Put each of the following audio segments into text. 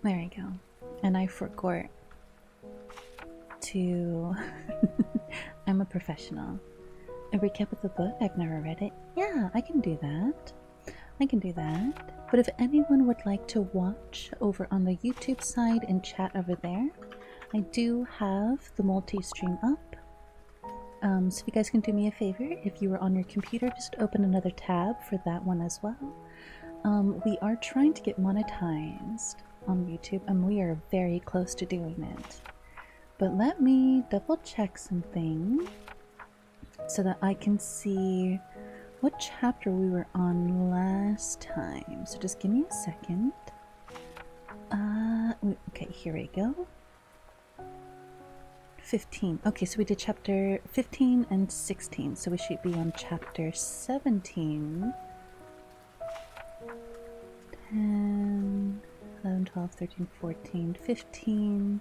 There you go. And I forgot to... I'm a professional. A recap of the book? I've never read it. Yeah, I can do that. I can do that. But if anyone would like to watch over on the YouTube side and chat over there, I do have the multi-stream up. So if you guys can do me a favor, if you are on your computer, just open another tab for that one as well. We are trying to get monetized on YouTube, and we are very close to doing it. But let me double check something so that I can see what chapter we were on last time. So just give me a second. Okay, here we go. 15. Okay, so we did chapter 15 and 16, so we should be on chapter 17. 10, 11, 12, 13, 14, 15.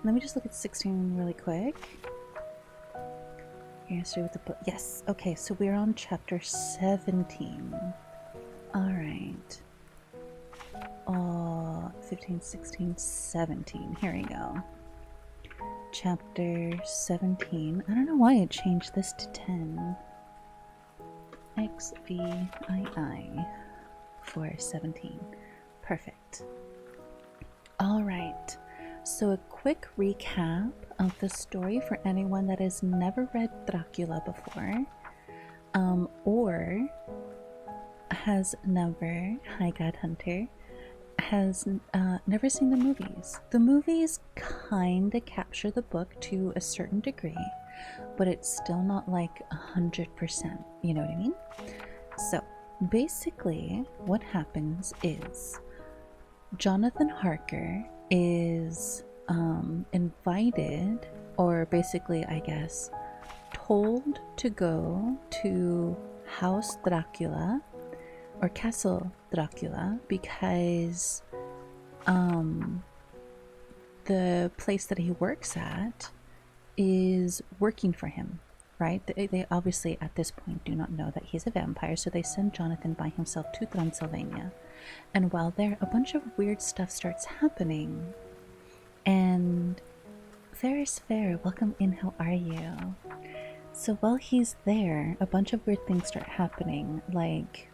Let me just look at 16 really quick. History with the book. Yes, okay, so we're on chapter 17. Alright. 15, 16, 17. Here we go. Chapter 17. I don't know why it changed this to 10. XVI for 17. Perfect. Alright. So a quick recap of the story for anyone that has never read Dracula before, or has never, hi God Hunter, has never seen the movies. The movies kind of capture the book to a certain degree, but it's still not like 100%, you know what I mean? So basically what happens is Jonathan Harker is invited, or basically I guess told to go to House Dracula or Castle Dracula because the place that he works at is working for him, right? They obviously at this point do not know that he's a vampire, so they send Jonathan by himself to Transylvania. And while there, a bunch of weird stuff starts happening. And Ferris Fair, welcome in, how are you? So while he's there, a bunch of weird things start happening, like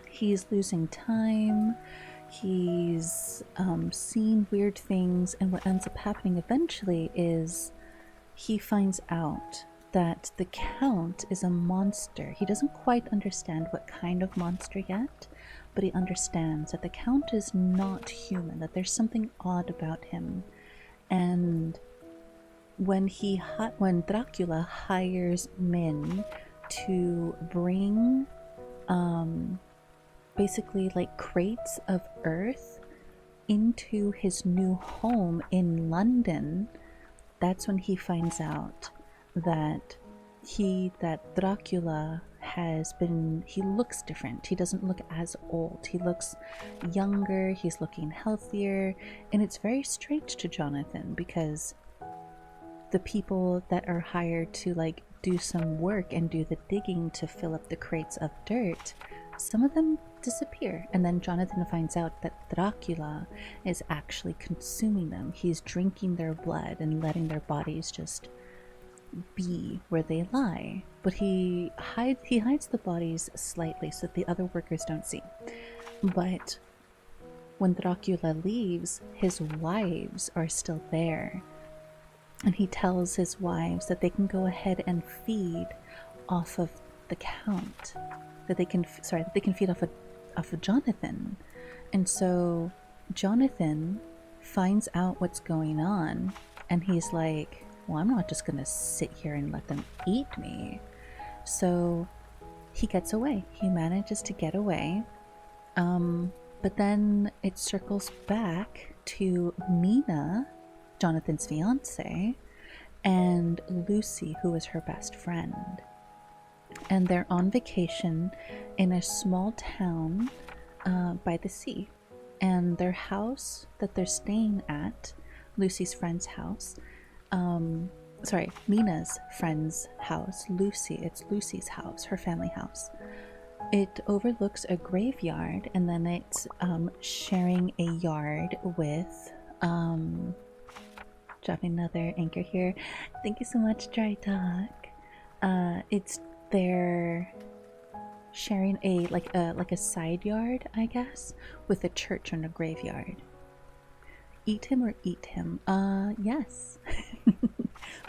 he's losing time, he's seeing weird things, and what ends up happening eventually is he finds out that the Count is a monster. He doesn't quite understand what kind of monster yet, but he understands that the Count is not human, that there's something odd about him. And when Dracula hires men to bring basically like crates of earth into his new home in London, that's when he finds out that Dracula he looks different. He doesn't look as old. He looks younger, he's looking healthier, and it's very strange to Jonathan because the people that are hired to like do some work and do the digging to fill up the crates of dirt, some of them disappear, and then Jonathan finds out that Dracula is actually consuming them. He's drinking their blood and letting their bodies just be where they lie, but he hides the bodies slightly so that the other workers don't see. But when Dracula leaves, his wives are still there, and he tells his wives that they can go ahead and feed off of the Count, that they can feed off of Jonathan. And so Jonathan finds out what's going on, and he's like, well, I'm not just gonna sit here and let them eat me. So he gets away. He manages to get away. But then it circles back to Mina, Jonathan's fiance, and Lucy, who is her best friend. And they're on vacation in a small town by the sea. And their house that they're staying at, Lucy's friend's house, Mina's friend's house, it's Lucy's house, her family house. It overlooks a graveyard, and then it's sharing a yard with dropping another anchor here. Thank you so much, Dry Talk. It's their sharing a like a side yard, I guess, with a church and a graveyard. Eat him or eat him? Yes.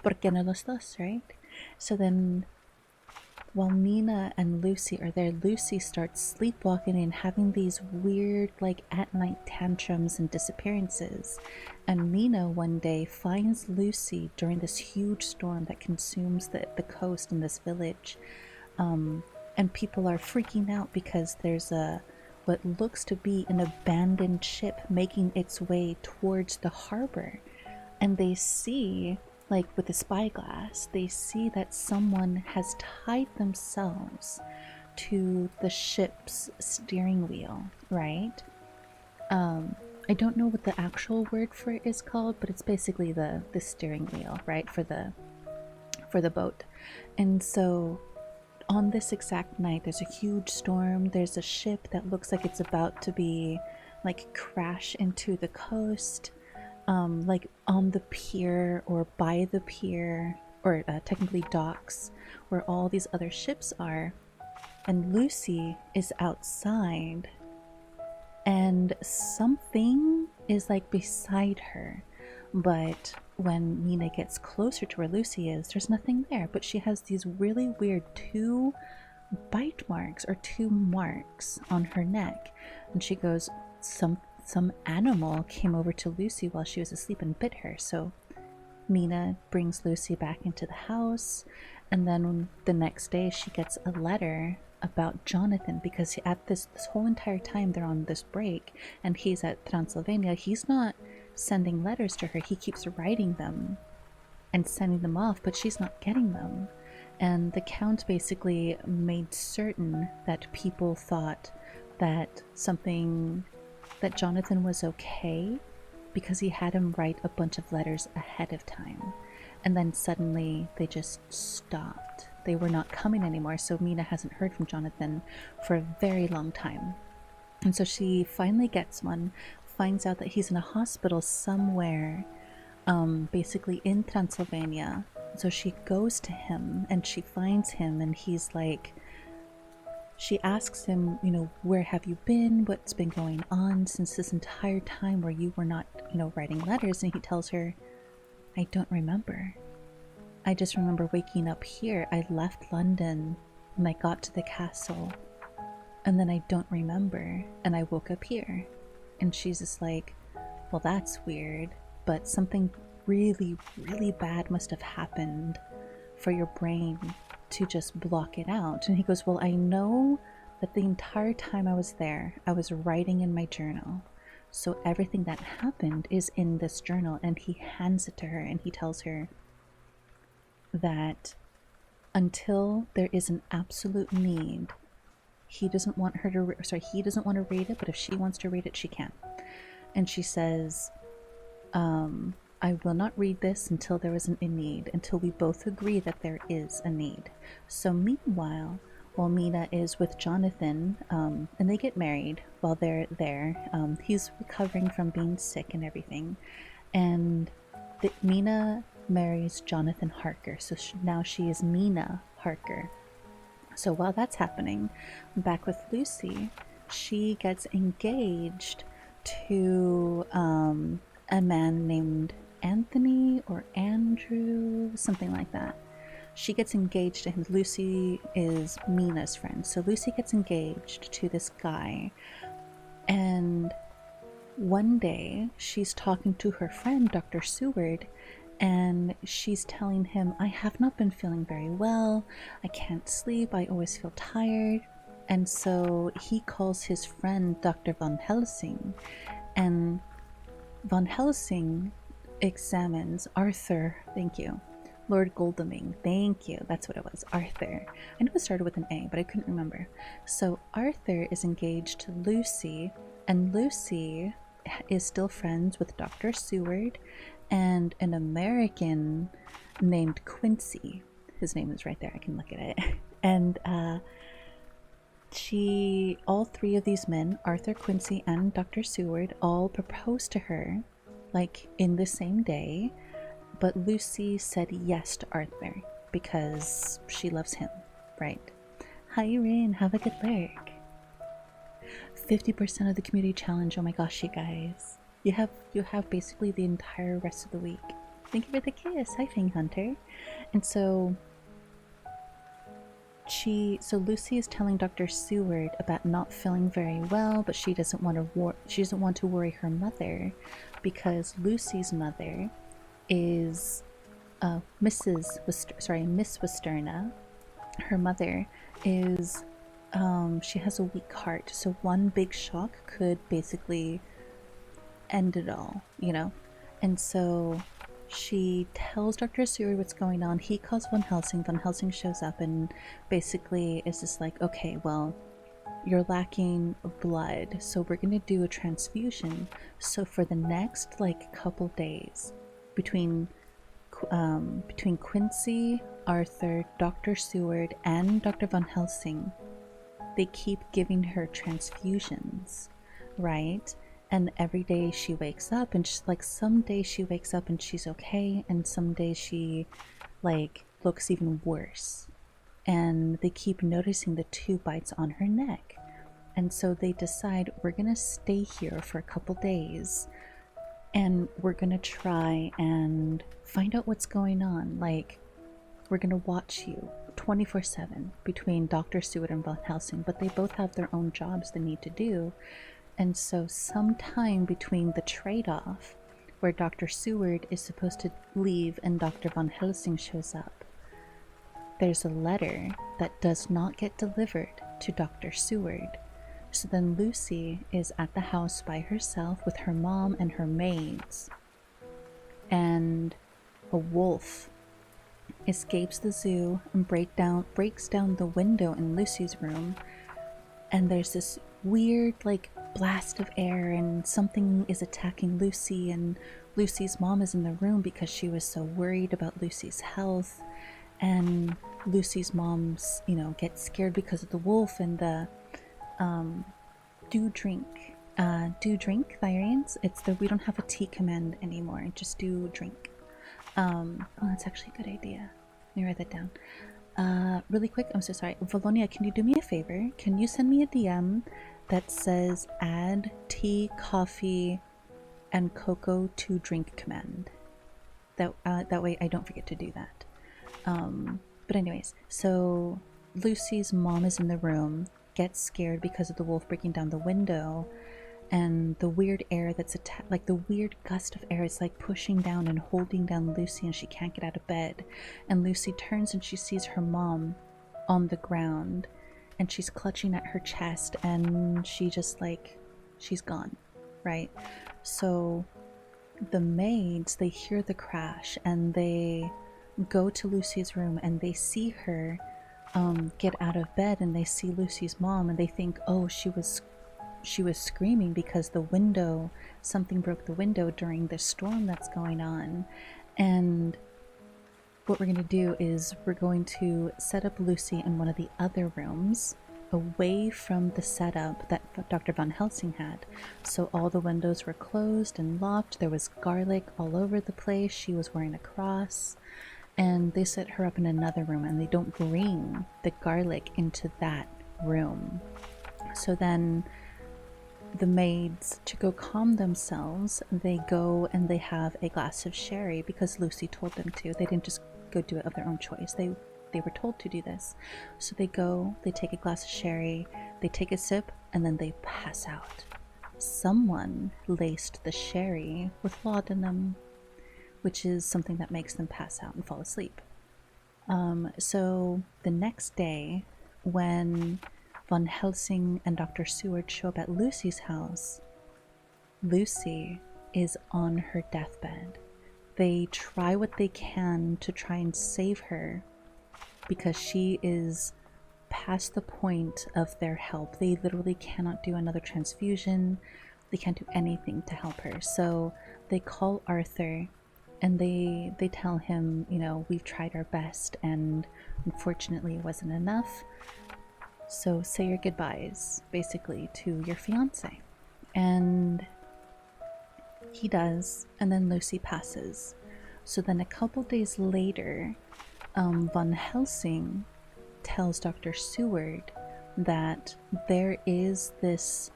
¿Por qué no los dos, right? So then, while Mina and Lucy are there, Lucy starts sleepwalking and having these weird, like, at-night tantrums and disappearances. And Mina one day finds Lucy during this huge storm that consumes the coast in this village. And people are freaking out because there's what looks to be an abandoned ship making its way towards the harbor. And they see, like with the spyglass, they see that someone has tied themselves to the ship's steering wheel, right? I don't know what the actual word for it is called, but it's basically the steering wheel, right, for the boat. And so on this exact night, there's a huge storm. There's a ship that looks like it's about to be like crash into the coast, like on the pier or by the pier, or technically docks, where all these other ships are. And Lucy is outside, and something is like beside her. But when Mina gets closer to where Lucy is, there's nothing there, but she has these really weird 2 bite marks or 2 marks on her neck. And she goes, some animal came over to Lucy while she was asleep and bit her. So Mina brings Lucy back into the house, and then the next day she gets a letter about Jonathan, because at this whole entire time they're on this break and he's at Transylvania, he's not sending letters to her. He keeps writing them and sending them off, but she's not getting them. And the Count basically made certain that people thought that Jonathan was okay because he had him write a bunch of letters ahead of time. And then suddenly they just stopped. They were not coming anymore. So Mina hasn't heard from Jonathan for a very long time. And so she finally gets one, finds out that he's in a hospital somewhere, basically in Transylvania. So she goes to him and she finds him, and he's like, she asks him, where have you been? What's been going on since this entire time where you were not, writing letters? And he tells her, I don't remember. I just remember waking up here. I left London and I got to the castle, and then I don't remember, and I woke up here. And she's just like, well, that's weird, but something really, really bad must have happened for your brain to just block it out. And he goes, well, I know that the entire time I was there, I was writing in my journal. So everything that happened is in this journal. And he hands it to her, and he tells her that until there is an absolute need, he doesn't want her to, he doesn't want to read it, but if she wants to read it, she can. And she says, I will not read this until there is a need, until we both agree that there is a need. So meanwhile, while Mina is with Jonathan, and they get married while they're there, he's recovering from being sick and everything. And Mina marries Jonathan Harker. So now she is Mina Harker. So while that's happening, back with Lucy, she gets engaged to a man named Anthony or Andrew, something like that. She gets engaged to him. Lucy is Mina's friend. So Lucy gets engaged to this guy. And one day she's talking to her friend, Dr. Seward, and she's telling him, I have not been feeling very well. I can't sleep. I always feel tired. And so he calls his friend Dr. Van Helsing, and Van Helsing examines Arthur. Thank you. Lord Godalming. Thank you. That's what it was. Arthur. I knew it started with an A, but I couldn't remember. So Arthur is engaged to Lucy, and Lucy is still friends with Dr. Seward and an American named Quincy. His name is right there. I can look at it. And all three of these men, Arthur, Quincy, and Dr. Seward, all proposed to her, like in the same day, but Lucy said yes to Arthur because she loves him, right? Hi, Rain, have a good lurk. 50% of the community challenge. Oh my gosh, you guys. You have basically the entire rest of the week. Thank you for the kiss. Hi, Fang Hunter. And so Lucy is telling Dr. Seward about not feeling very well, but she doesn't want to worry her mother, because Lucy's mother is Miss Westerna. Her mother is she has a weak heart, so one big shock could basically end it all, you know? And so she tells Dr. Seward what's going on. He calls Von Helsing. Von Helsing shows up and basically is just like, okay, well, you're lacking blood, so we're gonna do a transfusion. So for the next like couple days, between Quincy, Arthur, Dr. Seward, and Dr. Von Helsing, they keep giving her transfusions, right? And every day she wakes up, and some days she wakes up and she's okay, and some days she like looks even worse. And they keep noticing the 2 bites on her neck. And so they decide, we're gonna stay here for a couple days and we're gonna try and find out what's going on. Like, we're gonna watch you 24/7 between Dr. Seward and Von Helsing, but they both have their own jobs they need to do. And so sometime between the trade-off where Dr. Seward is supposed to leave and Dr. Von Helsing shows up, there's a letter that does not get delivered to Dr. Seward. So then Lucy is at the house by herself with her mom and her maids. And a wolf escapes the zoo and breaks down the window in Lucy's room. And there's this weird like blast of air, and something is attacking Lucy, and Lucy's mom is in the room because she was so worried about Lucy's health. And Lucy's mom's, gets scared because of the wolf and the do drink, Thyrines. It's we don't have a tea command anymore, just do drink. That's actually a good idea. Let me write that down. Really quick, I'm so sorry. Valonia, can you do me a favor? Can you send me a DM that says add tea, coffee, and cocoa to drink command? That way I don't forget to do that. But anyways, so Lucy's mom is in the room, gets scared because of the wolf breaking down the window, and the weird air that's like the weird gust of air is like pushing down and holding down Lucy, and she can't get out of bed. And Lucy turns and she sees her mom on the ground, and she's clutching at her chest, and she just like, she's gone, right? So the maids, they hear the crash and they go to Lucy's room, and they see her get out of bed, and they see Lucy's mom, and they think, oh, she was screaming because something broke the window during the storm that's going on. And what we're going to do is we're going to set up Lucy in one of the other rooms away from the setup that Dr. Von Helsing had. So all the windows were closed and locked. There was garlic all over the place. She was wearing a cross. And they set her up in another room, and they don't bring the garlic into that room. So then the maids, to go calm themselves, they go and they have a glass of sherry because Lucy told them to. They didn't just go do it of their own choice. They were told to do this. So they go, they take a glass of sherry, they take a sip, and then they pass out. Someone laced the sherry with laudanum, which is something that makes them pass out and fall asleep. So the next day, when Von Helsing and Dr. Seward show up at Lucy's house, Lucy is on her deathbed. They try what they can to try and save her because she is past the point of their help. They literally cannot do another transfusion. They can't do anything to help her. So they call Arthur, and they tell him, we've tried our best, and unfortunately it wasn't enough. So say your goodbyes, basically, to your fiance. And he does, and then Lucy passes. So then a couple days later, Van Helsing tells Dr. Seward that there is this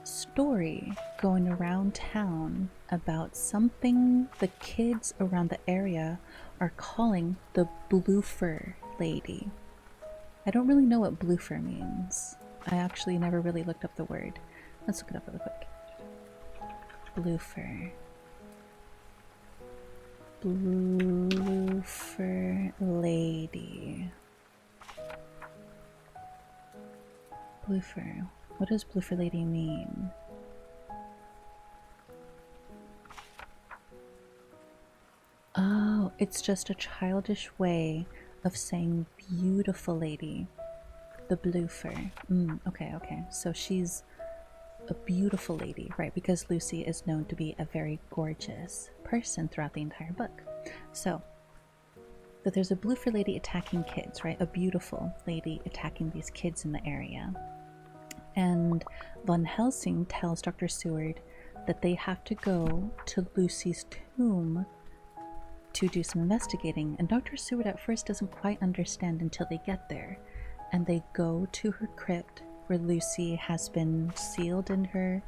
story going around town about something the kids around the area are calling the blue fur lady. I don't really know what blue fur means. I actually never really looked up the word. Let's look it up really quick. Blue fur. Blue fur lady. Blue fur. What does blue fur lady mean? Oh, it's just a childish way of saying beautiful lady. The blue fur. Okay. So she's a beautiful lady, right? Because Lucy is known to be a very gorgeous person throughout the entire book. So there's a blue fur lady attacking kids, right? A beautiful lady attacking these kids in the area. And Van Helsing tells Dr. Seward that they have to go to Lucy's tomb to do some investigating. And Dr. Seward at first doesn't quite understand until they get there. And they go to her crypt where Lucy has been sealed in her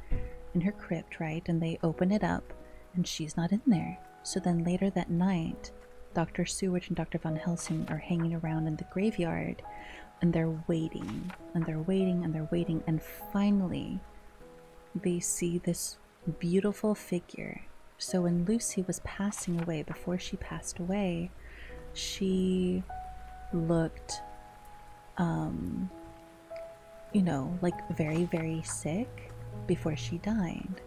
crypt, right? And they open it up and she's not in there. So then later that night, Dr. Seward and Dr. Van Helsing are hanging around in the graveyard, and they're waiting, and they're waiting, and they're waiting, and finally they see this beautiful figure. So when Lucy was passing away, before she passed away, she looked like very, very sick before she died.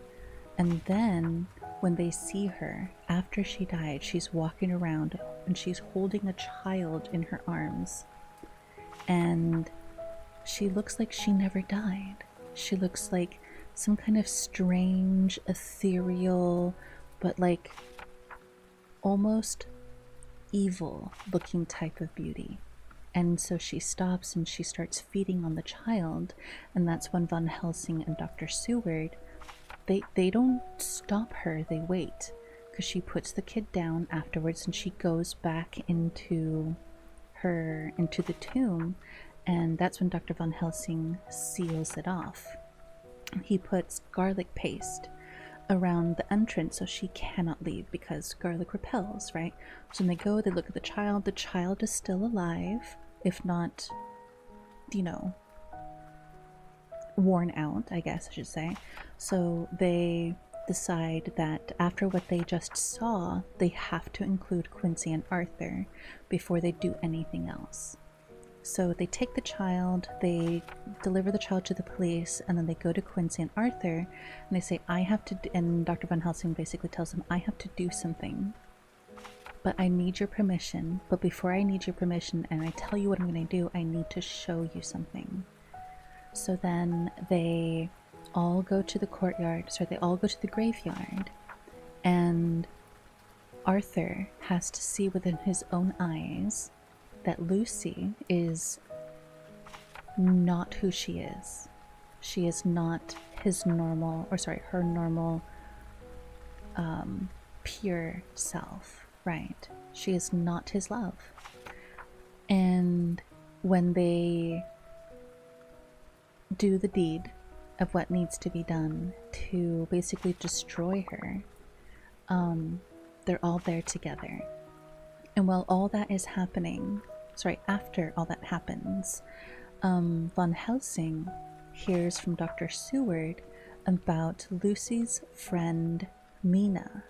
And then when they see her after she died, she's walking around and she's holding a child in her arms, and she looks like she never died. She looks like some kind of strange, ethereal, but like almost evil looking type of beauty. And so she stops and she starts feeding on the child, and that's when Van Helsing and Dr. Seward, they don't stop her, they wait, because she puts the kid down afterwards and she goes back into the tomb, and that's when Dr. Van Helsing seals it off. He puts garlic paste around the entrance so she cannot leave because garlic repels, right? So when they go, they look at the child is still alive, if not, worn out, I guess I should say. So they decide that after what they just saw, they have to include Quincy and Arthur before they do anything else. So they take the child, they deliver the child to the police, and then they go to Quincy and Arthur, and they say, and Dr. Van Helsing basically tells them, I have to do something, but I need your permission. But before I need your permission and I tell you what I'm going to do, I need to show you something. So then they all go to the they all go to the graveyard, and Arthur has to see within his own eyes that Lucy is not who she is. She is not her normal pure self, right? She is not his love. And when they do the deed of what needs to be done to basically destroy her, they're all there together. And while all that is happening, after all that happens, Van Helsing hears from Dr. Seward about Lucy's friend Mina.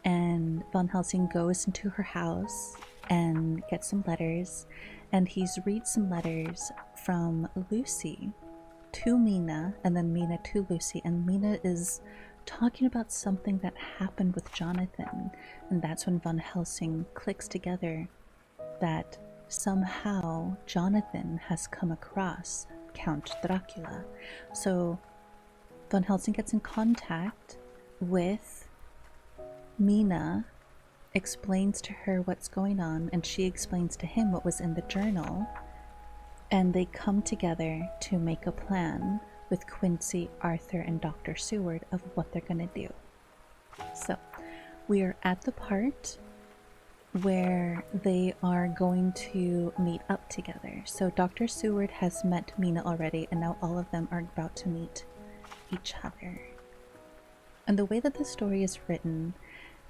And Van Helsing goes into her house and gets some letters, and he reads some letters from Lucy to Mina, and then Mina to Lucy, and Mina is talking about something that happened with Jonathan, and that's when Van Helsing clicks together that somehow Jonathan has come across Count Dracula. So Van Helsing gets in contact with Mina, explains to her what's going on, and she explains to him what was in the journal, and they come together to make a plan with Quincy, Arthur, and Dr. Seward of what they're going to do. So, we are at the part where they are going to meet up together. So Dr. Seward has met Mina already, and now all of them are about to meet each other. And the way that the story is written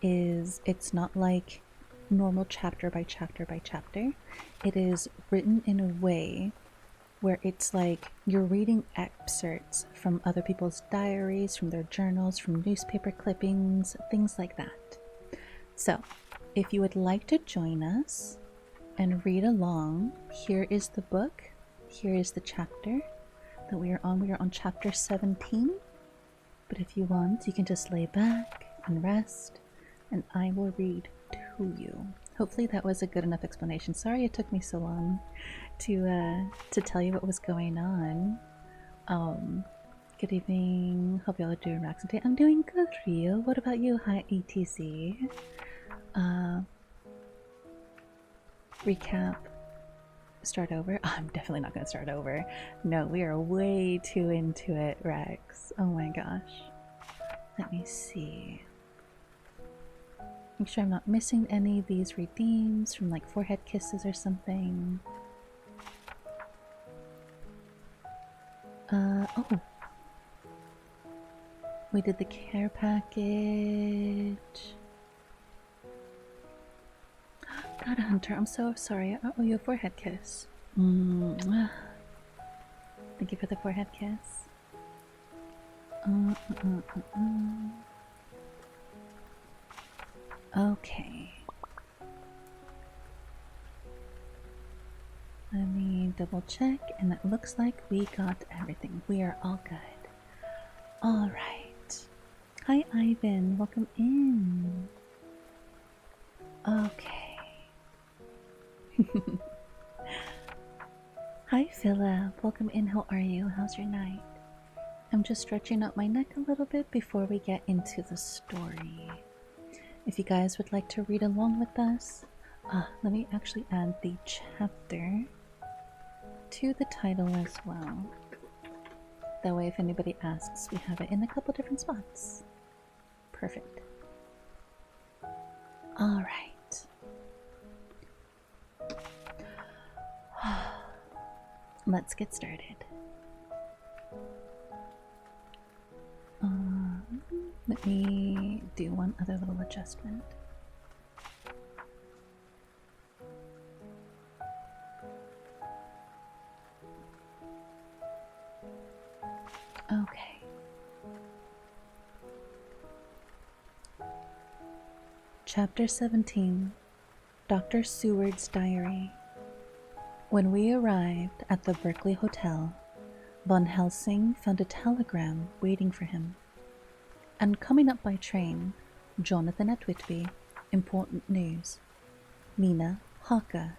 is it's not like normal chapter by chapter by chapter. It is written in a way where it's like you're reading excerpts from other people's diaries, from their journals, from newspaper clippings, things like that. So, if you would like to join us and read along, here is the book, here is the chapter that we are on. We are on chapter 17, but if you want, you can just lay back and rest, and I will read to you. Hopefully that was a good enough explanation. Sorry it took me so long to tell you what was going on. Good evening. Hope y'all are doing relaxing today. I'm doing good, Rio. What about you? Hi, ETC. Recap. Start over. Oh, I'm definitely not going to start over. No, we are way too into it, Rex. Oh my gosh. Let me see. Make sure I'm not missing any of these redeems from like forehead kisses or something. Oh. We did the care package. God, Hunter, I'm so sorry. I owe you a forehead kiss. Thank you for the forehead kiss. Okay. Let me double check, and it looks like we got everything. We are all good. Alright. Hi, Ivan. Welcome in. Okay. Hi, Philip. Welcome in. How are you? How's your night? I'm just stretching out my neck a little bit before we get into the story. If you guys would like to read along with us, let me actually add the chapter to the title as well. That way, if anybody asks, we have it in a couple different spots. Perfect. Alright. Let's get started. Let me do one other little adjustment. Okay. Chapter 17, Dr. Seward's Diary. When we arrived at the Berkeley Hotel, Von Helsing found a telegram waiting for him. And coming up by train, Jonathan at Whitby, important news. Mina, Haka.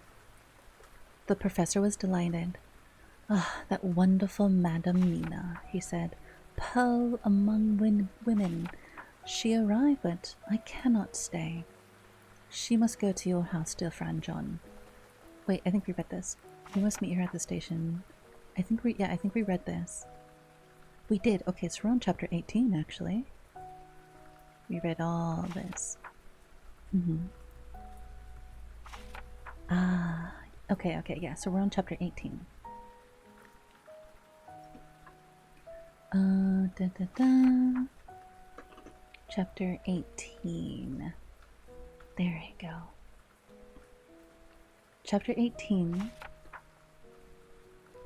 The professor was delighted. Ah, that wonderful Madame Mina, he said. Pearl among women. She arrived, but I cannot stay. She must go to your house, dear friend John. Wait, I think we read this. We must meet her at the station. I think we read this. We did. Okay, so we're on chapter 18, actually. We read all this. Okay, yeah, so we're on chapter 18. Chapter 18. There you go. Chapter 18.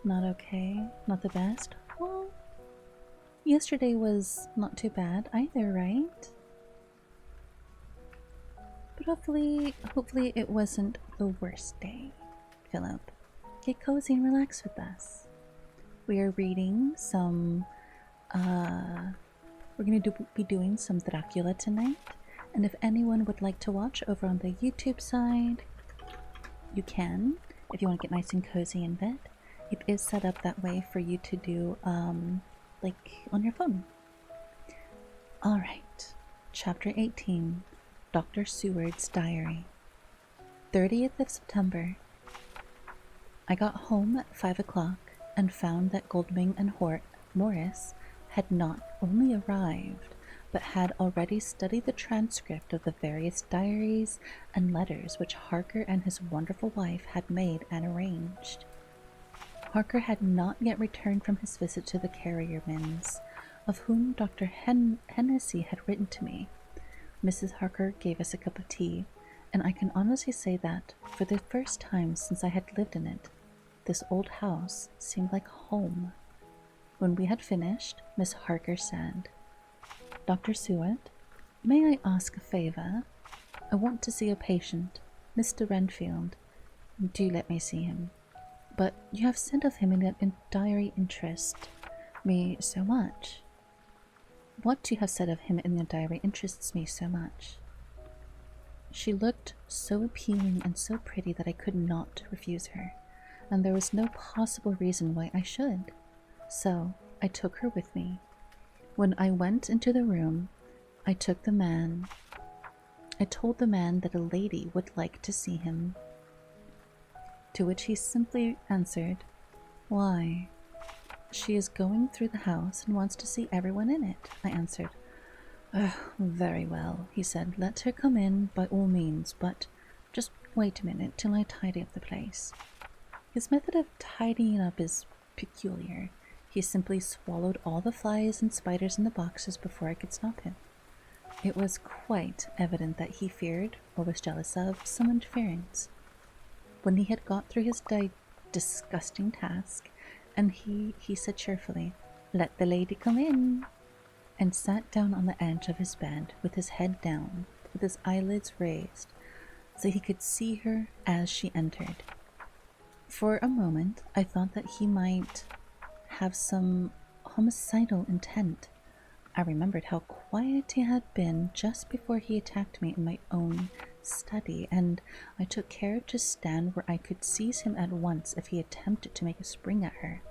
Not okay, not the best. Well, yesterday was not too bad either, right? But hopefully it wasn't the worst day. Philip, get cozy and relax with us. We are reading some, we're going to be doing some Dracula tonight. And if anyone would like to watch over on the YouTube side, you can. If you want to get nice and cozy in bed, it is set up that way for you to do, like on your phone. Alright, chapter 18, Dr. Seward's Diary. 30th of September. I got home at 5 o'clock and found that Goldming and Morris had not only arrived, but had already studied the transcript of the various diaries and letters which Harker and his wonderful wife had made and arranged. Harker had not yet returned from his visit to the Carriermans, of whom Dr. Hennessy had written to me. Mrs. Harker gave us a cup of tea, and I can honestly say that, for the first time since I had lived in it, this old house seemed like home. When we had finished, Miss Harker said, "Dr. Seward, may I ask a favor? I want to see a patient, Mr. Renfield. Do let me see him. But you have said of him in diary interest me so much. What you have said of him in your diary interests me so much." She looked so appealing and so pretty that I could not refuse her, and there was no possible reason why I should. So I took her with me. When I went into the room, I told the man that a lady would like to see him. To which he simply answered, "Why?" "She is going through the house and wants to see everyone in it," I answered. "Oh, very well," he said. "Let her come in by all means, but just wait a minute till I tidy up the place." His method of tidying up is peculiar. He simply swallowed all the flies and spiders in the boxes before I could stop him. It was quite evident that he feared, or was jealous of, some interference. When he had got through his disgusting task, and he said cheerfully, "Let the lady come in," and sat down on the edge of his bed with his head down, with his eyelids raised, so he could see her as she entered. For a moment I thought that he might have some homicidal intent. I remembered how quiet he had been just before he attacked me in my own study, and I took care to stand where I could seize him at once if he attempted to make a spring at her.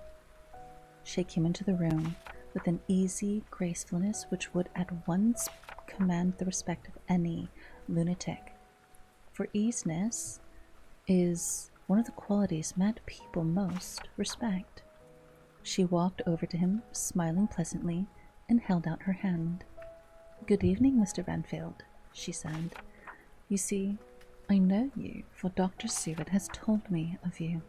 She came into the room with an easy gracefulness which would at once command the respect of any lunatic, for easiness is one of the qualities mad people most respect. She walked over to him, smiling pleasantly, and held out her hand. "Good evening, Mr. Renfield," she said. "You see, I know you, for Dr. Seward has told me of you."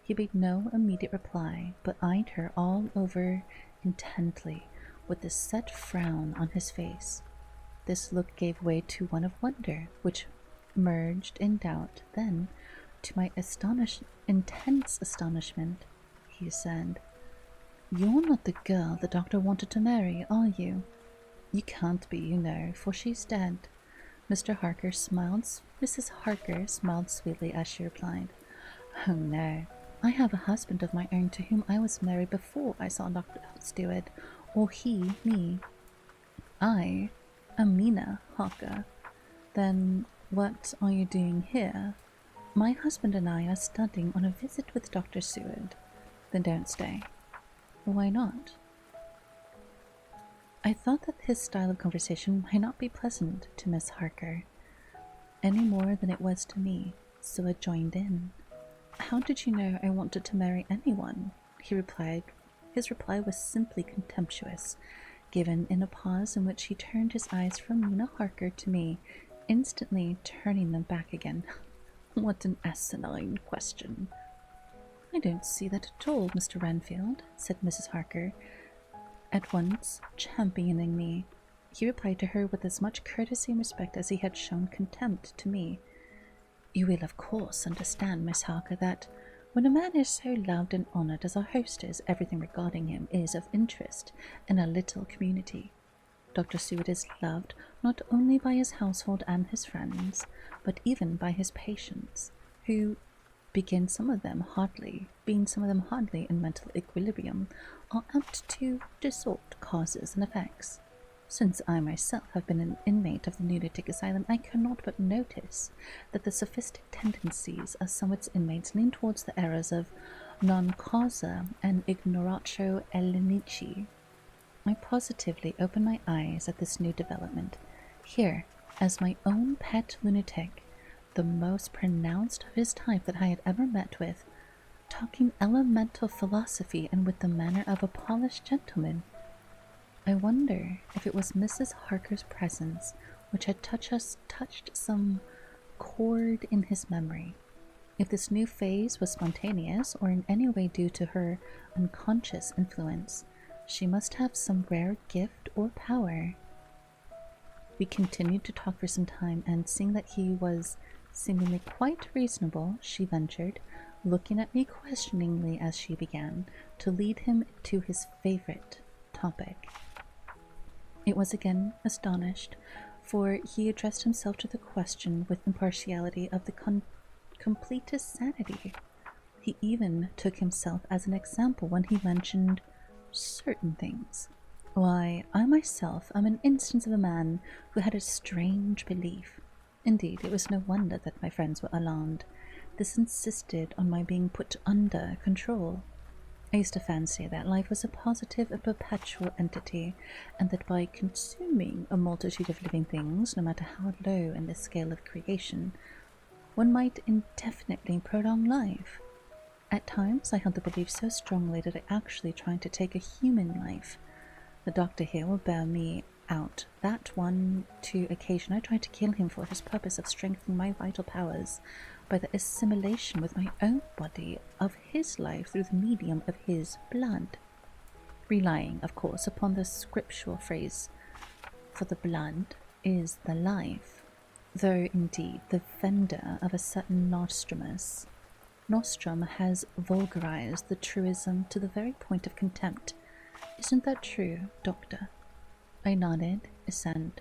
He made no immediate reply, but eyed her all over intently, with a set frown on his face. This look gave way to one of wonder, which merged in doubt. Then, to my intense astonishment, he said, "You're not the girl the doctor wanted to marry, are you?" "You can't be, you know, for she's dead." Mrs. Harker smiled sweetly as she replied, "Oh no, I have a husband of my own to whom I was married before I saw Dr. Stewart, or he me. I am Mina Harker." "Then what are you doing here?" "My husband and I are studying on a visit with Dr. Seward." "Then don't stay." "Why not?" I thought that his style of conversation might not be pleasant to Miss Harker, any more than it was to me, so I joined in. "How did you know I wanted to marry anyone?" he replied. His reply was simply contemptuous, given in a pause in which he turned his eyes from Mina Harker to me, instantly turning them back again. "What an asinine question!" "I don't see that at all, Mr. Renfield," said Mrs. Harker, at once championing me. He replied to her with as much courtesy and respect as he had shown contempt to me. "You will of course understand, Miss Harker, that when a man is so loved and honoured as our host is, everything regarding him is of interest in a little community. Dr. Seward is loved not only by his household and his friends, but even by his patients, who, being some of them hardly in mental equilibrium, are apt to distort causes and effects. Since I myself have been an inmate of the lunatic asylum, I cannot but notice that the sophistic tendencies of some of its inmates lean towards the errors of non causa and ignoratio elenchi. I positively opened my eyes at this new development. Here, as my own pet lunatic, the most pronounced of his type that I had ever met with, talking elemental philosophy and with the manner of a polished gentleman. I wonder if it was Mrs. Harker's presence which had touched some chord in his memory. If this new phase was spontaneous or in any way due to her unconscious influence, she must have some rare gift or power. We continued to talk for some time, and seeing that he was seemingly quite reasonable, she ventured, looking at me questioningly as she began, to lead him to his favorite topic. It was again astonished, for he addressed himself to the question with impartiality of the completest sanity. He even took himself as an example when he mentioned certain things. Why, I myself am an instance of a man who had a strange belief. Indeed, it was no wonder that my friends were alarmed. This insisted on my being put under control. I used to fancy that life was a positive and perpetual entity, and that by consuming a multitude of living things, no matter how low in the scale of creation, one might indefinitely prolong life. At times I held the belief so strongly that I actually tried to take a human life. The doctor here will bear me out that one to occasion I tried to kill him for his purpose of strengthening my vital powers by the assimilation with my own body of his life through the medium of his blood, relying, of course, upon the scriptural phrase, "For the blood is the life," though indeed the vendor of a certain Nostrum has vulgarized the truism to the very point of contempt. Isn't that true, Doctor? I nodded assent,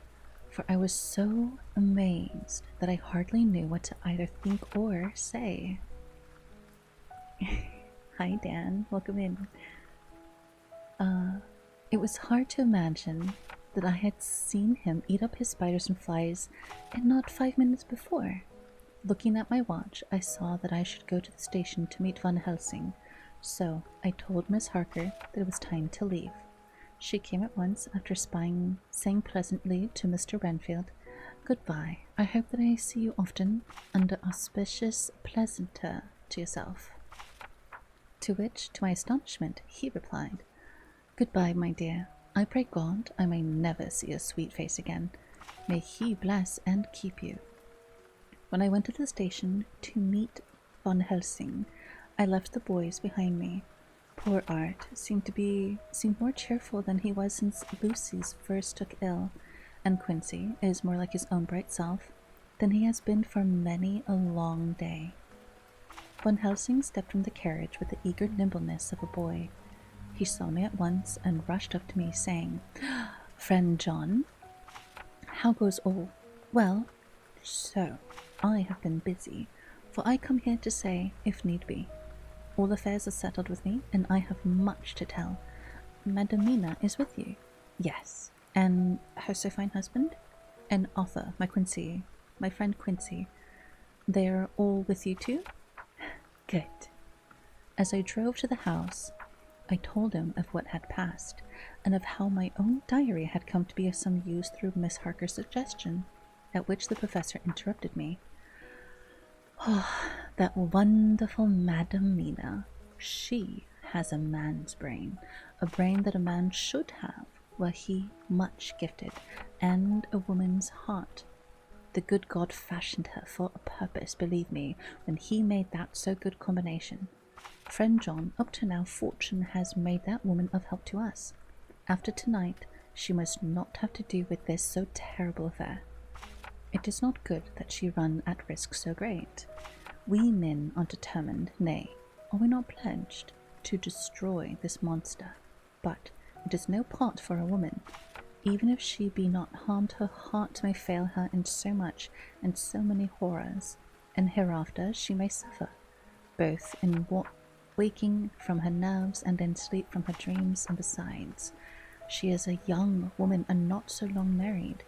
for I was so amazed that I hardly knew what to either think or say. Hi, Dan. Welcome in. It was hard to imagine that I had seen him eat up his spiders and flies, and not 5 minutes before. Looking at my watch, I saw that I should go to the station to meet Van Helsing, so I told Miss Harker that it was time to leave. She came at once after saying pleasantly to Mr. Renfield, "Goodbye. I hope that I see you often, under auspicious pleasanter to yourself." To which, to my astonishment, he replied, "Goodbye, my dear. I pray God I may never see your sweet face again. May He bless and keep you." When I went to the station to meet Van Helsing, I left the boys behind me. Poor Art seemed more cheerful than he was since Lucy's first took ill, and Quincy is more like his own bright self than he has been for many a long day. Van Helsing stepped from the carriage with the eager nimbleness of a boy. He saw me at once and rushed up to me, saying, "Friend John, how goes all? Well, so I have been busy, for I come here to say, if need be. All affairs are settled with me, and I have much to tell. Madam Mina is with you?" "Yes." "And her so fine husband?" "And Arthur, my friend Quincy. They are all with you too?" "Good." As I drove to the house, I told him of what had passed, and of how my own diary had come to be of some use through Miss Harker's suggestion, at which the professor interrupted me. "Oh, that wonderful Madam Mina. She has a man's brain, a brain that a man should have, were he much gifted, and a woman's heart. The good God fashioned her for a purpose, believe me, when he made that so good combination. Friend John, up to now fortune has made that woman of help to us. After tonight, she must not have to do with this so terrible affair. It is not good that she run at risk so great. We men are determined, nay, are we not pledged, to destroy this monster? But it is no part for a woman. Even if she be not harmed, her heart may fail her in so much and so many horrors, and hereafter she may suffer, both in waking from her nerves and in sleep from her dreams, and besides, she is a young woman and not so long married.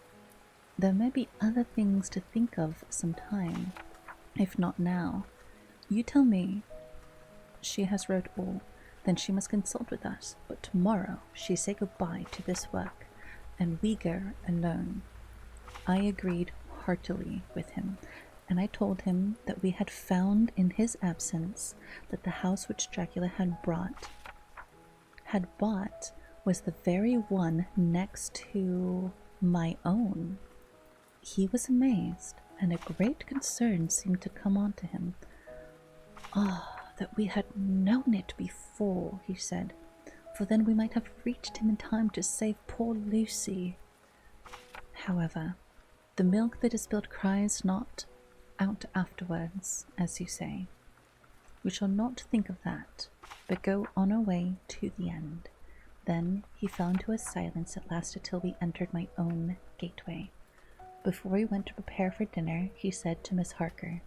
There may be other things to think of some time, if not now. You tell me she has wrote all, then she must consult with us, but tomorrow she say goodbye to this work, and we go alone." I agreed heartily with him, and I told him that we had found in his absence that the house which Dracula had bought was the very one next to my own. He was amazed, and a great concern seemed to come on to him. Ah, that we had known it before, he said, for then we might have reached him in time to save poor Lucy. However, the milk that is spilled cries not out afterwards, as you say. We shall not think of that, but go on our way to the end. Then he fell into a silence that lasted till we entered my own gateway. Before we went to prepare for dinner, he said to Miss Harker,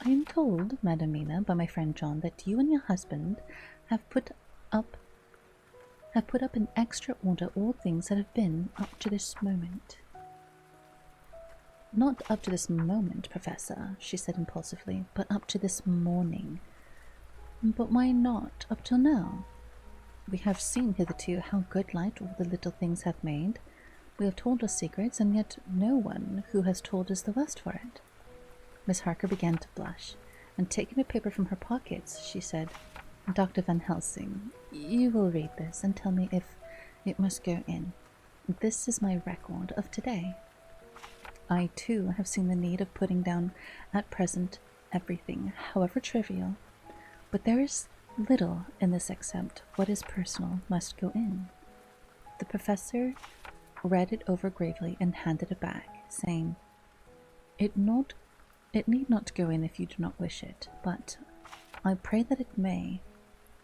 I am told, Madam Mina, by my friend John, that you and your husband have put up in extra order all things that have been up to this moment. Not up to this moment, Professor, she said impulsively, but up to this morning. But why not up till now? We have seen hitherto how good light all the little things have made. We have told our secrets, and yet no one who has told is the worse for it. Miss Harker began to blush, and taking a paper from her pockets, she said, Dr. Van Helsing, you will read this and tell me if it must go in. This is my record of today. I, too, have seen the need of putting down at present everything, however trivial, but there is little in this except what is personal must go in. The professor read it over gravely and handed it back, saying, It need not go in if you do not wish it, but I pray that it may.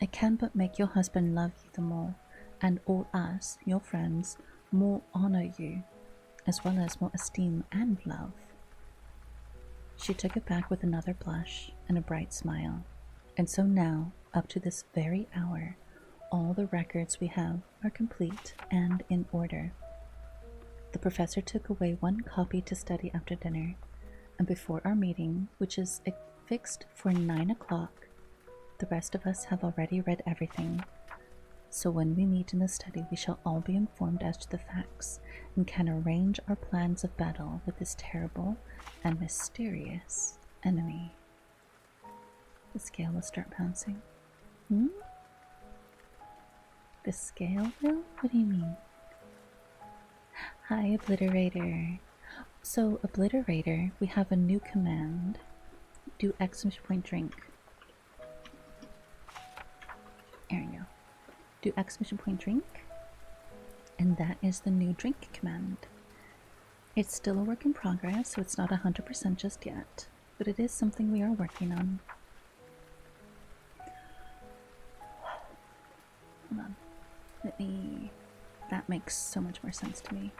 I can but make your husband love you the more, and all us, your friends, more honour you, as well as more esteem and love. She took it back with another blush and a bright smile, and so now, up to this very hour, all the records we have are complete and in order. The professor took away one copy to study after dinner, and before our meeting, which is fixed for 9 o'clock, the rest of us have already read everything. So when we meet in the study, we shall all be informed as to the facts, and can arrange our plans of battle with this terrible and mysterious enemy. The scale will start bouncing. The scale will? What do you mean? Hi, Obliterator. So, Obliterator, we have a new command. Do exclamation point drink. There you go. Do exclamation point drink. And that is the new drink command. It's still a work in progress, so it's not 100% just yet, but it is something we are working on. Hold on. That makes so much more sense to me.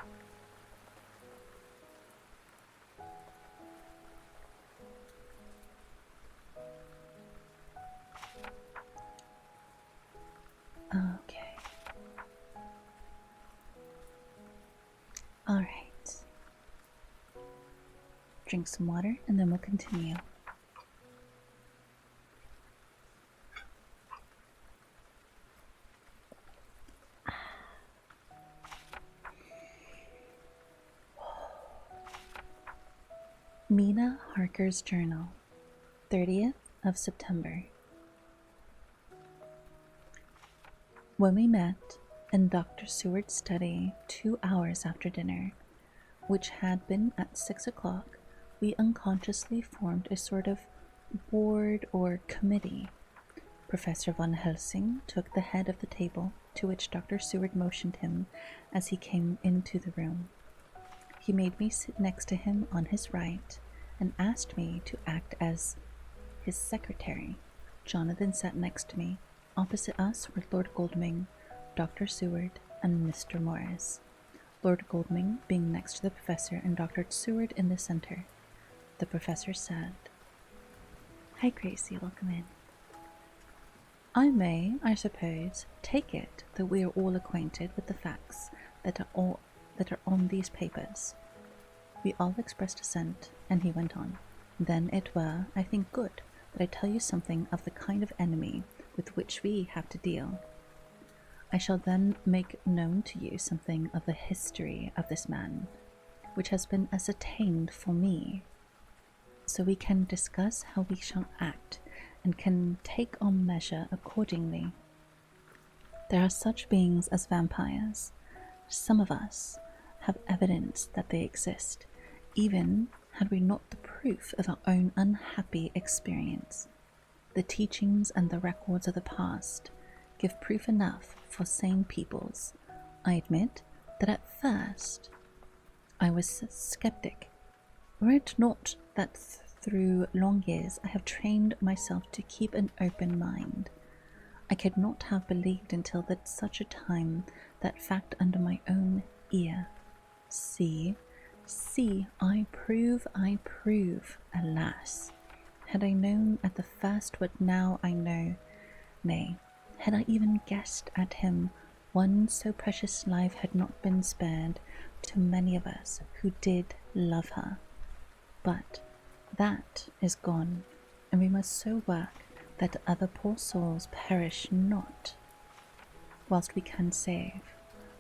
Okay. Alright. Drink some water and then we'll continue. Mina Harker's Journal, 30th of September. When we met in Dr. Seward's study 2 hours after dinner, which had been at 6 o'clock, we unconsciously formed a sort of board or committee. Professor Van Helsing took the head of the table, to which Dr. Seward motioned him as he came into the room. He made me sit next to him on his right, and asked me to act as his secretary. Jonathan sat next to me. Opposite us were Lord Goldming, Dr. Seward, and Mr. Morris. Lord Goldming being next to the professor and Dr. Seward in the center. The professor said, Hi Gracie, welcome in. I may, I suppose, take it that we are all acquainted with the facts that are on these papers. We all expressed assent, and he went on. Then it were, I think, good that I tell you something of the kind of enemy with which we have to deal. I shall then make known to you something of the history of this man, which has been ascertained for me. so we can discuss how we shall act and can take our measure accordingly. There are such beings as vampires. Some of us have evidence that they exist, even had we not the proof of our own unhappy experience. The teachings and the records of the past give proof enough for sane peoples. I admit that at first I was a skeptic, were it not that through long years I have trained myself to keep an open mind. I could not have believed until that such a time that fact under my own ear. See, I prove, alas. Had I known at the first what now I know, nay, had I even guessed at him, one so precious life had not been spared to many of us who did love her. But that is gone, and we must so work that other poor souls perish not, whilst we can save.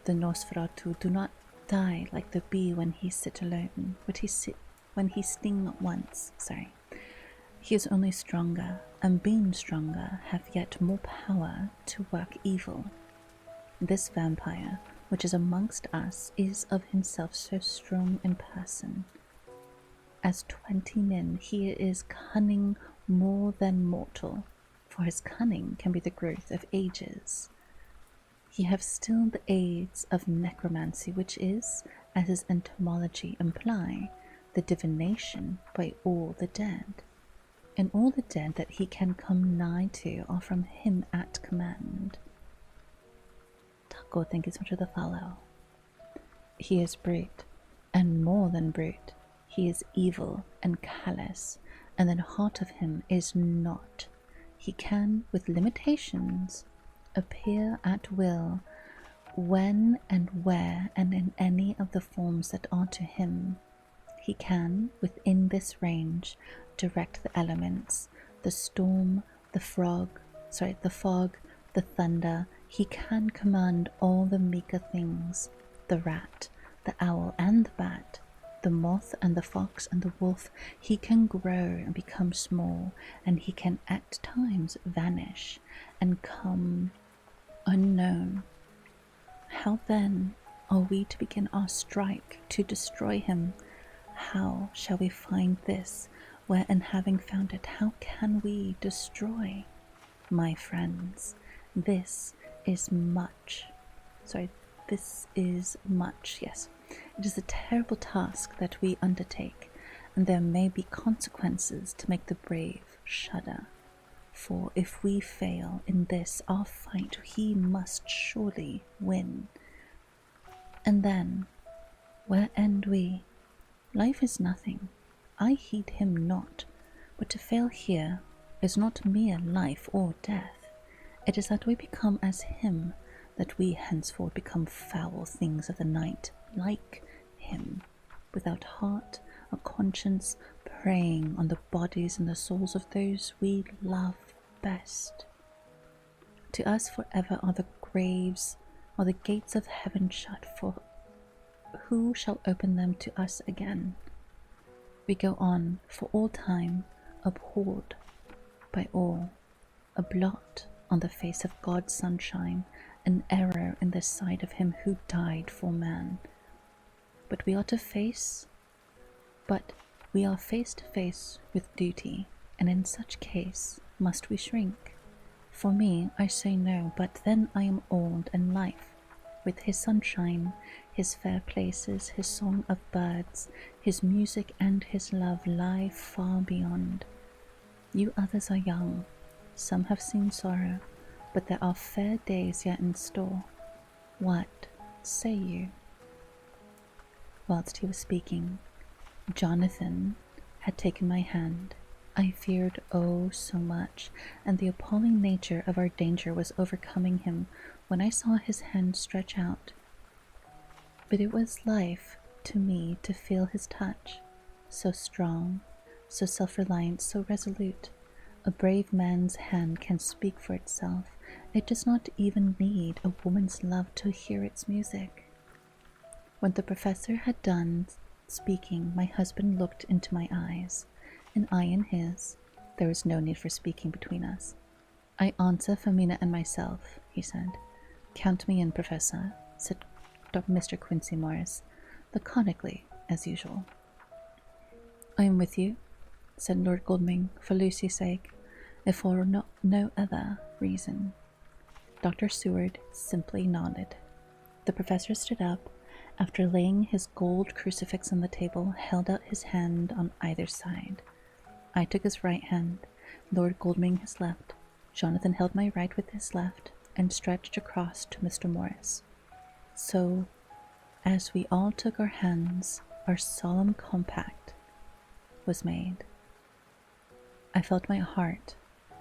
The Nosferatu do not die like the bee when he sit alone, when he sting once. He is only stronger, and being stronger, have yet more power to work evil. This vampire, which is amongst us, is of himself so strong in person. As 20 men, he is cunning more than mortal, for his cunning can be the growth of ages. He have still the aids of necromancy, which is, as his etymology imply, the divination by all the dead. And all the dead that he can come nigh to are from him at command. Taco, thank you so much for the follow. He is brute, and more than brute. He is evil and callous, and the heart of him is not. He can, with limitations, appear at will, when and where and in any of the forms that are to him. He can, within this range, direct the elements, the storm, the fog, the thunder. He can command all the meeker things, the rat, the owl and the bat, the moth and the fox and the wolf. He can grow and become small, and he can at times vanish and come unknown. How then are we to begin our strike to destroy him? How shall we find this, where, and having found it, how can we destroy? My friends, this is much, yes. It is a terrible task that we undertake, and there may be consequences to make the brave shudder. For if we fail in this our fight, he must surely win. And then, where end we? Life is nothing. I heed him not, but to fail here is not mere life or death. It is that we become as him, that we henceforth become foul things of the night, like him, without heart or conscience, preying on the bodies and the souls of those we love best. To us forever are the graves, are the gates of heaven shut, for who shall open them to us again? We go on for all time, abhorred by all, a blot on the face of God's sunshine, an error in the sight of him who died for man. But we are face to face with duty, and in such case must we shrink. For me, I say no, but then I am old, and life, with his sunshine, his fair places, his song of birds, his music and his love lie far beyond. You others are young, some have seen sorrow, but there are fair days yet in store. What say you? Whilst he was speaking, Jonathan had taken my hand. I feared oh so much, and the appalling nature of our danger was overcoming him when I saw his hand stretch out. But it was life to me to feel his touch, so strong, so self-reliant, so resolute. A brave man's hand can speak for itself. It does not even need a woman's love to hear its music. When the professor had done speaking, my husband looked into my eyes. an eye in his. There was no need for speaking between us. "I answer for Mina and myself," he said. "Count me in, Professor," said Mr. Quincy Morris, laconically, as usual. "I am with you," said Lord Godalming, "for Lucy's sake, if for no other reason." Dr. Seward simply nodded. The professor stood up. After laying his gold crucifix on the table, held out his hand on either side. I took his right hand, Lord Godalming his left. Jonathan held my right with his left, and stretched across to Mr. Morris. So, as we all took our hands, our solemn compact was made. I felt my heart,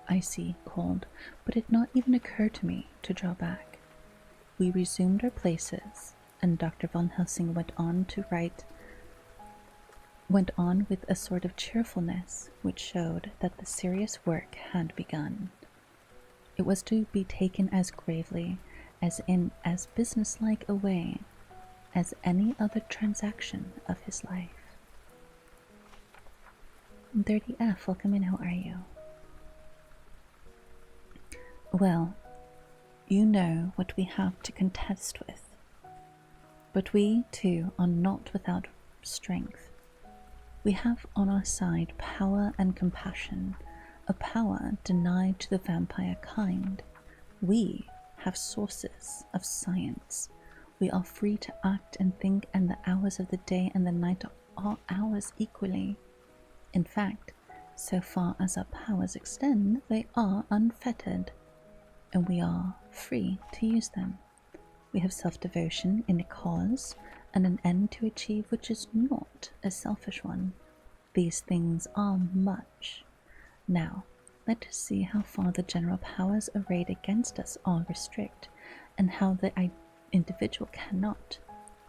icy cold, but it did not even occur to me to draw back. We resumed our places, and Dr. Van Helsing went on with a sort of cheerfulness which showed that the serious work had begun. It was to be taken as gravely, as in as businesslike a way as any other transaction of his life. Dirty F, welcome in, how are you? Well, you know what we have to contest with. But we, too, are not without strength. We have on our side power and compassion, a power denied to the vampire kind. We have sources of science. We are free to act and think, and the hours of the day and the night are ours equally. In fact, so far as our powers extend, they are unfettered, and we are free to use them. We have self-devotion in a cause and an end to achieve which is not a selfish one. These things are much. Now, let us see how far the general powers arrayed against us are restrict, and how the individual cannot.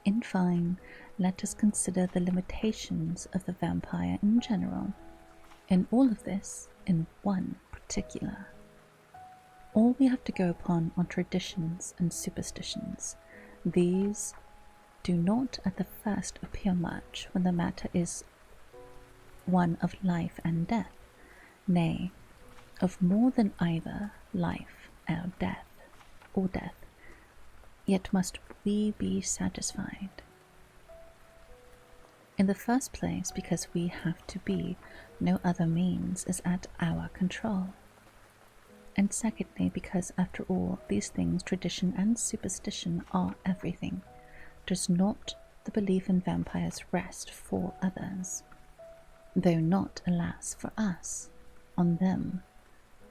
In fine, let us consider the limitations of the vampire in general, and all of this in one particular. All we have to go upon are traditions and superstitions. These do not at the first appear much when the matter is one of life and death, nay, of more than either life or death. Yet must we be satisfied. In the first place, because we have to be, no other means is at our control. And secondly, because after all these things, tradition and superstition are everything. Does not the belief in vampires rest for others, though not, alas, for us, on them?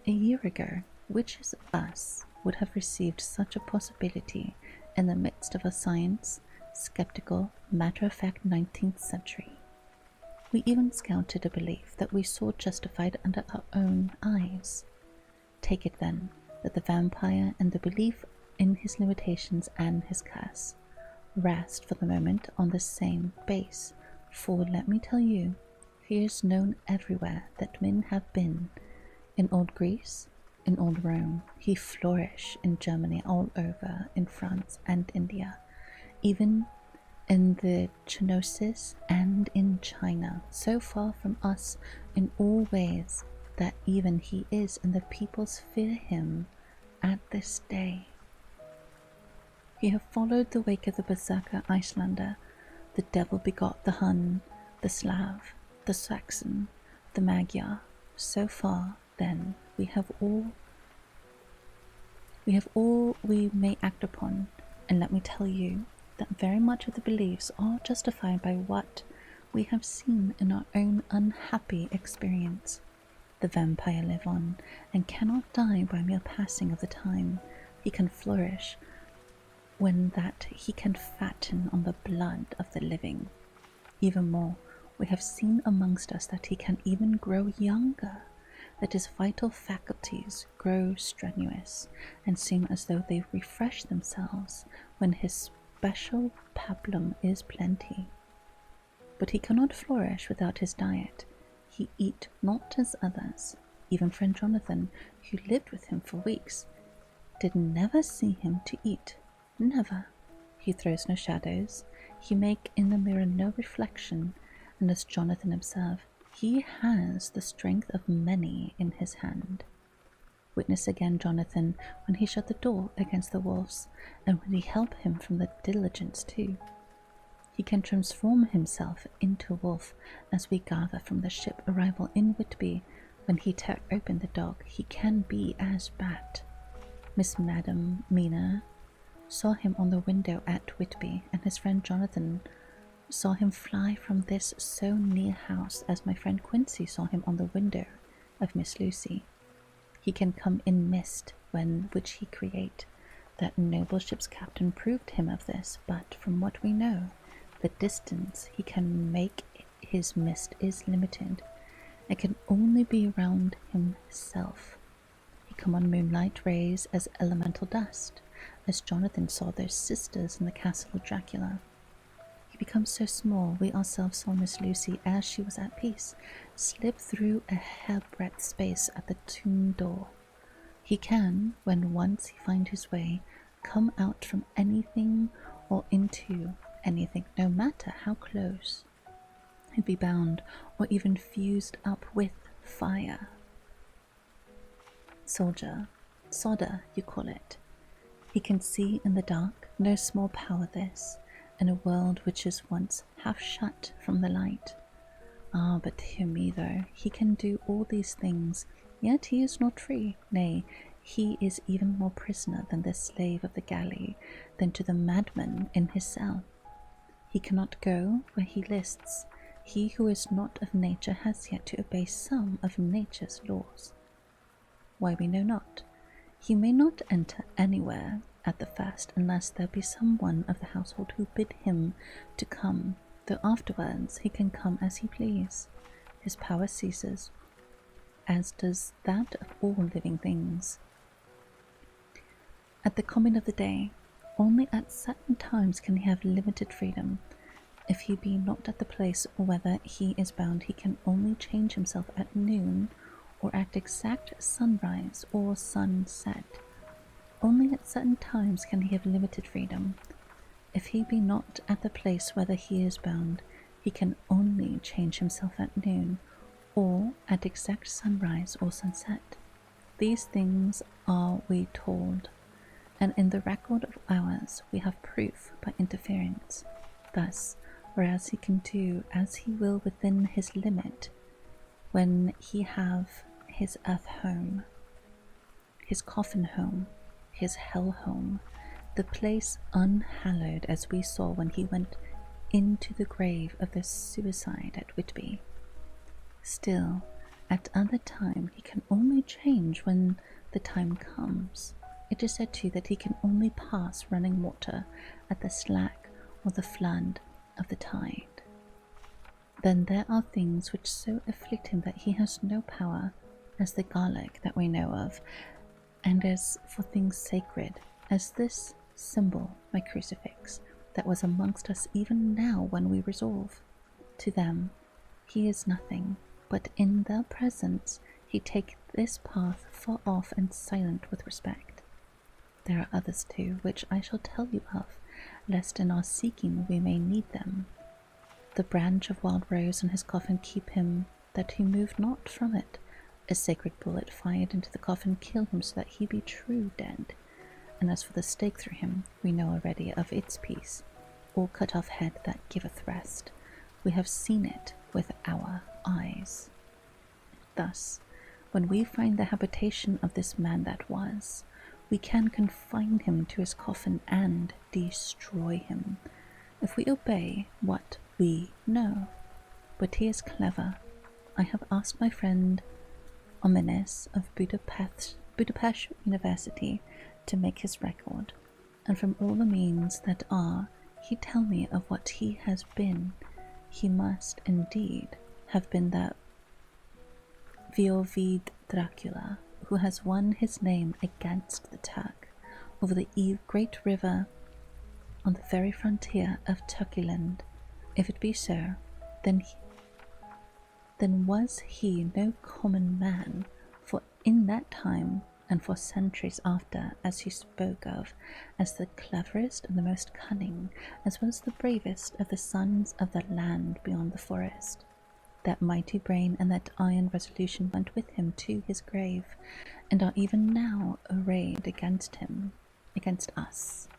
A year ago, which is us would have received such a possibility in the midst of a science, skeptical, matter-of-fact 19th century? We even scouted a belief that we saw justified under our own eyes. Take it then, that the vampire and the belief in his limitations and his curse rest for the moment on the same base, for let me tell you, he is known everywhere that men have been. In old Greece, in old Rome, he flourished in Germany, all over, in France and India, even in the Chinosis and in China, so far from us in all ways that even he is, and the peoples fear him at this day. He have followed the wake of the Berserker Icelander. The devil begot the Hun, the Slav, the Saxon, the Magyar. So far, then, we have all we may act upon, and let me tell you that very much of the beliefs are justified by what we have seen in our own unhappy experience. The vampire live on, and cannot die by mere passing of the time. He can flourish when that he can fatten on the blood of the living. Even more, we have seen amongst us that he can even grow younger, that his vital faculties grow strenuous, and seem as though they refresh themselves when his special pabulum is plenty. But he cannot flourish without his diet. He eat not as others. Even friend Jonathan, who lived with him for weeks, did never see him to eat. Never. He throws no shadows. He make in the mirror no reflection, and as Jonathan observed, He has the strength of many in his hand. Witness again Jonathan when he shut the door against the wolves, and when he helped him from the diligence too. He can transform himself into a wolf, as we gather from the ship arrival in Whitby. When he tear open the dog, he can be as Bat. Miss Madam Mina saw him on the window at Whitby, and his friend Jonathan saw him fly from this so near house as my friend Quincy saw him on the window of Miss Lucy. He can come in mist, which he create. That noble ship's captain proved him of this, but from what we know, the distance he can make his mist is limited. It can only be round himself. He come on moonlight rays as elemental dust, as Jonathan saw those sisters in the castle of Dracula. He becomes so small, we ourselves saw Miss Lucy, as she was at peace, slip through a hairbreadth space at the tomb door. He can, when once he find his way, come out from anything or into anything, no matter how close. He'd be bound or even fused up with fire. Solder, you call it. He can see in the dark, no small power this, in a world which is once half shut from the light. Ah, but hear me though, he can do all these things, yet he is not free. Nay, he is even more prisoner than the slave of the galley, than to the madman in his cell. He cannot go where he lists. He who is not of nature has yet to obey some of nature's laws. Why we know not. He may not enter anywhere at the first unless there be some one of the household who bid him to come, though afterwards he can come as he please. His power ceases, as does that of all living things. At the coming of the day, only at certain times can he have limited freedom. If he be not at the place or whether he is bound, he can only change himself at noon or at exact sunrise or sunset. Only at certain times can he have limited freedom. If he be not at the place whether he is bound, he can only change himself at noon or at exact sunrise or sunset. These things are we told, and in the record of ours we have proof by interference. Thus, whereas he can do as he will within his limit, when he have his earth home, his coffin home, his hell home, the place unhallowed, as we saw when he went into the grave of the suicide at Whitby. Still, at other time he can only change when the time comes. It is said too that he can only pass running water at the slack or the flood of the tide. Then there are things which so afflict him that he has no power, as the garlic that we know of, and as for things sacred, as this symbol, my crucifix, that was amongst us even now when we resolve. To them he is nothing, but in their presence he take this path far off and silent with respect. There are others too, which I shall tell you of, lest in our seeking we may need them. The branch of wild rose in his coffin keep him, that he move not from it. A sacred bullet fired into the coffin kill him, so that he be true dead. And as for the stake through him, we know already of its peace, or cut off head that giveth rest. We have seen it with our eyes. Thus, when we find the habitation of this man that was, we can confine him to his coffin and destroy him, if we obey what we know. But he is clever. I have asked my friend Omenes of Budapest University to make his record, and from all the means that are, he tell me of what he has been. He must indeed have been that Voivode Dracula, who has won his name against the Turk over the great river on the very frontier of Turkeyland. If it be so, then was he no common man, for in that time and for centuries after, as he spoke of, as the cleverest and the most cunning, as well as the bravest of the sons of the land beyond the forest. That mighty brain and that iron resolution went with him to his grave, and are even now arrayed against him, against us.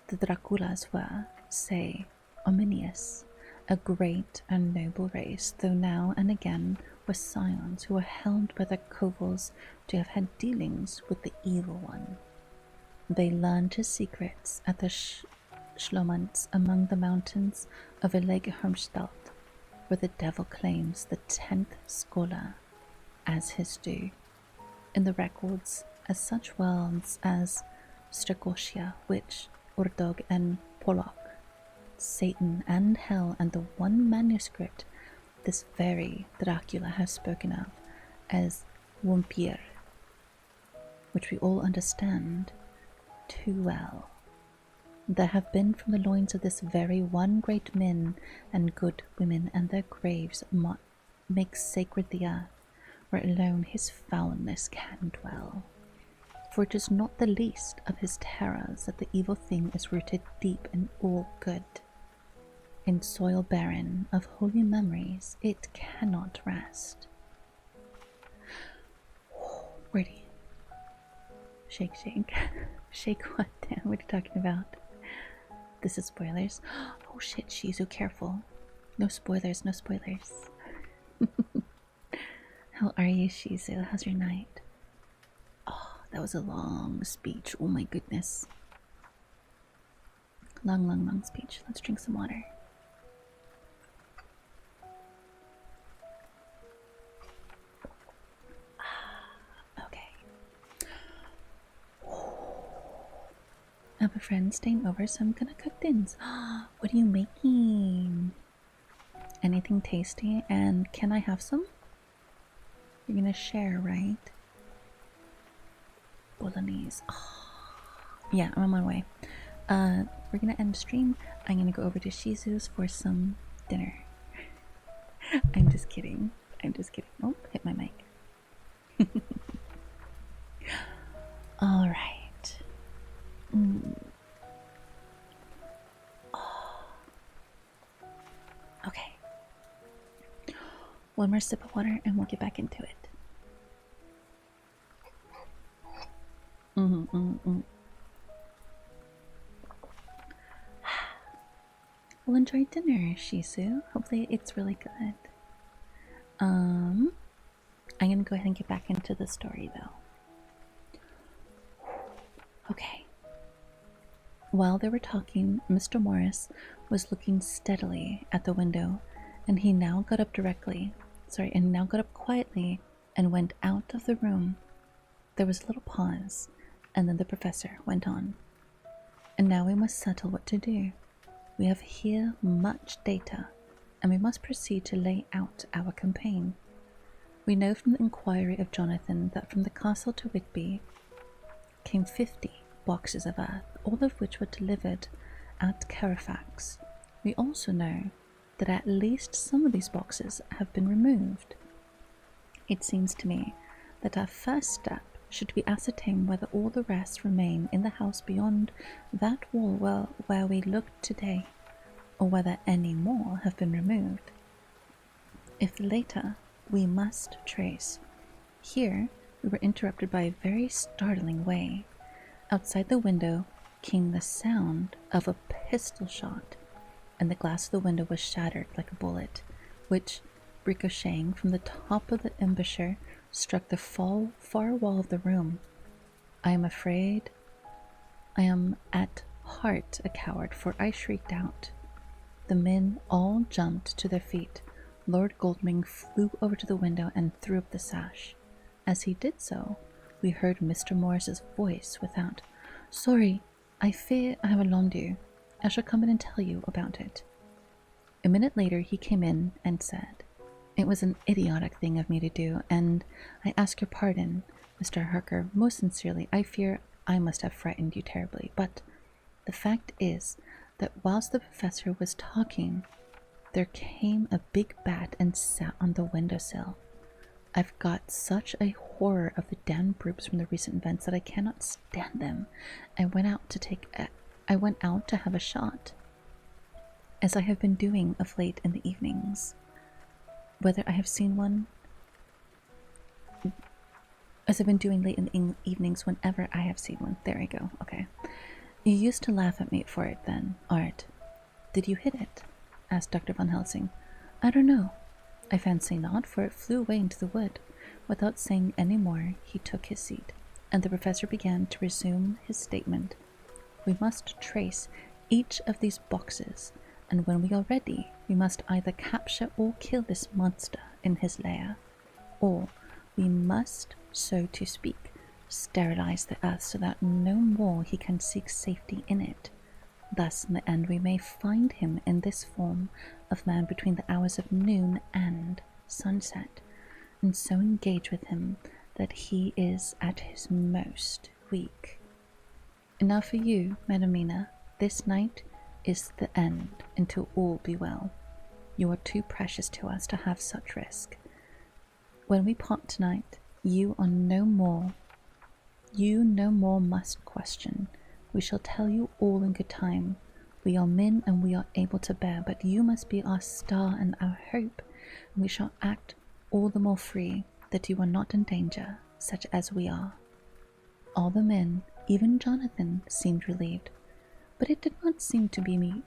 The Draculas were, say, ominous, a great and noble race, though now and again were scions who were held by their covels to have had dealings with the evil one. They learned his secrets at the Schlomans among the mountains of Eleghermstalt, where the devil claims the 10th scholar as his due. In the records as such worlds as Strakosia, Witch, Urdog, and Polak, Satan and Hell, and the one manuscript this very Dracula has spoken of as Wampir, which we all understand too well. There have been from the loins of this very one great men and good women, and their graves make sacred the earth, where alone his foulness can dwell. For it is not the least of his terrors that the evil thing is rooted deep in all good. In soil barren of holy memories it cannot rest. Ready. Shake, shake. Shake what? Damn, what are you talking about? This is spoilers. Oh shit, Shizu, careful. No spoilers, no spoilers. How are you, Shizu? How's your night? Oh, that was a long speech. Oh my goodness. Long, long, long speech. Let's drink some water. I have a friend staying over, so I'm gonna cook things. What are you making? Anything tasty? And can I have some? You're gonna share, right? Bolognese. Yeah, I'm on my way. We're gonna end stream. I'm gonna go over to Shizu's for some dinner. I'm just kidding. I'm just kidding. Oh, hit my mic. Alright. Okay. One more sip of water and we'll get back into it. We'll enjoy dinner, Shizu. Hopefully it's really good. I'm gonna go ahead and get back into the story though. Okay. While they were talking, Mr. Morris was looking steadily at the window, and he now got up quietly and went out of the room. There was a little pause, and then the professor went on. And now we must settle what to do. We have here much data, and we must proceed to lay out our campaign. We know from the inquiry of Jonathan that from the castle to Whitby came 50 boxes of earth, all of which were delivered at Carafax. We also know that at least some of these boxes have been removed. It seems to me that our first step should be ascertain whether all the rest remain in the house beyond that wall where we looked today, or whether any more have been removed. If the latter, we must trace. Here we were interrupted by a very startling way. Outside the window came the sound of a pistol shot, and the glass of the window was shattered like a bullet, which, ricocheting from the top of the embrasure, struck the far wall of the room. I am afraid I am at heart a coward, for I shrieked out. The men all jumped to their feet. Lord Goldming flew over to the window and threw up the sash. As he did so, we heard Mr. Morris's voice without. "Sorry, I fear I have alarmed you. I shall come in and tell you about it." A minute later he came in and said, "It was an idiotic thing of me to do, and I ask your pardon, Mr. Harker, most sincerely. I fear I must have frightened you terribly, but the fact is that whilst the professor was talking, there came a big bat and sat on the windowsill. I've got such a horror of the damned brutes from the recent events that I cannot stand them. I went out to have a shot, as I have been doing of late in the evenings. Whether I have seen one, as I've been doing late in the evenings whenever I have seen one. There I go, okay. You used to laugh at me for it then, Art. Did you hit it? Asked Dr. Van Helsing. I don't know. I fancy not, for it flew away into the wood. Without saying any more, he took his seat, and the professor began to resume his statement. We must trace each of these boxes, and when we are ready, we must either capture or kill this monster in his lair, or we must, so to speak, sterilize the earth so that no more he can seek safety in it. Thus, in the end, we may find him in this form of man between the hours of noon and sunset, and so engage with him that he is at his most weak. And now for you, Madamina, this night is the end until all be well. You are too precious to us to have such risk. When we part tonight, you no more must question. We shall tell you all in good time. We are men and we are able to bear, but you must be our star and our hope, and we shall act all the more free that you are not in danger, such as we are. All the men, even Jonathan, seemed relieved, but it did not seem to me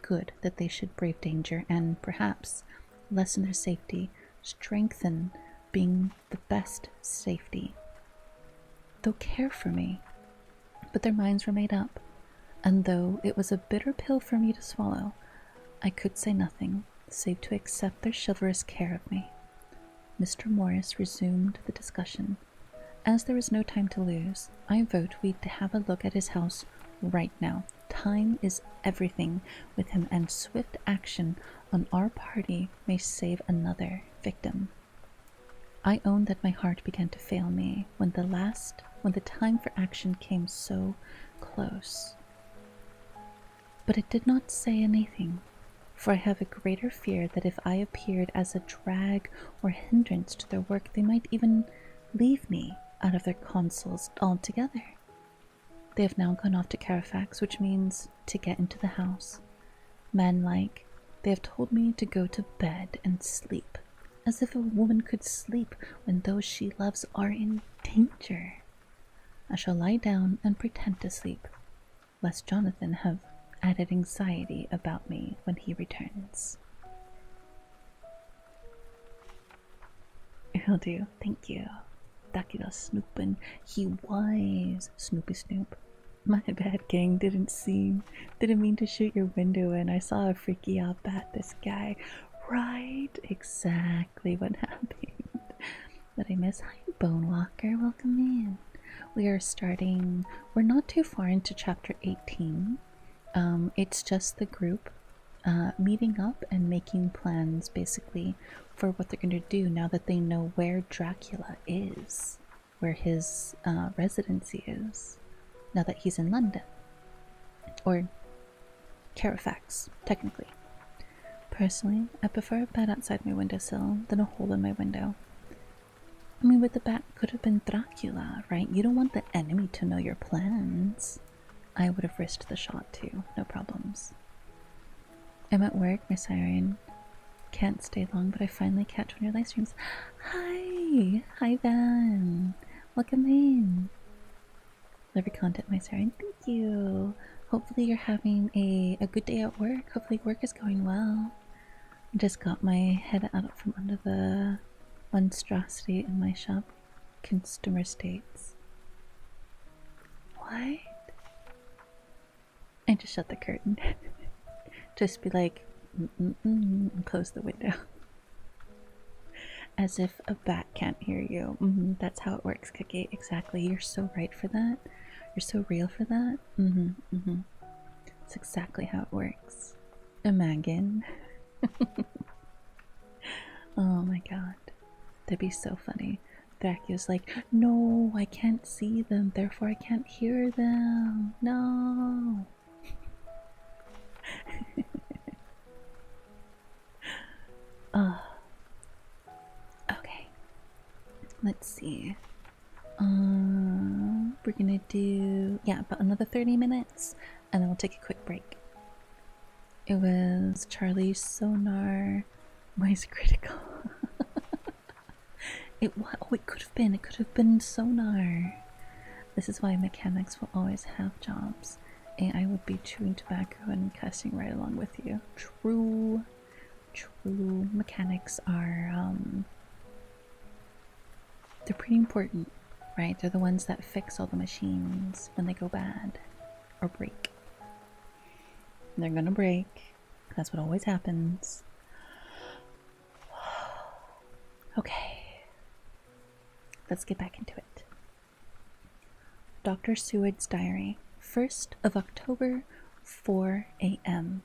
good that they should brave danger and, perhaps, lessen their safety, strengthen being the best safety. They'll care for me. But their minds were made up, and though it was a bitter pill for me to swallow, I could say nothing, save to accept their chivalrous care of me. Mr. Morris resumed the discussion. As there is no time to lose, I vote we have a look at his house right now. Time is everything with him, and swift action on our party may save another victim. I own that my heart began to fail me when the time for action came so close. But it did not say anything, for I have a greater fear that if I appeared as a drag or hindrance to their work, they might even leave me out of their counsels altogether. They have now gone off to Carfax, which means to get into the house. Manlike, they have told me to go to bed and sleep, as if a woman could sleep when those she loves are in danger. I shall lie down and pretend to sleep, lest Jonathan have added anxiety about me when he returns. Will do, thank you. Dracula snoopin', he was Snoopy Snoop. My bad, gang, didn't mean to shoot your window in. I saw a freaky out bat this guy. Right, exactly what happened. But I miss. Hi, Bonewalker, welcome in. We're not too far into chapter 18. It's just the group meeting up and making plans, basically, for what they're going to do now that they know where Dracula is, where his residency is, now that he's in London. Or Carfax, technically. Personally, I prefer a bat outside my windowsill than a hole in my window. I mean, with the bat could have been Dracula, right? You don't want the enemy to know your plans. I would have risked the shot too, no problems. I'm at work, my siren. Can't stay long, but I finally catch one of your live streams. Hi! Hi, Van! Welcome in! Love your content, my siren. Thank you! Hopefully you're having a good day at work. Hopefully work is going well. I just got my head out from under the monstrosity in my shop. Consumer states. What? I just shut the curtain. Just be like, and close the window. As if a bat can't hear you. That's how it works, Cookie. Exactly. You're so right for that. You're so real for that. It's exactly how it works. Imagine. Oh my god. That'd be so funny. Dracula's like, no, I can't see them, therefore I can't hear them. No. Okay. Let's see. We're gonna do, yeah, about another 30 minutes, and then we'll take a quick break. It was Charlie's sonar, Why is it critical? It could have been. It could have been sonar. This is why mechanics will always have jobs. AI would be chewing tobacco and cussing right along with you. True. Mechanics are, they're pretty important, right? They're the ones that fix all the machines when they go bad or break. They're gonna break. That's what always happens. Okay. Let's get back into it. Dr. Seward's diary. 1st of October, 4 a.m.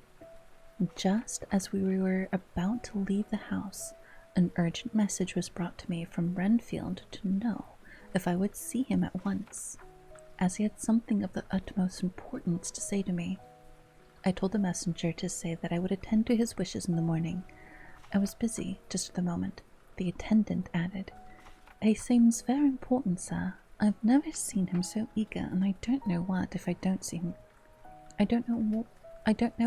Just as we were about to leave the house, an urgent message was brought to me from Renfield to know if I would see him at once, as he had something of the utmost importance to say to me. I told the messenger to say that I would attend to his wishes in the morning. I was busy just at the moment. The attendant added, "He seems very important, sir. I've never seen him so eager, and I don't know what if I don't see him. I don't know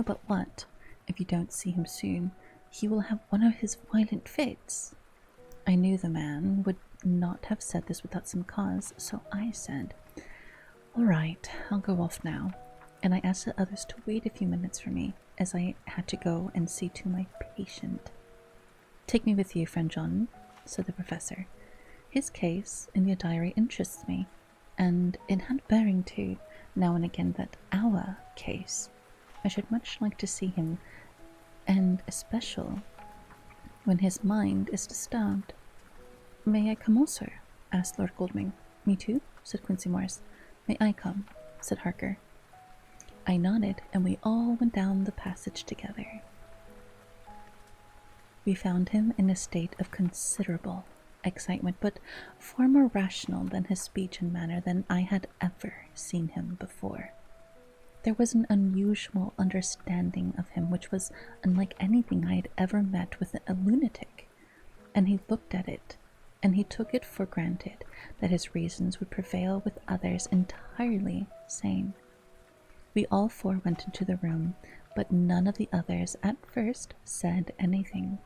but what, if you don't see him soon, he will have one of his violent fits." I knew the man would not have said this without some cause, so I said, "All right, I'll go off now," and I asked the others to wait a few minutes for me, as I had to go and see to my patient. "Take me with you, friend John," said the professor. "His case in your diary interests me, and it had bearing too, now and again, that our case. I should much like to see him, and especially when his mind is disturbed." "May I come also?" asked Lord Goldming. "Me too," said Quincy Morris. "May I come?" said Harker. I nodded, and we all went down the passage together. We found him in a state of considerable excitement, but far more rational than his speech and manner than I had ever seen him before. There was an unusual understanding of him which was unlike anything I had ever met with a lunatic, and he looked at it, and he took it for granted that his reasons would prevail with others entirely sane. We all four went into the room, but none of the others at first said anything.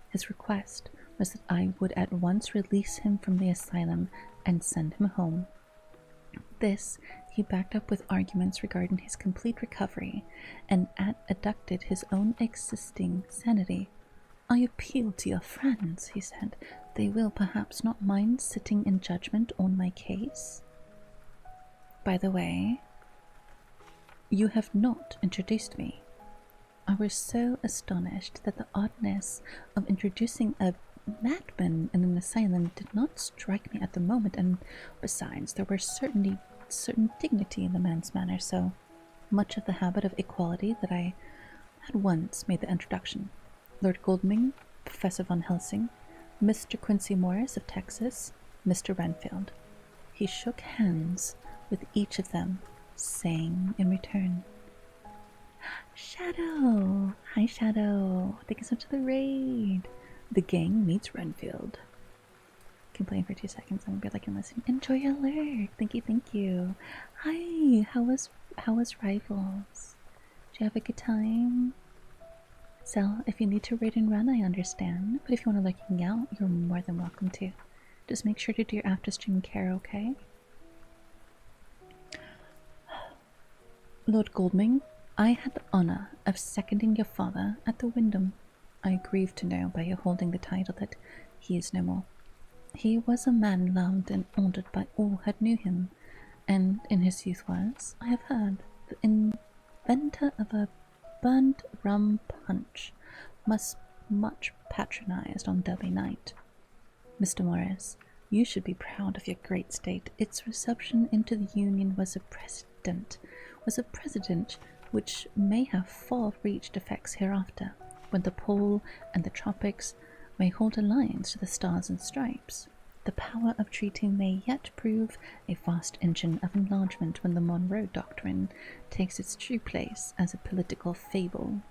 His request was that I would at once release him from the asylum and send him home. This he backed up with arguments regarding his complete recovery, and adduced his own existing sanity. "I appeal to your friends," he said. "They will perhaps not mind sitting in judgment on my case. By the way, you have not introduced me." I was so astonished that the oddness of introducing a madman in an asylum did not strike me at the moment, and besides, there was certain dignity in the man's manner, so much of the habit of equality that I had once made the introduction. Lord Goldming, Professor Van Helsing, Mr. Quincy Morris of Texas, Mr. Renfield. He shook hands with each of them, saying in return, "Shadow! Hi, Shadow! Thank you so much for the raid! The gang meets Renfield." Complain for 2 seconds, I'm gonna be like and listen. Enjoy your alert! Thank you. Hi! How was Rivals? Did you have a good time? So, if you need to raid and run, I understand. But if you want to hang out, you're more than welcome to. Just make sure to do your after stream care, okay? Lord Goldming, I had the honour of seconding your father at the Wyndham. I grieve to know by your holding the title that he is no more. He was a man loved and honoured by all who knew him, and in his youth was, I have heard, the inventor of a burnt rum punch, much patronised on Derby night. Mr. Morris, you should be proud of your great state. Its reception into the Union was a precedent which may have far-reached effects hereafter, when the Pole and the Tropics may hold alliance to the Stars and Stripes. The power of treaty may yet prove a vast engine of enlargement when the Monroe Doctrine takes its true place as a political fable.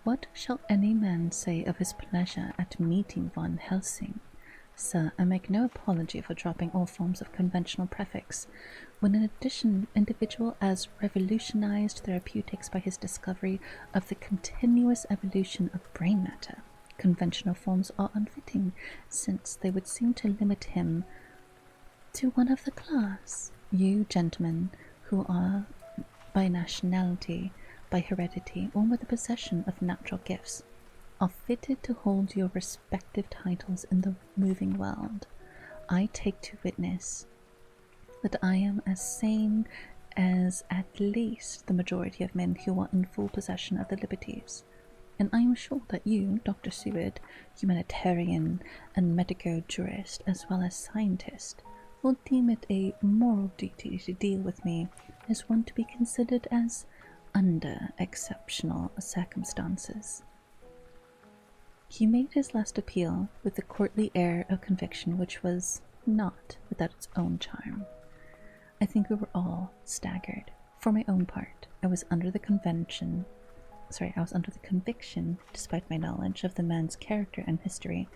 What shall any man say of his pleasure at meeting Van Helsing? Sir, I make no apology for dropping all forms of conventional prefix, when an individual as revolutionized therapeutics by his discovery of the continuous evolution of brain matter Conventional forms are unfitting, since they would seem to limit him to one of the class. You gentlemen, who are by nationality, by heredity, or by the possession of natural gifts, are fitted to hold your respective titles in the moving world. I take to witness that I am as sane as at least the majority of men who are in full possession of the liberties, and I am sure that you, Dr. Seward, humanitarian and medico-jurist as well as scientist, will deem it a moral duty to deal with me as one to be considered as under exceptional circumstances. He made his last appeal with the courtly air of conviction which was not without its own charm. I think we were all staggered. For my own part, I was under the conviction, despite my knowledge of the man's character and history,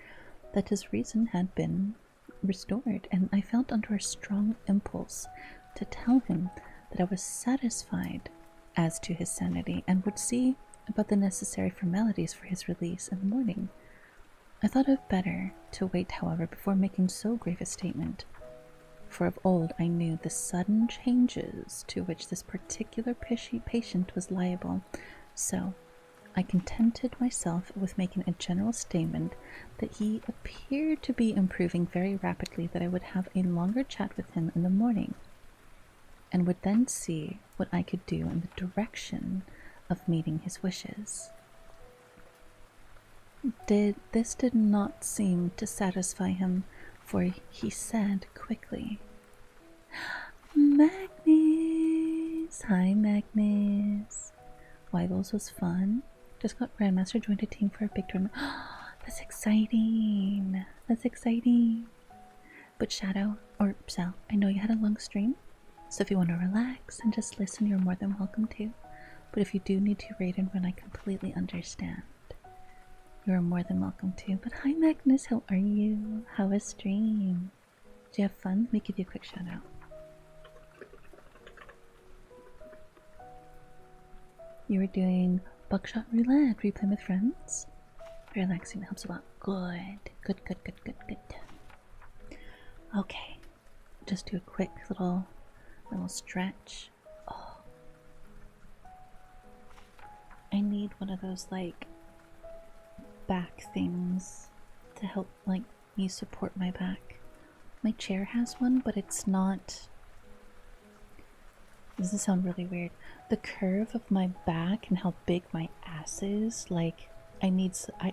that his reason had been restored, and I felt under a strong impulse to tell him that I was satisfied as to his sanity and would see about the necessary formalities for his release in the morning. I thought it better to wait, however, before making so grave a statement, for of old I knew the sudden changes to which this particular patient was liable, so I contented myself with making a general statement that he appeared to be improving very rapidly, that I would have a longer chat with him in the morning, and would then see what I could do in the direction of meeting his wishes. This did not seem to satisfy him, for he said quickly, "Magnus! Hi, Magnus! Why, those was fun. Just got Grandmaster joined a team for a big tournament. That's exciting! That's exciting! But Shadow, or Sal, I know you had a long stream, so if you want to relax and just listen, you're more than welcome to. But if you do need to raid and run, I completely understand. You're more than welcome to. But hi, Magnus, how are you? How was stream? Did you have fun? Let me give you a quick shout out. You were doing buckshot roulette. Were you playing with friends? Very relaxing, helps a lot. Good. Good. Okay. Just do a quick little stretch. Oh. I need one of those, like, back things to help, like, me support my back. My chair has one, but it's not... This does sound really weird. The curve of my back and how big my ass is, like, I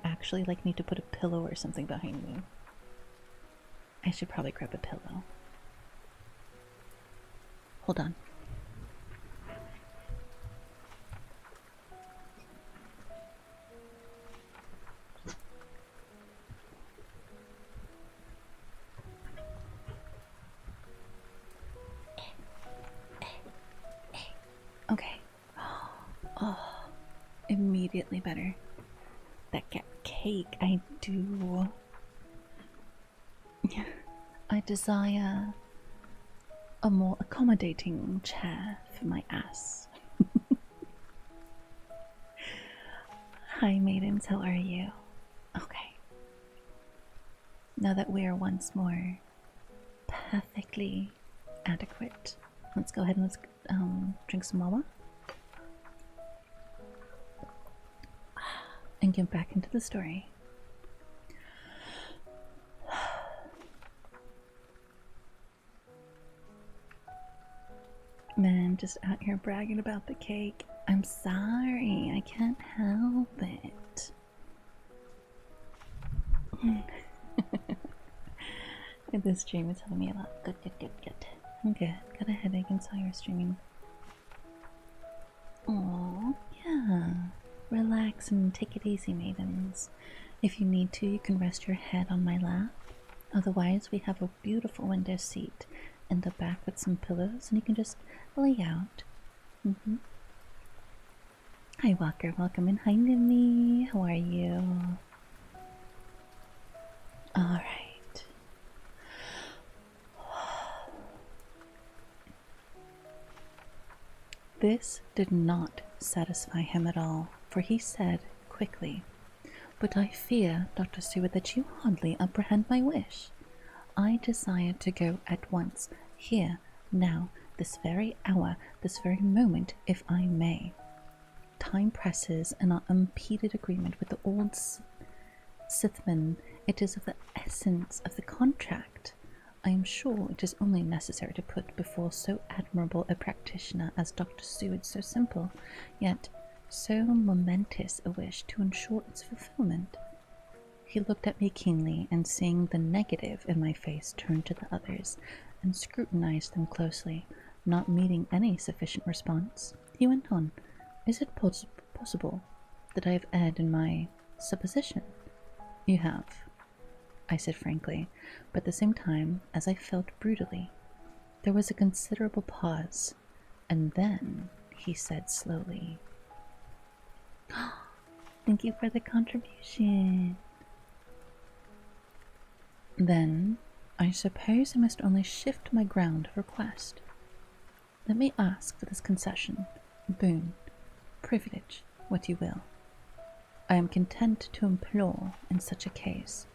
actually, like, need to put a pillow or something behind me. I should probably grab a pillow. Hold on. Okay. Oh, immediately better. That cake, I do. I desire a more accommodating chair for my ass. Hi, maidens, how are you? Okay. Now that we are once more perfectly adequate, let's go ahead and let's drink some wawa and get back into the story. Man, just out here bragging about the cake. I'm sorry, I can't help it. This stream is helping me a lot. Good. I'm good. Got a headache and saw you were streaming. Oh, yeah. Relax and take it easy, maidens. If you need to, you can rest your head on my lap. Otherwise, we have a beautiful window seat in the back with some pillows, and you can just lay out. Hi, Walker. Welcome in. Hi, Nimmy. How are you? Alright. This did not satisfy him at all, for he said quickly, But I fear, Dr. Seward, that you hardly apprehend my wish. I desire to go at once, here, now, this very hour, this very moment, if I may. Time presses, and our unimpeded agreement with the old Scythman, it is of the essence of the contract. I am sure it is only necessary to put before so admirable a practitioner as Dr. Seward so simple, yet so momentous a wish to ensure its fulfillment. He looked at me keenly, and seeing the negative in my face, turned to the others and scrutinized them closely. Not meeting any sufficient response, he went on, "Is it possible that I have erred in my supposition?" "You have," I said frankly, but at the same time, as I felt brutally. There was a considerable pause, and then he said slowly, "Thank you for the contribution." "Then, I suppose I must only shift my ground of request. Let me ask for this concession, boon, privilege, what you will. I am content to implore in such a case,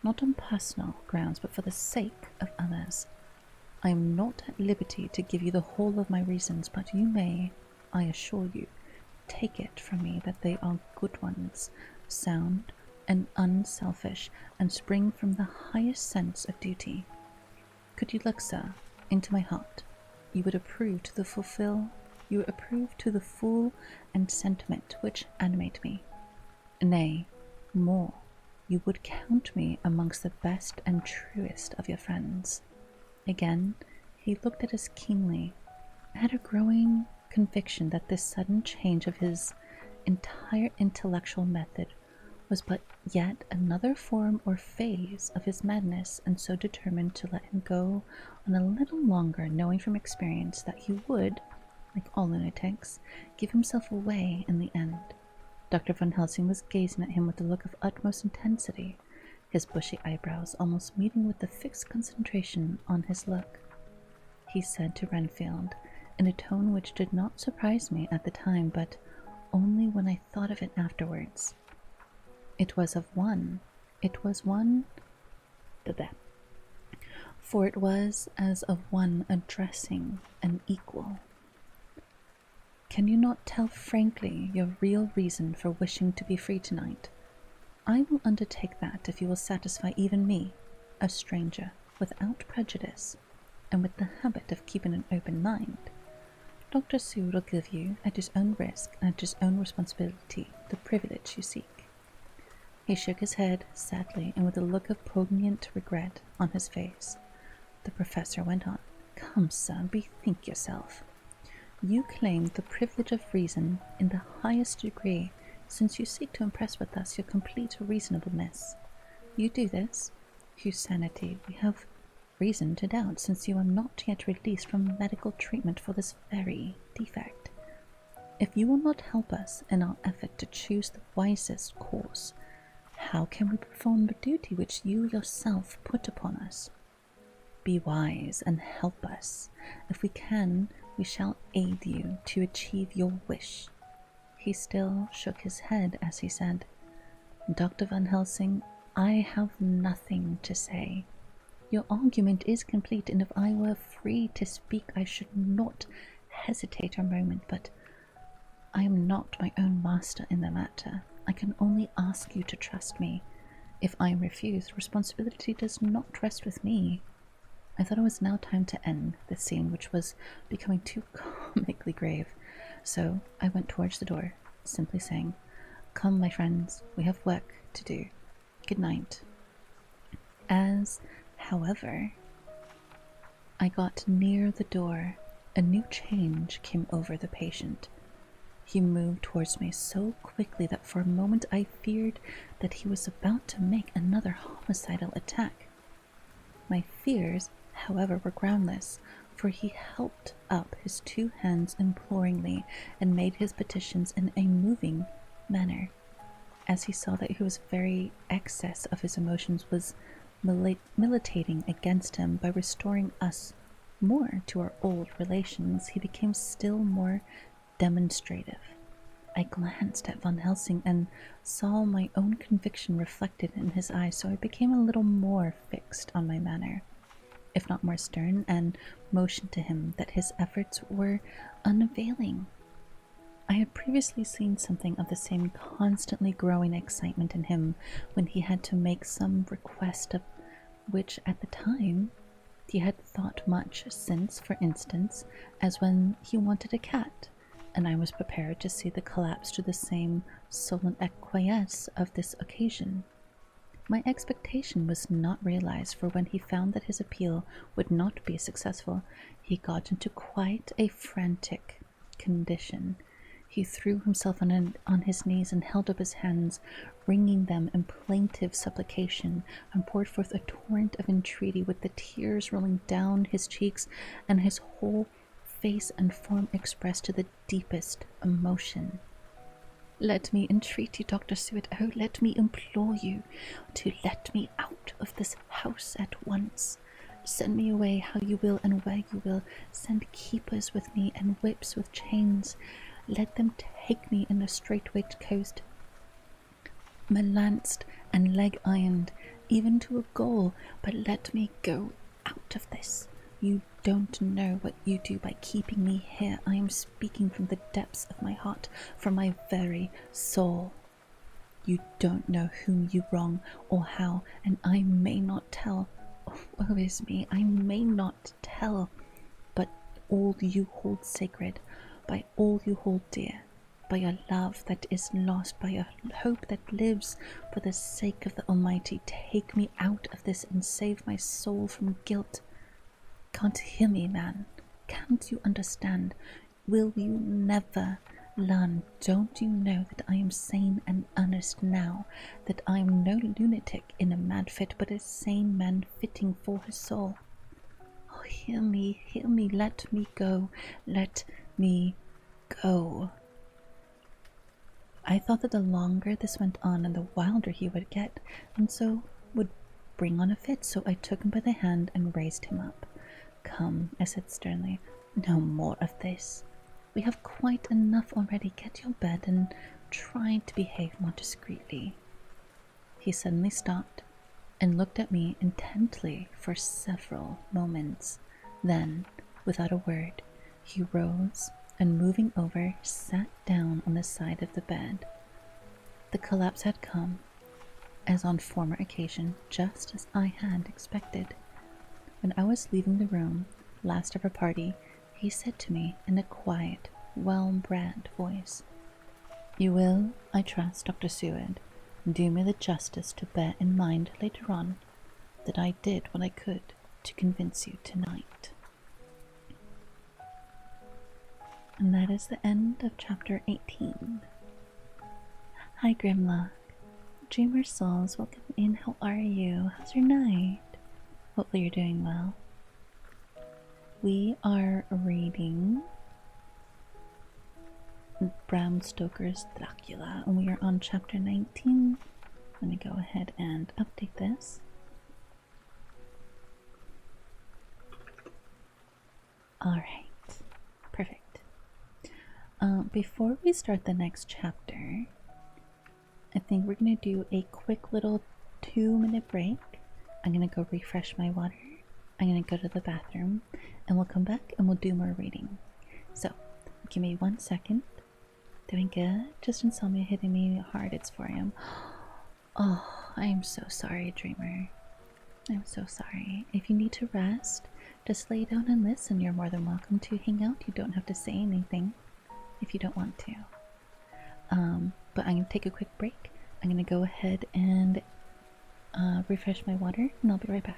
not on personal grounds, but for the sake of others. I am not at liberty to give you the whole of my reasons, but you may, I assure you, take it from me that they are good ones, sound and unselfish, and spring from the highest sense of duty. Could you look, sir, into my heart, you would approve to the full and sentiment which animate me. Nay, more, you would count me amongst the best and truest of your friends." Again, he looked at us keenly. I had a growing conviction that this sudden change of his entire intellectual method was but yet another form or phase of his madness, and so determined to let him go on a little longer, knowing from experience that he would, like all lunatics, give himself away in the end. Dr. Van Helsing was gazing at him with a look of utmost intensity, his bushy eyebrows almost meeting with the fixed concentration on his look. He said to Renfield, in a tone which did not surprise me at the time, but only when I thought of it afterwards, It was one, for it was as of one addressing an equal. "Can you not tell frankly your real reason for wishing to be free tonight? I will undertake that if you will satisfy even me, a stranger, without prejudice, and with the habit of keeping an open mind. Dr. Seward will give you, at his own risk and at his own responsibility, the privilege you seek." He shook his head sadly and with a look of poignant regret on his face. The professor went on, "Come, sir, bethink yourself. You claim the privilege of reason in the highest degree, since you seek to impress with us your complete reasonableness. You do this, whose sanity we have reason to doubt, since you are not yet released from medical treatment for this very defect. If you will not help us in our effort to choose the wisest course, how can we perform the duty which you yourself put upon us? Be wise and help us. If we can, we shall aid you to achieve your wish." He still shook his head as he said, "Dr. Van Helsing, I have nothing to say. Your argument is complete, and if I were free to speak, I should not hesitate a moment, but I am not my own master in the matter. I can only ask you to trust me. If I am refused, responsibility does not rest with me." I thought it was now time to end the scene, which was becoming too comically grave, so I went towards the door, simply saying, "Come, my friends, we have work to do. Good night." As, however, I got near the door, a new change came over the patient. He moved towards me so quickly that for a moment I feared that he was about to make another homicidal attack. My fears, however, were groundless, for he helped up his two hands imploringly and made his petitions in a moving manner. As he saw that he was very excess of his emotions was militating against him by restoring us more to our old relations, he became still more demonstrative. I glanced at Van Helsing and saw my own conviction reflected in his eyes, so I became a little more fixed on my manner, if not more stern, and motioned to him that his efforts were unavailing. I had previously seen something of the same constantly growing excitement in him when he had to make some request of which at the time he had thought much since, for instance, as when he wanted a cat, and I was prepared to see the collapse to the same sullen acquiescence of this occasion. My expectation was not realized, for when he found that his appeal would not be successful, he got into quite a frantic condition. He threw himself on his knees and held up his hands, wringing them in plaintive supplication, and poured forth a torrent of entreaty, with the tears rolling down his cheeks, and his whole face and form expressed to the deepest emotion. Let me entreat you, Dr. Seward, oh, let me implore you to let me out of this house at once. Send me away how you will and where you will. Send keepers with me and whips with chains. Let them take me in a strait-waistcoat, malanced and leg-ironed, even to a gaol, but let me go out of this. You don't know what you do by keeping me here. I am speaking from the depths of my heart, from my very soul. You don't know whom you wrong or how, and I may not tell. Oh, woe is me, I may not tell. But all you hold sacred, by all you hold dear, by a love that is lost, by a hope that lives, for the sake of the Almighty, take me out of this and save my soul from guilt. Can't hear me, man? Can't you understand? Will you never learn? Don't you know that I am sane and earnest now, that I am no lunatic in a mad fit, but a sane man fitting for his soul? Oh, hear me, let me go, let me go. I thought that the longer this went on and the wilder he would get, and so would bring on a fit, so I took him by the hand and raised him up. Come, I said sternly, no more of this. We have quite enough already. Get your bed and try to behave more discreetly. He suddenly stopped and looked at me intently for several moments. Then, without a word, he rose and, moving over, sat down on the side of the bed. The collapse had come, as on former occasion, just as I had expected. When I was leaving the room, last of our party, he said to me in a quiet, well-bred voice, "You will, I trust, Dr. Seward, do me the justice to bear in mind later on that I did what I could to convince you tonight." And that is the end of chapter 18. Hi, Grimlock. Dreamer Souls, welcome in. How are you? How's your night? Hopefully you're doing well. We are reading Bram Stoker's Dracula, and we are on chapter 19. Let me go ahead and update this. Alright, perfect. Before we start the next chapter, I think we're going to do a quick little 2-minute break. I'm going to go refresh my water. I'm going to go to the bathroom, and we'll come back and we'll do more reading. So, give me 1 second. Doing good? Just insomnia hitting me hard. It's 4 a.m. Oh, I am so sorry, Dreamer. I'm so sorry. If you need to rest, just lay down and listen. You're more than welcome to hang out. You don't have to say anything if you don't want to. But I'm going to take a quick break. I'm going to go ahead and refresh my water, and I'll be right back.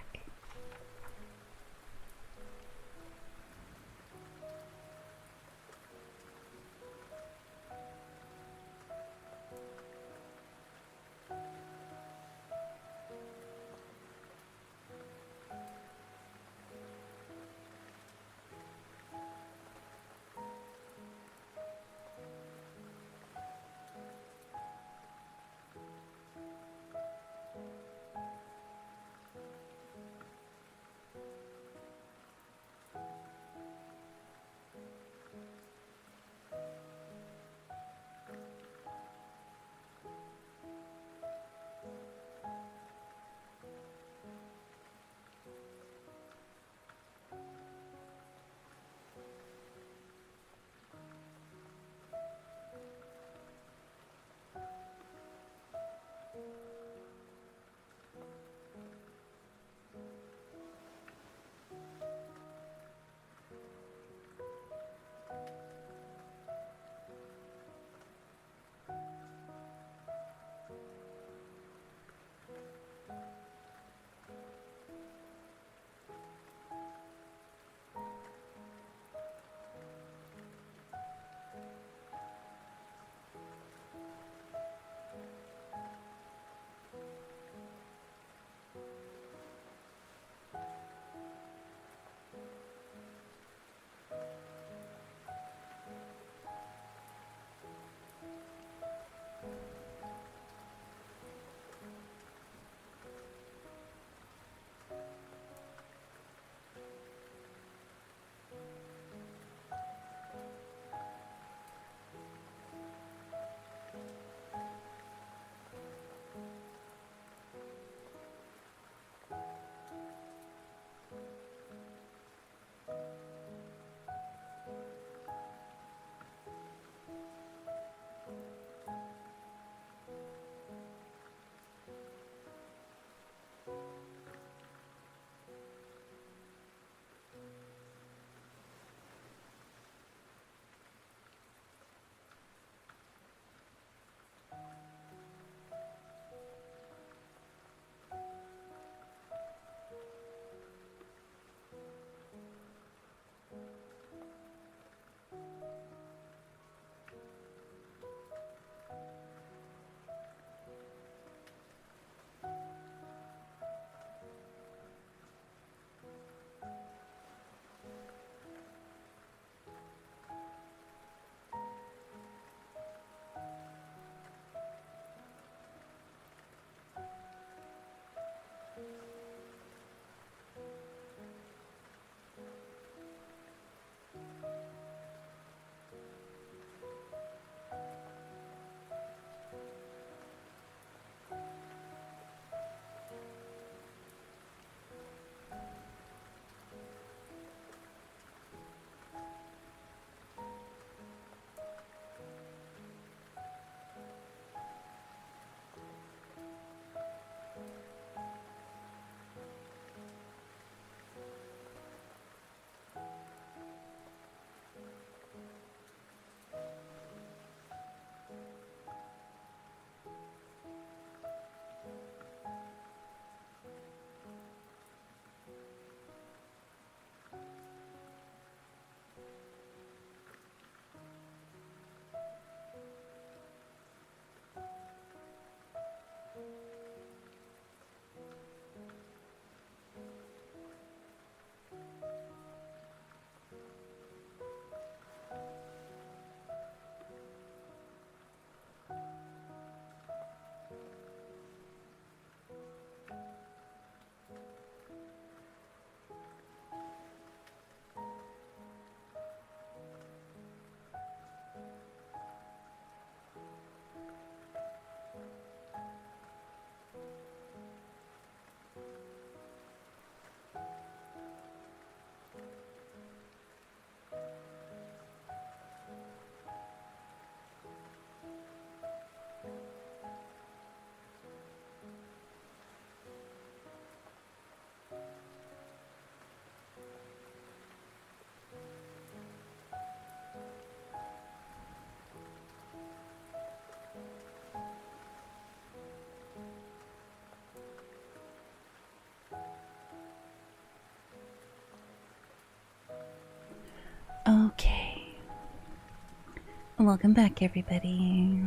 Welcome back, everybody.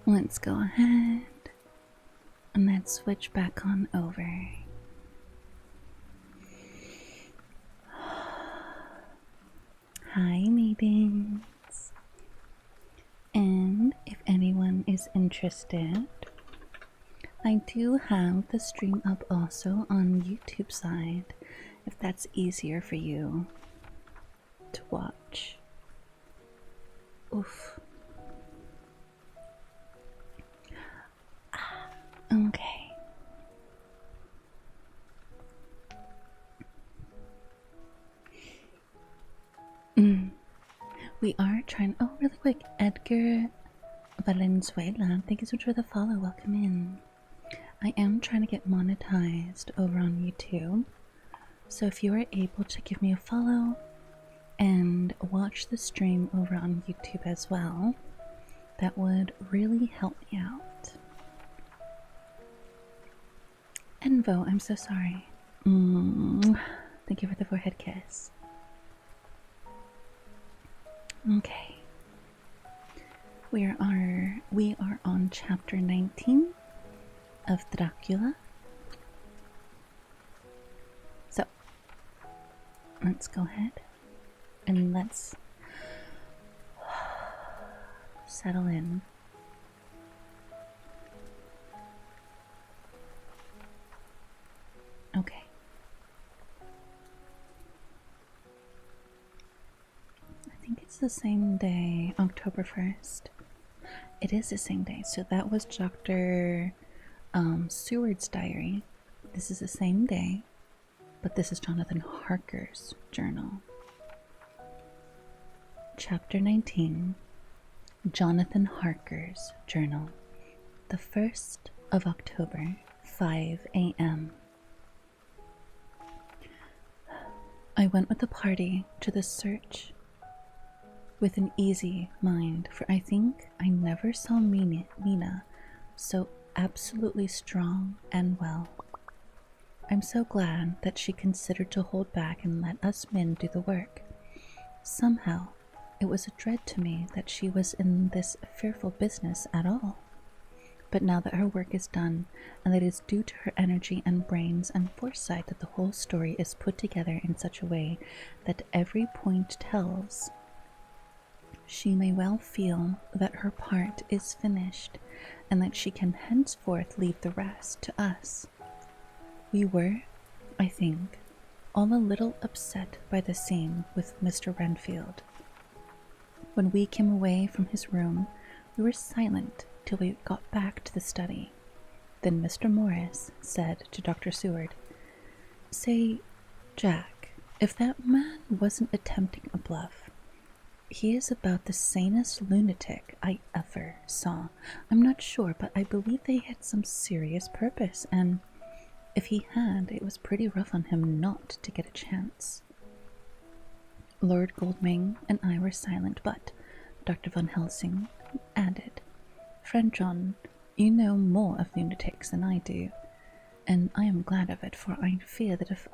Let's go ahead and let's switch back on over. Hi, maidens. And if anyone is interested, I do have the stream up also on YouTube side, if that's easier for you to watch. Oof. Okay. We are trying. Oh, really quick, Edgar Valenzuela, thank you so much for the follow. Welcome in. I am trying to get monetized over on YouTube, so if you are able to give me a follow and watch the stream over on YouTube as well, that would really help me out. Envo, I'm so sorry. Thank you for the forehead kiss. Okay. We are on chapter 19 of Dracula. So let's go ahead and let's settle in. Okay. I think it's the same day, October 1st. It is the same day, so that was Dr. Seward's diary. This is the same day, but this is Jonathan Harker's journal. Chapter 19, Jonathan Harker's journal. The 1st of October, 5 a.m. I went with the party to the search with an easy mind, for I think I never saw Mina so absolutely strong and well. I'm so glad that she considered to hold back and let us men do the work. Somehow, it was a dread to me that she was in this fearful business at all. But now that her work is done, and that it is due to her energy and brains and foresight that the whole story is put together in such a way that every point tells, she may well feel that her part is finished, and that she can henceforth leave the rest to us. We were, I think, all a little upset by the scene with Mr. Renfield. When we came away from his room, we were silent till we got back to the study. Then Mr. Morris said to Dr. Seward, "Say, Jack, if that man wasn't attempting a bluff, he is about the sanest lunatic I ever saw. I'm not sure, but I believe they had some serious purpose, and if he had, it was pretty rough on him not to get a chance." Lord Goldming and I were silent, but Dr. Van Helsing added, "Friend John, you know more of lunatics than I do, and I am glad of it, for I fear that if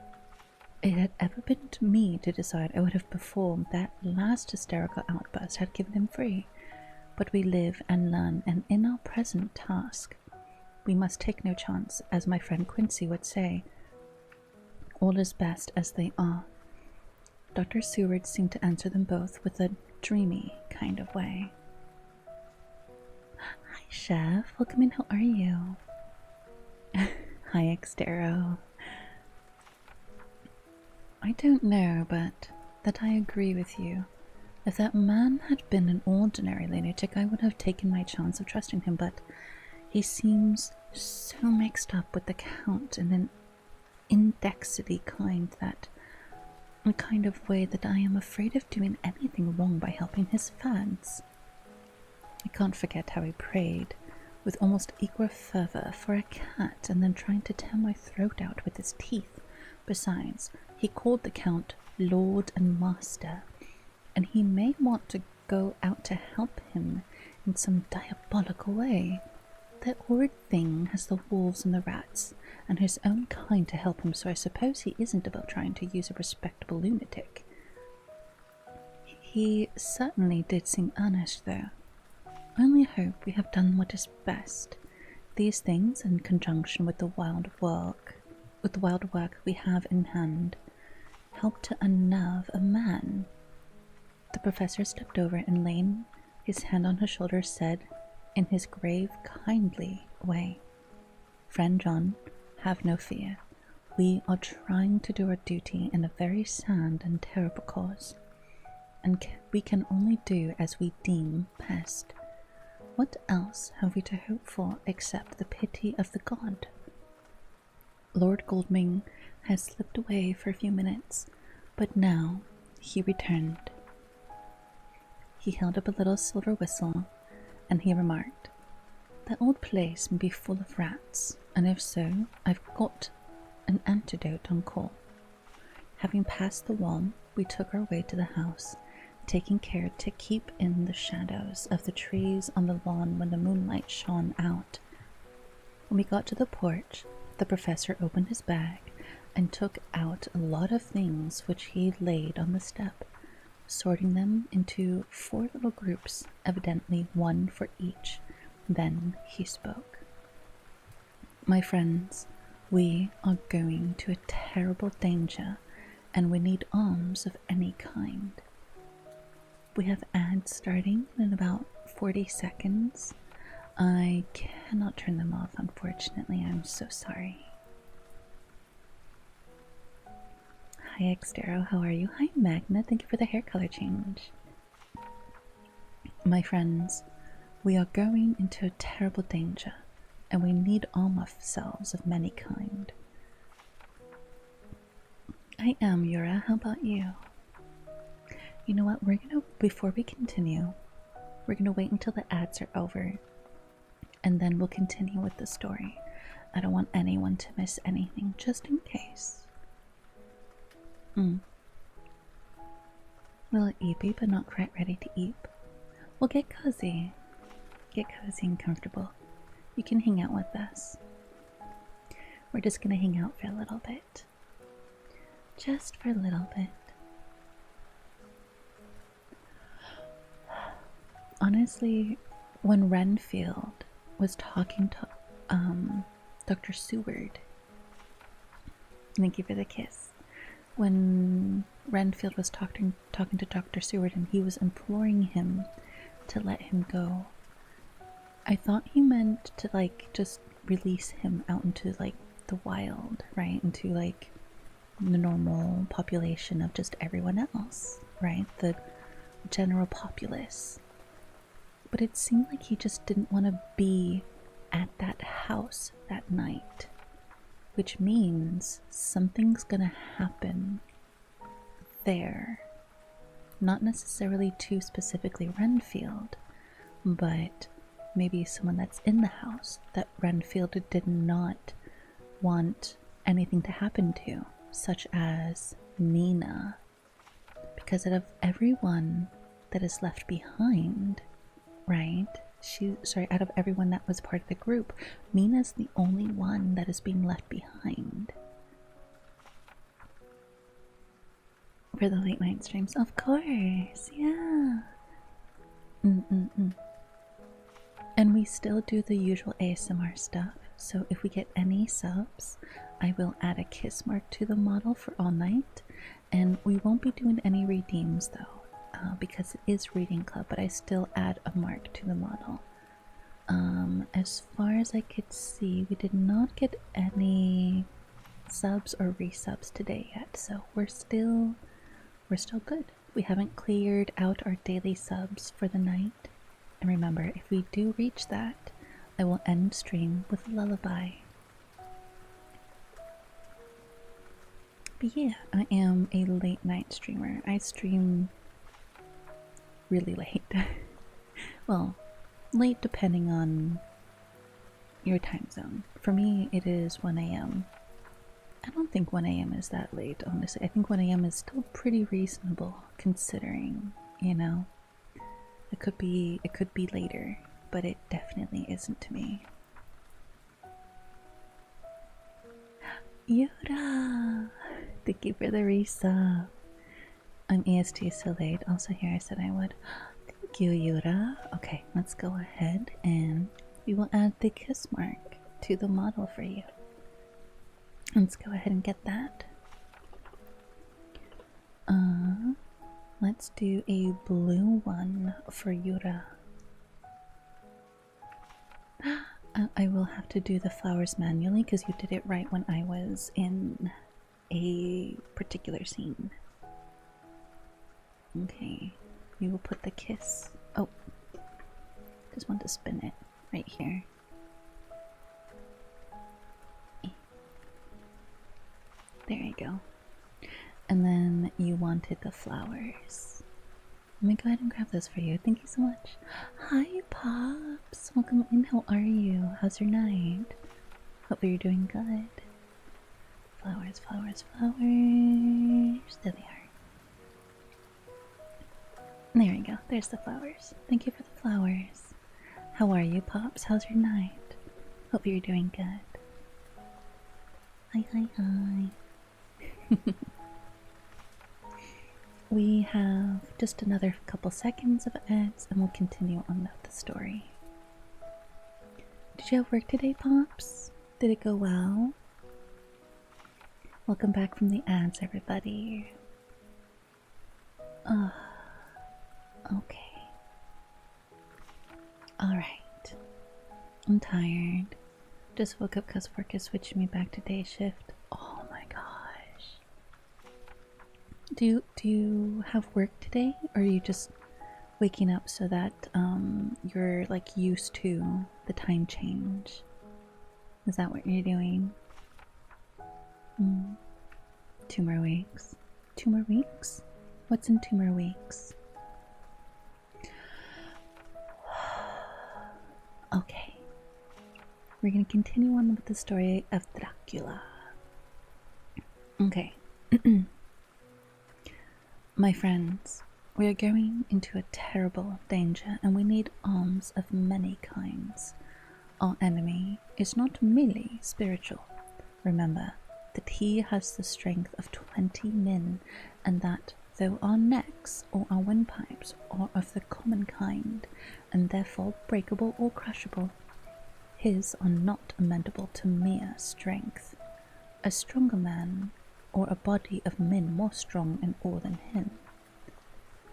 it had ever been to me to decide, I would have performed that last hysterical outburst had given him free. But we live and learn, and in our present task, we must take no chance, as my friend Quincy would say. All is best as they are." Dr. Seward seemed to answer them both with a dreamy kind of way. "Hi, Chef. Welcome in. How are you?" "Hi, Extero. I don't know, but that I agree with you. If that man had been an ordinary lunatic, I would have taken my chance of trusting him, but he seems so mixed up with the Count in an indexity kind of way that I am afraid of doing anything wrong by helping his fads. I can't forget how he prayed with almost equal fervor for a cat and then trying to tear my throat out with his teeth. Besides, he called the Count Lord and Master, and he may want to go out to help him in some diabolical way. That horrid thing has the wolves and the rats, and his own kind to help him, so I suppose he isn't about trying to use a respectable lunatic. He certainly did seem earnest, though. I only hope we have done what is best. These things, in conjunction with the wild work we have in hand, help to unnerve a man. The professor stepped over and laying his hand on her shoulder said, in his grave, kindly way, "Friend John, have no fear. We are trying to do our duty in a very sad and terrible cause, and we can only do as we deem best. What else have we to hope for except the pity of the god?" Lord Goldming has slipped away for a few minutes, but now he returned. He held up a little silver whistle, and he remarked, "That old place may be full of rats, and if so, I've got an antidote on call." Having passed the wall, we took our way to the house, taking care to keep in the shadows of the trees on the lawn when the moonlight shone out. When we got to the porch, the professor opened his bag and took out a lot of things which he laid on the step, sorting them into 4 little groups, evidently one for each. Then he spoke. "My friends, we are going to a terrible danger, and we need alms of any kind. We have ads starting in about 40 seconds. I cannot turn them off, unfortunately. I'm so sorry." Hi, Xdero. How are you? Hi, Magna. Thank you for the hair color change. "My friends, we are going into a terrible danger, and we need arm ourselves of many kind." I am, Yura. How about you? You know what? Before we continue, we're gonna wait until the ads are over, and then we'll continue with the story. I don't want anyone to miss anything, just in case. Little eepy, but not quite ready to eep. Well, get cozy. Get cozy and comfortable. You can hang out with us. We're just gonna hang out for a little bit. Just for a little bit. Honestly, when Renfield was talking to Dr. Seward, thank you for the kiss. When Renfield was talking to Dr. Seward and he was imploring him to let him go, I thought he meant to like just release him out into like the wild, right? Into like the normal population of just everyone else, right? The general populace. But it seemed like he just didn't want to be at that house that night, which means something's gonna happen there. Not necessarily to specifically Renfield, but maybe someone that's in the house that Renfield did not want anything to happen to, such as Mina. Because out of everyone that is left behind, right? Out of everyone that was part of the group, Mina's the only one that is being left behind. For the late night streams, of course, yeah. And we still do the usual ASMR stuff, so if we get any subs, I will add a kiss mark to the model for all night, and we won't be doing any redeems though. Because it is reading club, but I still add a mark to the model. As far as I could see, we did not get any subs or resubs today yet, so we're still good. We haven't cleared out our daily subs for the night. And remember, if we do reach that, I will end stream with a lullaby. But yeah, I am a late night streamer. I stream really late. Well, late depending on your time zone. For me, it is 1 a.m. I don't think 1 a.m. is that late, honestly. I think 1 a.m. is still pretty reasonable, considering, you know. It could be later, but it definitely isn't to me. Yura! Thank you for the resub. I'm EST so late. Also here I said I would. Thank you, Yura. Okay, let's go ahead and we will add the kiss mark to the model for you. Let's go ahead and get that. Let's do a blue one for Yura. I will have to do the flowers manually because you did it right when I was in a particular scene. Okay, we will put the kiss. Oh, just want to spin it right here. There you go. And then you wanted the flowers. Let me go ahead and grab those for you. Thank you so much. Hi, Pops. Welcome in. How are you? How's your night? Hope you're doing good. Flowers, flowers, flowers. There they are. There we go. There's the flowers. Thank you for the flowers. How are you, Pops? How's your night? Hope you're doing good. Hi, hi, hi. We have just another couple seconds of ads and we'll continue on with the story. Did you have work today, Pops? Did it go well? Welcome back from the ads, everybody. Okay. Alright. I'm tired. Just woke up because work is switching me back to day shift. Oh my gosh. Do you have work today, or are you just waking up so that you're like used to the time change? Is that what you're doing? 2 more weeks. 2 more weeks? What's in 2 more weeks? Okay. We're gonna continue on with the story of Dracula. Okay. My friends, we are going into a terrible danger and we need arms of many kinds. Our enemy is not merely spiritual. Remember that he has the strength of 20 men, and that though our necks or our windpipes are of the common kind and therefore breakable or crushable, his are not amendable to mere strength. A stronger man, or a body of men more strong in all than him,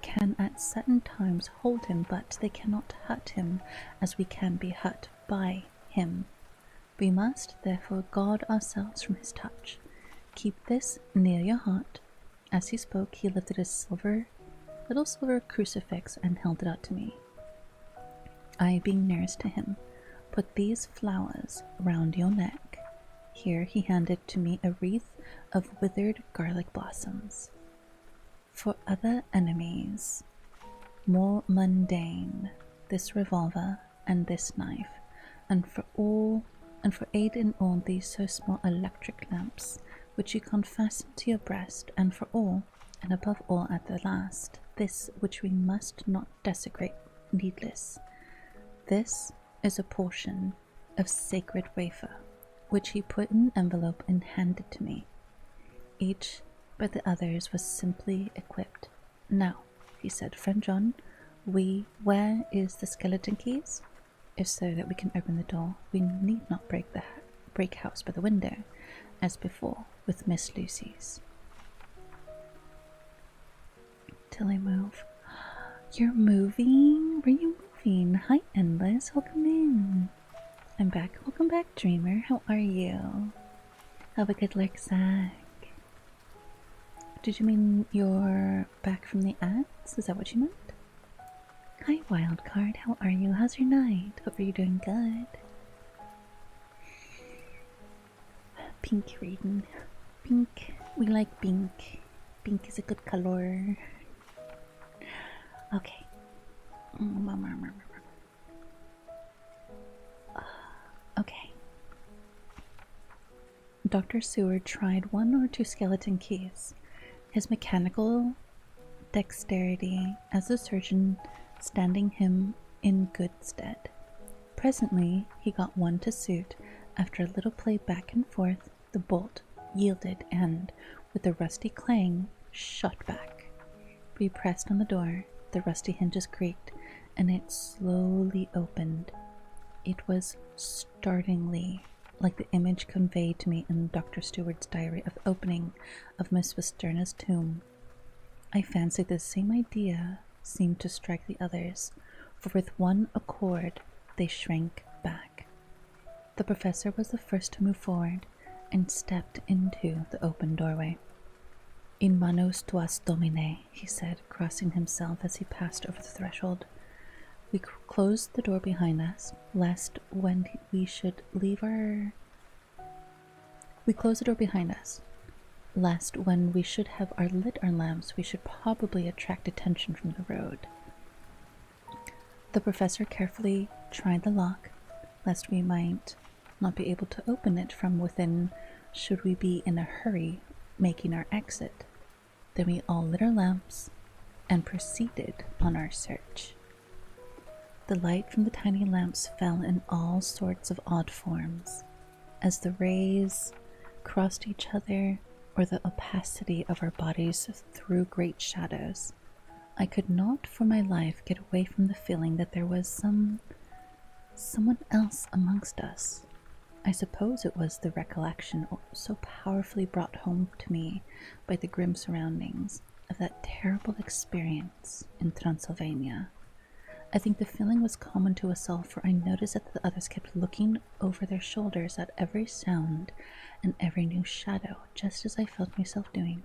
can at certain times hold him, but they cannot hurt him as we can be hurt by him. We must therefore guard ourselves from his touch. Keep this near your heart. As he spoke, he lifted a little silver crucifix and held it out to me. I, being nearest to him, put these flowers round your neck. Here he handed to me a wreath of withered garlic blossoms. For other enemies, more mundane, this revolver and this knife, and for aid in all these so small electric lamps, which you can fasten to your breast, and for all, and above all at the last, this which we must not desecrate needless. This is a portion of sacred wafer, which he put in an envelope and handed to me. Each, but the others, was simply equipped. Now, he said, friend John, where is the skeleton keys? If so that we can open the door, we need not break house by the window, as before with Miss Lucy's. Till I move. You're moving? Where are you moving? Hi, Endless. Welcome in. I'm back. Welcome back, Dreamer. How are you? Have a good lurk, Zach. Did you mean you're back from the ads? Is that what you meant? Hi, Wildcard. How are you? How's your night? Hope you're doing good. Pink reading. Pink. We like pink. Pink is a good color. Okay. Okay. Dr. Seward tried 1 or 2 skeleton keys. His mechanical dexterity as a surgeon standing him in good stead. Presently he got one to suit. After a little play back and forth, the bolt yielded and, with a rusty clang, shot back. We pressed on the door, the rusty hinges creaked, and it slowly opened. It was startlingly like the image conveyed to me in Dr. Stewart's diary of the opening of Miss Westerna's tomb. I fancied the same idea seemed to strike the others, for with one accord they shrank back. The professor was the first to move forward and stepped into the open doorway. In manus tuas, Domine, he said, crossing himself as he passed over the threshold. We closed the door behind us, lest when we should leave our... We closed the door behind us, lest when we should have lit our lamps, we should probably attract attention from the road. The professor carefully tried the lock, lest we might not be able to open it from within should we be in a hurry making our exit. Then we all lit our lamps and proceeded on our search. The light from the tiny lamps fell in all sorts of odd forms, as the rays crossed each other or the opacity of our bodies threw great shadows. I could not for my life get away from the feeling that there was someone else amongst us. I suppose it was the recollection so powerfully brought home to me by the grim surroundings of that terrible experience in Transylvania. I think the feeling was common to us all, for I noticed that the others kept looking over their shoulders at every sound and every new shadow, just as I felt myself doing.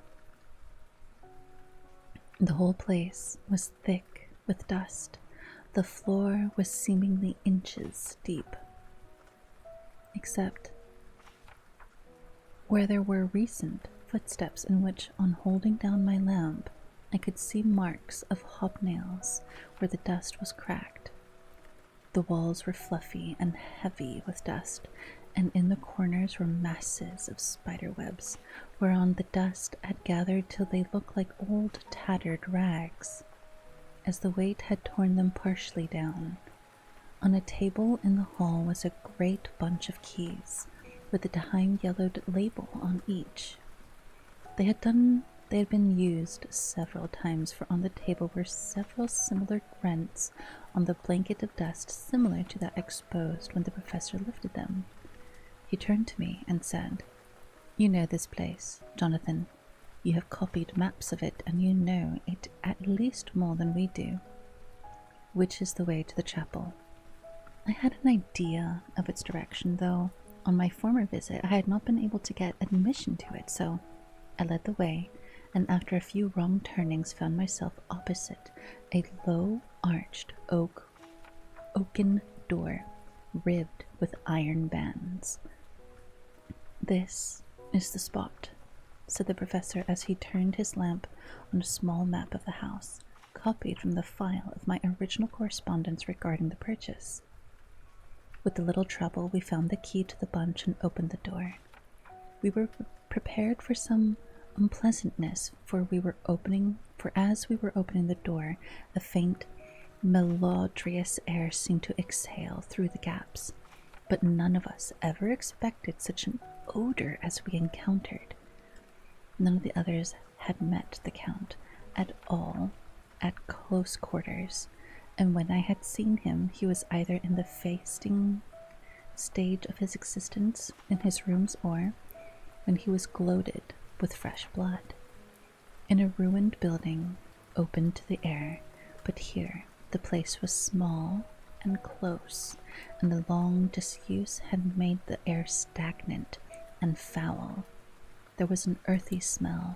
The whole place was thick with dust. The floor was seemingly inches deep, except where there were recent footsteps in which, on holding down my lamp, I could see marks of hobnails where the dust was cracked. The walls were fluffy and heavy with dust, and in the corners were masses of spider webs, whereon the dust had gathered till they looked like old tattered rags, as the weight had torn them partially down. On a table in the hall was a great bunch of keys, with a time-yellowed label on each. They had been used several times, for on the table were several similar rents on the blanket of dust similar to that exposed when the professor lifted them. He turned to me and said, "You know this place, Jonathan. You have copied maps of it, and you know it at least more than we do. Which is the way to the chapel?" I had an idea of its direction, though on my former visit I had not been able to get admission to it, so I led the way, and after a few wrong turnings found myself opposite a low arched oaken door ribbed with iron bands. "This is the spot," said the professor as he turned his lamp on a small map of the house, copied from the file of my original correspondence regarding the purchase. With a little trouble we found the key to the bunch and opened the door. We were prepared for some unpleasantness, for as we were opening the door, a faint, melodious air seemed to exhale through the gaps, but none of us ever expected such an odor as we encountered. None of the others had met the Count at all at close quarters, and when I had seen him, he was either in the fasting stage of his existence in his rooms, or when he was gloated with fresh blood. In a ruined building, open to the air, but here the place was small and close, and the long disuse had made the air stagnant and foul. There was an earthy smell,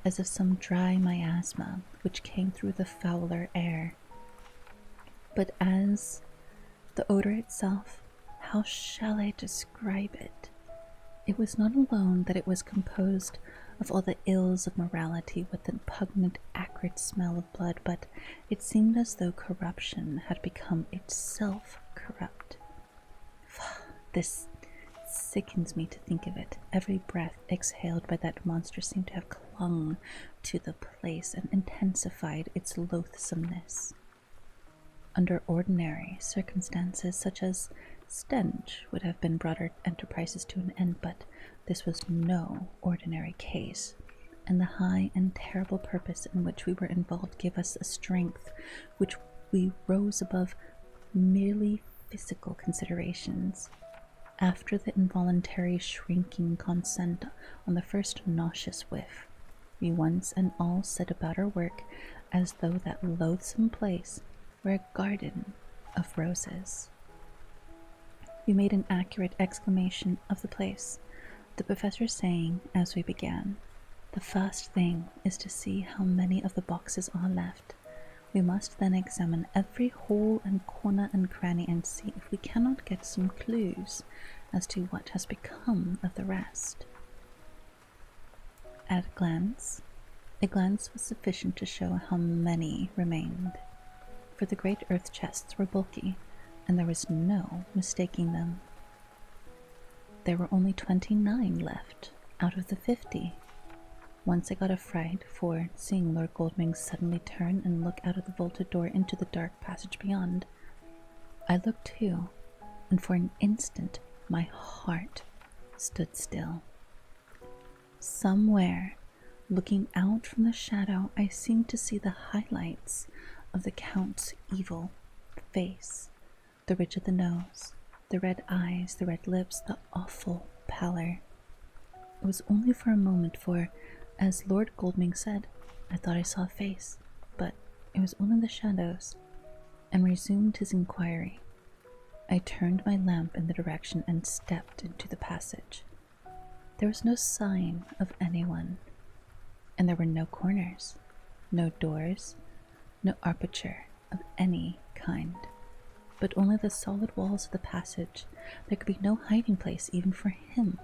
as of some dry miasma, which came through the fouler air. But as the odor itself, how shall I describe it? It was not alone that it was composed of all the ills of morality with the pungent, acrid smell of blood, but it seemed as though corruption had become itself corrupt. This sickens me to think of it. Every breath exhaled by that monster seemed to have clung to the place and intensified its loathsomeness. Under ordinary circumstances, such as stench would have been brought our enterprises to an end, but this was no ordinary case, and the high and terrible purpose in which we were involved gave us a strength which we rose above merely physical considerations. After the involuntary shrinking consent on the first nauseous whiff, we once and all set about our work as though that loathsome place were a garden of roses. We made an accurate exclamation of the place, the professor saying as we began, "The first thing is to see how many of the boxes are left. We must then examine every hole and corner and cranny and see if we cannot get some clues as to what has become of the rest." At a glance was sufficient to show how many remained, for the great earth chests were bulky, and there was no mistaking them. There were only 29 left out of the 50. Once I got a fright for seeing Lord Goldming suddenly turn and look out of the vaulted door into the dark passage beyond. I looked too, and for an instant my heart stood still. Somewhere, looking out from the shadow, I seemed to see the highlights of the Count's evil face, the ridge of the nose, the red eyes, the red lips, the awful pallor. It was only for a moment, for, as Lord Goldming said, I thought I saw a face, but it was only the shadows, and resumed his inquiry. I turned my lamp in the direction and stepped into the passage. There was no sign of anyone, and there were no corners, no doors, no aperture of any kind, but only the solid walls of the passage. There could be no hiding place even for him.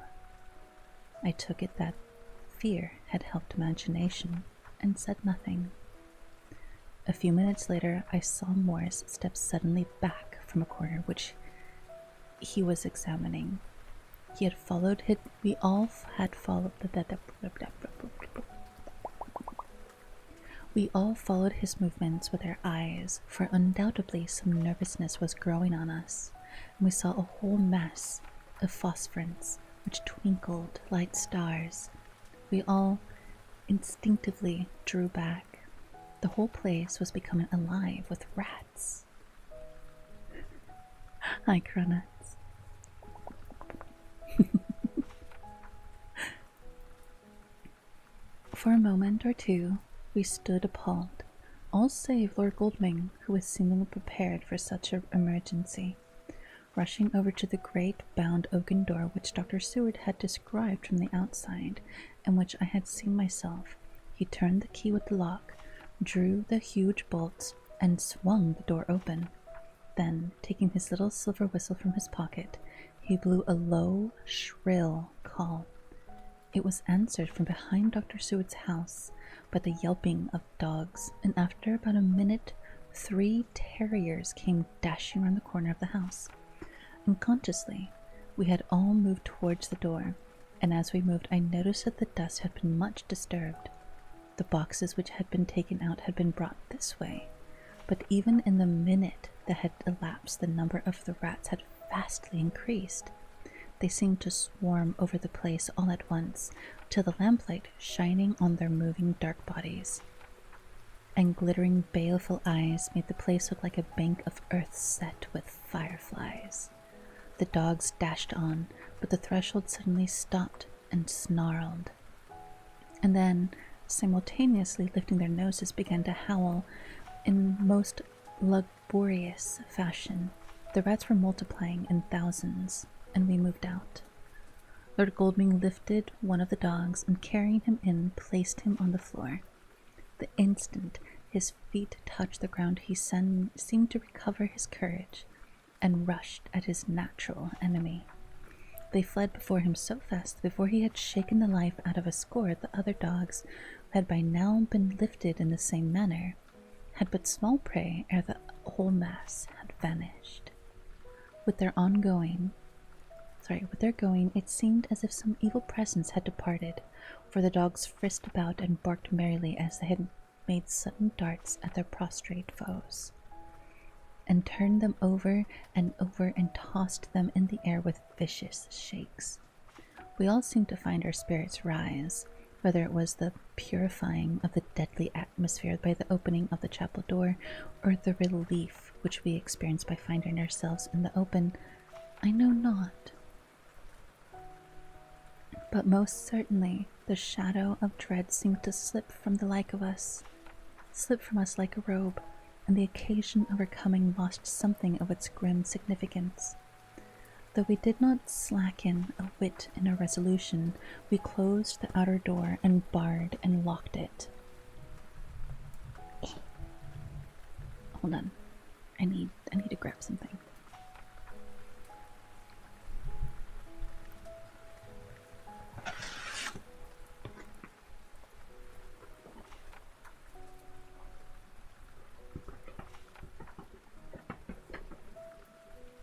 I took it that fear had helped imagination, and said nothing. A few minutes later, I saw Morris step suddenly back from a corner which he was examining. We all followed his movements with our eyes, for undoubtedly some nervousness was growing on us, and we saw a whole mass of phosphorescence which twinkled like stars. We all instinctively drew back. The whole place was becoming alive with rats. Hi, Cronuts. For a moment or two, we stood appalled, all save Lord Goldming, who was seemingly prepared for such an emergency. Rushing over to the great bound oaken door which Dr. Seward had described from the outside, and which I had seen myself, he turned the key with the lock, drew the huge bolts, and swung the door open. Then, taking his little silver whistle from his pocket, he blew a low, shrill call. It was answered from behind Dr. Seward's house by the yelping of dogs, and after about a minute 3 terriers came dashing round the corner of the house. Unconsciously, we had all moved towards the door, and as we moved I noticed that the dust had been much disturbed. The boxes which had been taken out had been brought this way, but even in the minute that had elapsed the number of the rats had vastly increased. They seemed to swarm over the place all at once, till the lamplight shining on their moving dark bodies and glittering baleful eyes made the place look like a bank of earth set with fireflies. The dogs dashed on, but the threshold suddenly stopped and snarled, and then, simultaneously lifting their noses, began to howl in most lugubrious fashion. The rats were multiplying in thousands, and we moved out. Lord Goldming lifted one of the dogs and, carrying him in, placed him on the floor. The instant his feet touched the ground, he seemed to recover his courage and rushed at his natural enemy. They fled before him so fast that before he had shaken the life out of a score, the other dogs, who had by now been lifted in the same manner, had but small prey ere the whole mass had vanished. With their going, it seemed as if some evil presence had departed, for the dogs frisked about and barked merrily as they had made sudden darts at their prostrate foes, and turned them over and tossed them in the air with vicious shakes. We all seemed to find our spirits rise, whether it was the purifying of the deadly atmosphere by the opening of the chapel door, or the relief which we experienced by finding ourselves in the open, I know not. But most certainly the shadow of dread seemed to slip from us like a robe, and the occasion of our coming lost something of its grim significance. Though we did not slacken a whit in our resolution, we closed the outer door and barred and locked it. Hold on. I need to grab something.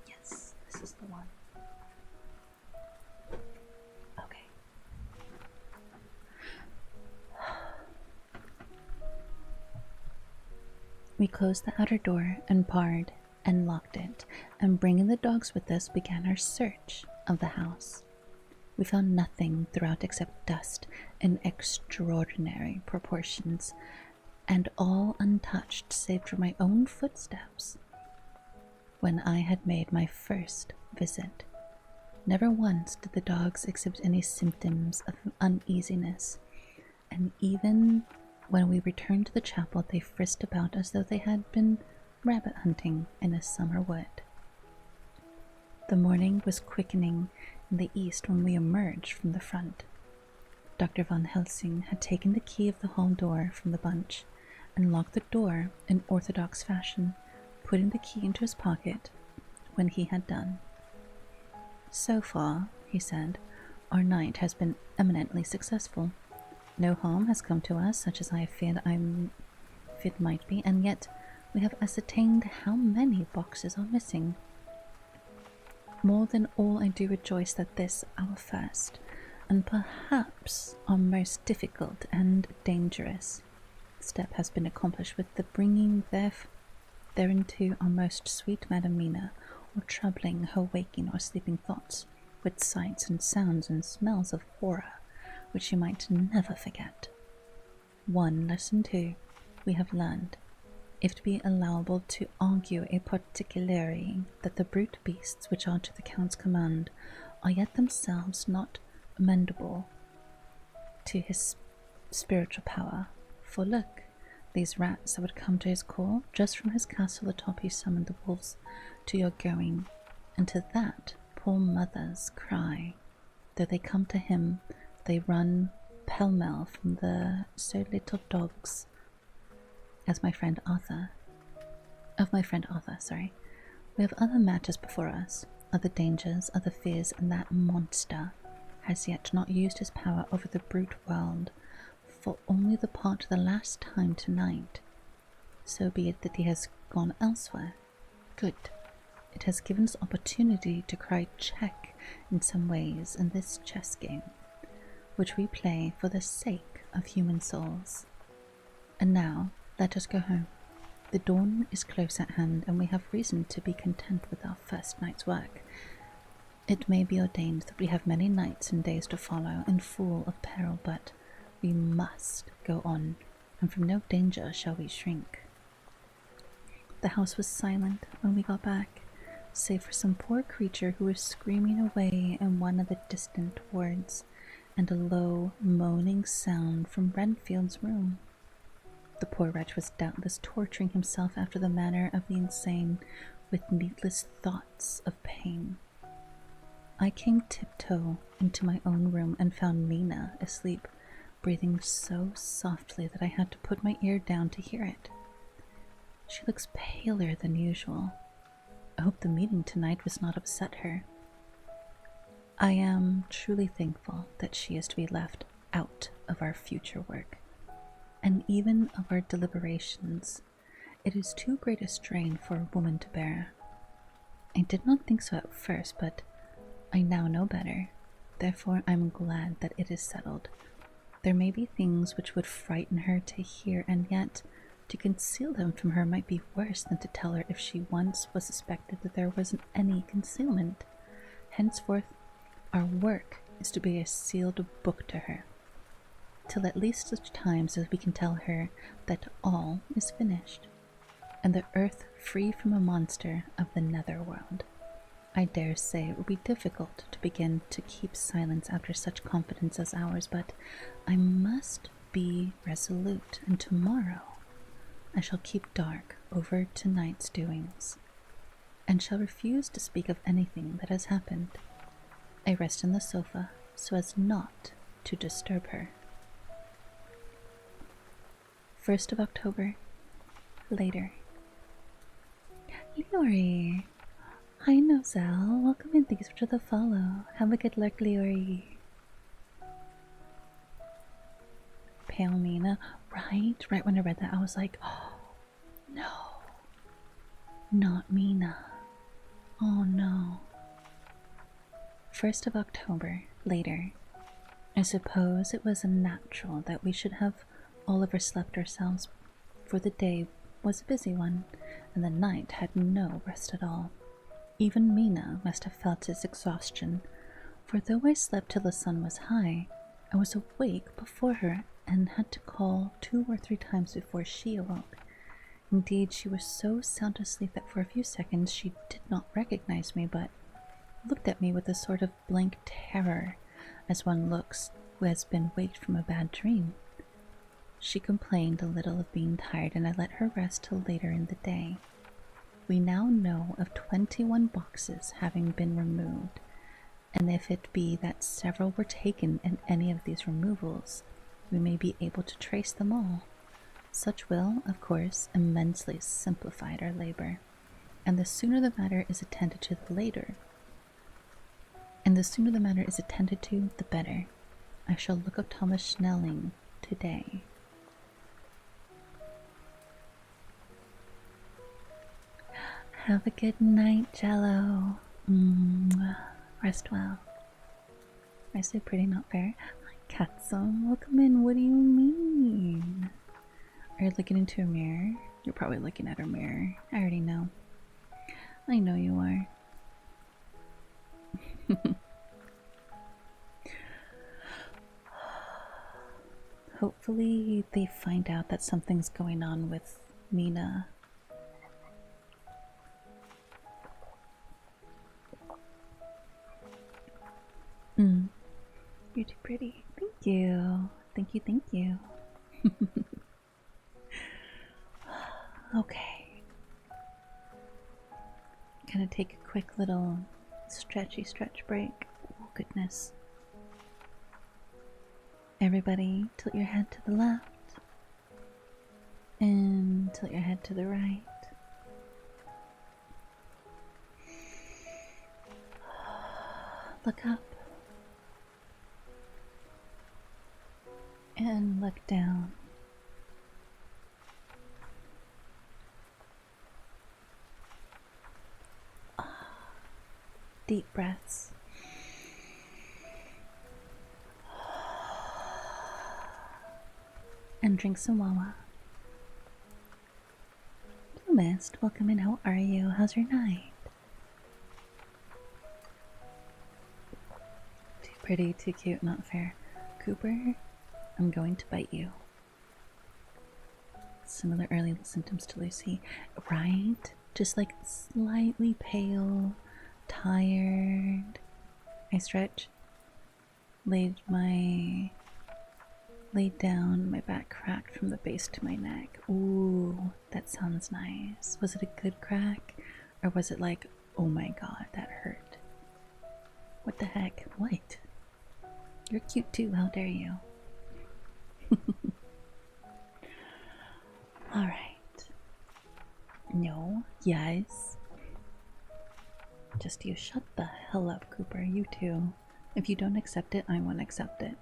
Yes, this is the one. Okay. We closed the outer door and barred and locked it, and bringing the dogs with us, began our search of the house. We found nothing throughout except dust in extraordinary proportions, and all untouched save for my own footsteps when I had made my first visit. Never once did the dogs exhibit any symptoms of uneasiness, and even when we returned to the chapel, they frisked about as though they had been rabbit hunting in a summer wood. The morning was quickening in the east when we emerged from the front. Dr. Van Helsing had taken the key of the hall door from the bunch and locked the door in orthodox fashion, putting the key into his pocket when he had done. So far, he said, our night has been eminently successful. No harm has come to us, such as I have feared might be, and yet we have ascertained how many boxes are missing. More than all, I do rejoice that this, our first, and perhaps our most difficult and dangerous step has been accomplished with the bringing thereinto our most sweet Madam Mina, or troubling her waking or sleeping thoughts with sights and sounds and smells of horror, which she might never forget. One lesson, too, we have learned, if to be allowable to argue a particularity, that the brute beasts which are to the Count's command are yet themselves not amendable to his spiritual power. For look, these rats that would come to his call, just from his castle atop he summoned the wolves to your going, and to that poor mother's cry, though they come to him, they run pell-mell from the so little dogs of my friend Arthur, We have other matters before us, other dangers, other fears, and that monster has yet not used his power over the brute world for only the part of the last time tonight. So be it that he has gone elsewhere. Good. It has given us opportunity to cry check in some ways in this chess game, which we play for the sake of human souls. And now, let us go home. The dawn is close at hand, and we have reason to be content with our first night's work. It may be ordained that we have many nights and days to follow, and full of peril, but we must go on, and from no danger shall we shrink. The house was silent when we got back, save for some poor creature who was screaming away in one of the distant wards, and a low, moaning sound from Renfield's room. The poor wretch was doubtless torturing himself after the manner of the insane, with needless thoughts of pain. I came tiptoe into my own room and found Mina asleep, breathing so softly that I had to put my ear down to hear it. She looks paler than usual. I hope the meeting tonight was not upset her. I am truly thankful that she is to be left out of our future work, and even of our deliberations. It is too great a strain for a woman to bear. I did not think so at first, but I now know better. Therefore I am glad that it is settled. There may be things which would frighten her to hear, and yet to conceal them from her might be worse than to tell her if she once was suspected that there wasn't any concealment. Henceforth our work is to be a sealed book to her. till at least such times as we can tell her that all is finished, and the earth free from a monster of the netherworld. I dare say it would be difficult to begin to keep silence after such confidence as ours, but I must be resolute, and tomorrow I shall keep dark over tonight's doings, and shall refuse to speak of anything that has happened. I rest on the sofa so as not to disturb her. 1st of October, later. Leori! Hi, Nozel. Welcome and thanks for the follow. Have a good lurk, Leori. Pale Mina. Right when I read that, I was like, oh, no. Not Mina. Oh, no. 1st of October, later. I suppose it was natural that we should have all overslept ourselves, for the day was a busy one, and the night had no rest at all. Even Mina must have felt its exhaustion, for though I slept till the sun was high, I was awake before her and had to call 2 or 3 times before she awoke. Indeed, she was so sound asleep that for a few seconds she did not recognize me, but looked at me with a sort of blank terror, as one looks who has been waked from a bad dream. She complained a little of being tired, and I let her rest till later in the day. We now know of 21 boxes having been removed, and if it be that several were taken in any of these removals, we may be able to trace them all. Such will, of course, immensely simplify our labor, and the sooner the matter is attended to, the better. I shall look up Thomas Schnelling today. Have a good night, Jello. Rest well. I say pretty, not fair. Hi, Katsum. Welcome in. What do you mean? Are you looking into a mirror? You're probably looking at a mirror. I already know. I know you are. Hopefully they find out that something's going on with Mina. You're too pretty. Thank you. Thank you, thank you. Okay. Gonna take a quick little stretch break. Oh, goodness. Everybody, tilt your head to the left. And tilt your head to the right. Look up. And look down. Deep breaths. And drink some wawa. Blue Mist, welcome in. How are you? How's your night? Too pretty, too cute, not fair. Cooper, I'm going to bite you. Similar early symptoms to Lucy, right? Just like slightly pale, tired. I stretch, laid down, my back cracked from the base to my neck. Ooh, that sounds nice. Was it a good crack? Or was it like, oh my god, that hurt? What the heck? What? You're cute too, how dare you? Alright. No, yes. Just you shut the hell up, Cooper. You too. If you don't accept it, I won't accept it.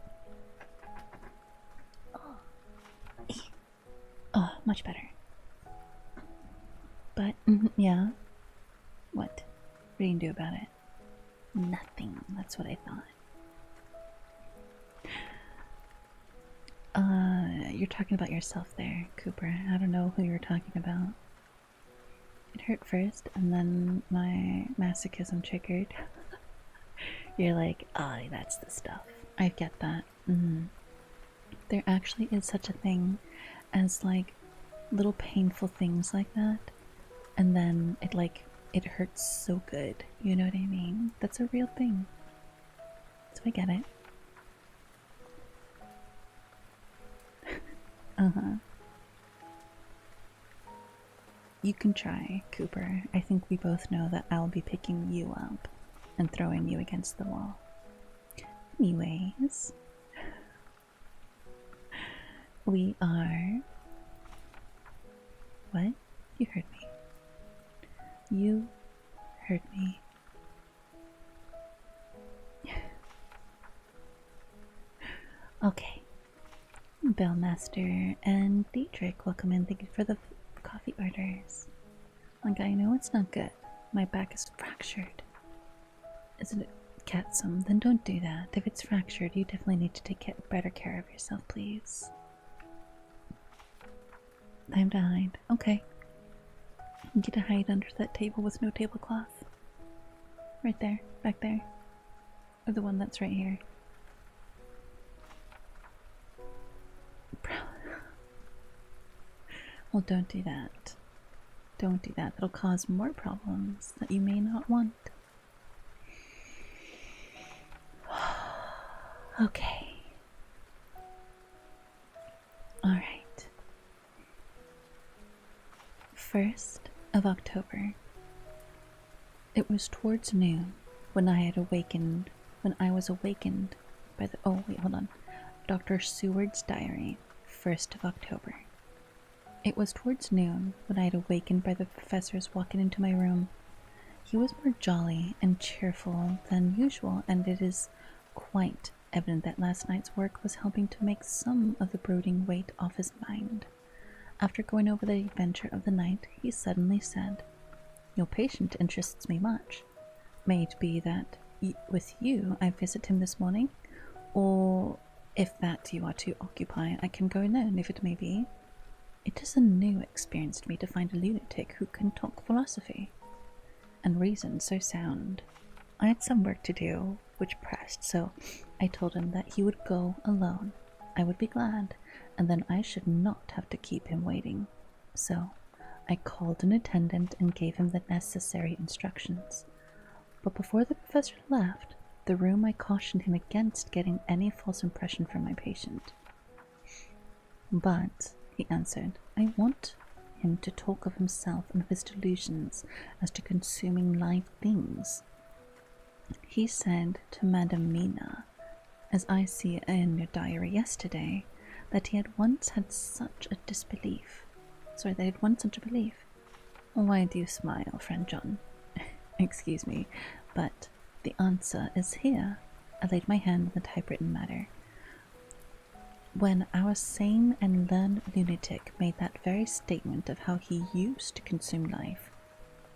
Oh, much better. But, yeah. What? What are you gonna do about it? Nothing. That's what I thought. You're talking about yourself there, Cooper. I don't know who you're talking about. It hurt first, and then my masochism triggered. You're like, oh, that's the stuff. I get that. There actually is such a thing as like little painful things like that, and then it hurts so good. You know what I mean? That's a real thing. So I get it. Uh-huh. You can try, Cooper. I think we both know that I'll be picking you up and throwing you against the wall. Anyways, we are. What? You heard me. You heard me. Okay. Bellmaster and Dietrich, welcome in. Thank you for the coffee orders. Like, I know it's not good. My back is fractured. Isn't it catsome? Then don't do that. If it's fractured, you definitely need to take better care of yourself, please. Time to hide. Okay. You get to hide under that table with no tablecloth. Right there. Back there. Or the one that's right here. Well, don't do that. Don't do that. That'll cause more problems that you may not want. Okay. Alright. 1st of October. It was towards noon when I was awakened by the— oh wait, hold on. Dr. Seward's diary, 1st of October. It was towards noon when I had awakened by the professor's walking into my room. He was more jolly and cheerful than usual, and it is quite evident that last night's work was helping to make some of the brooding weight off his mind. After going over the adventure of the night, he suddenly said, "Your patient interests me much. May it be that with you I visit him this morning, or if that you are too occupied, I can go alone, if it may be. It is a new experience to me to find a lunatic who can talk philosophy and reason so sound. I had some work to do, which pressed, so I told him that he would go alone. I would be glad, and then I should not have to keep him waiting. So I called an attendant and gave him the necessary instructions. But before the professor left the room, I cautioned him against getting any false impression from my patient. But, he answered, I want him to talk of himself and of his delusions as to consuming live things. He said to Madame Mina, as I see in your diary yesterday, that he had once had such a disbelief. Sorry, they had once such a belief. Why do you smile, friend John? Excuse me, but the answer is here. I laid my hand on the typewritten matter. When our sane and learned lunatic made that very statement of how he used to consume life,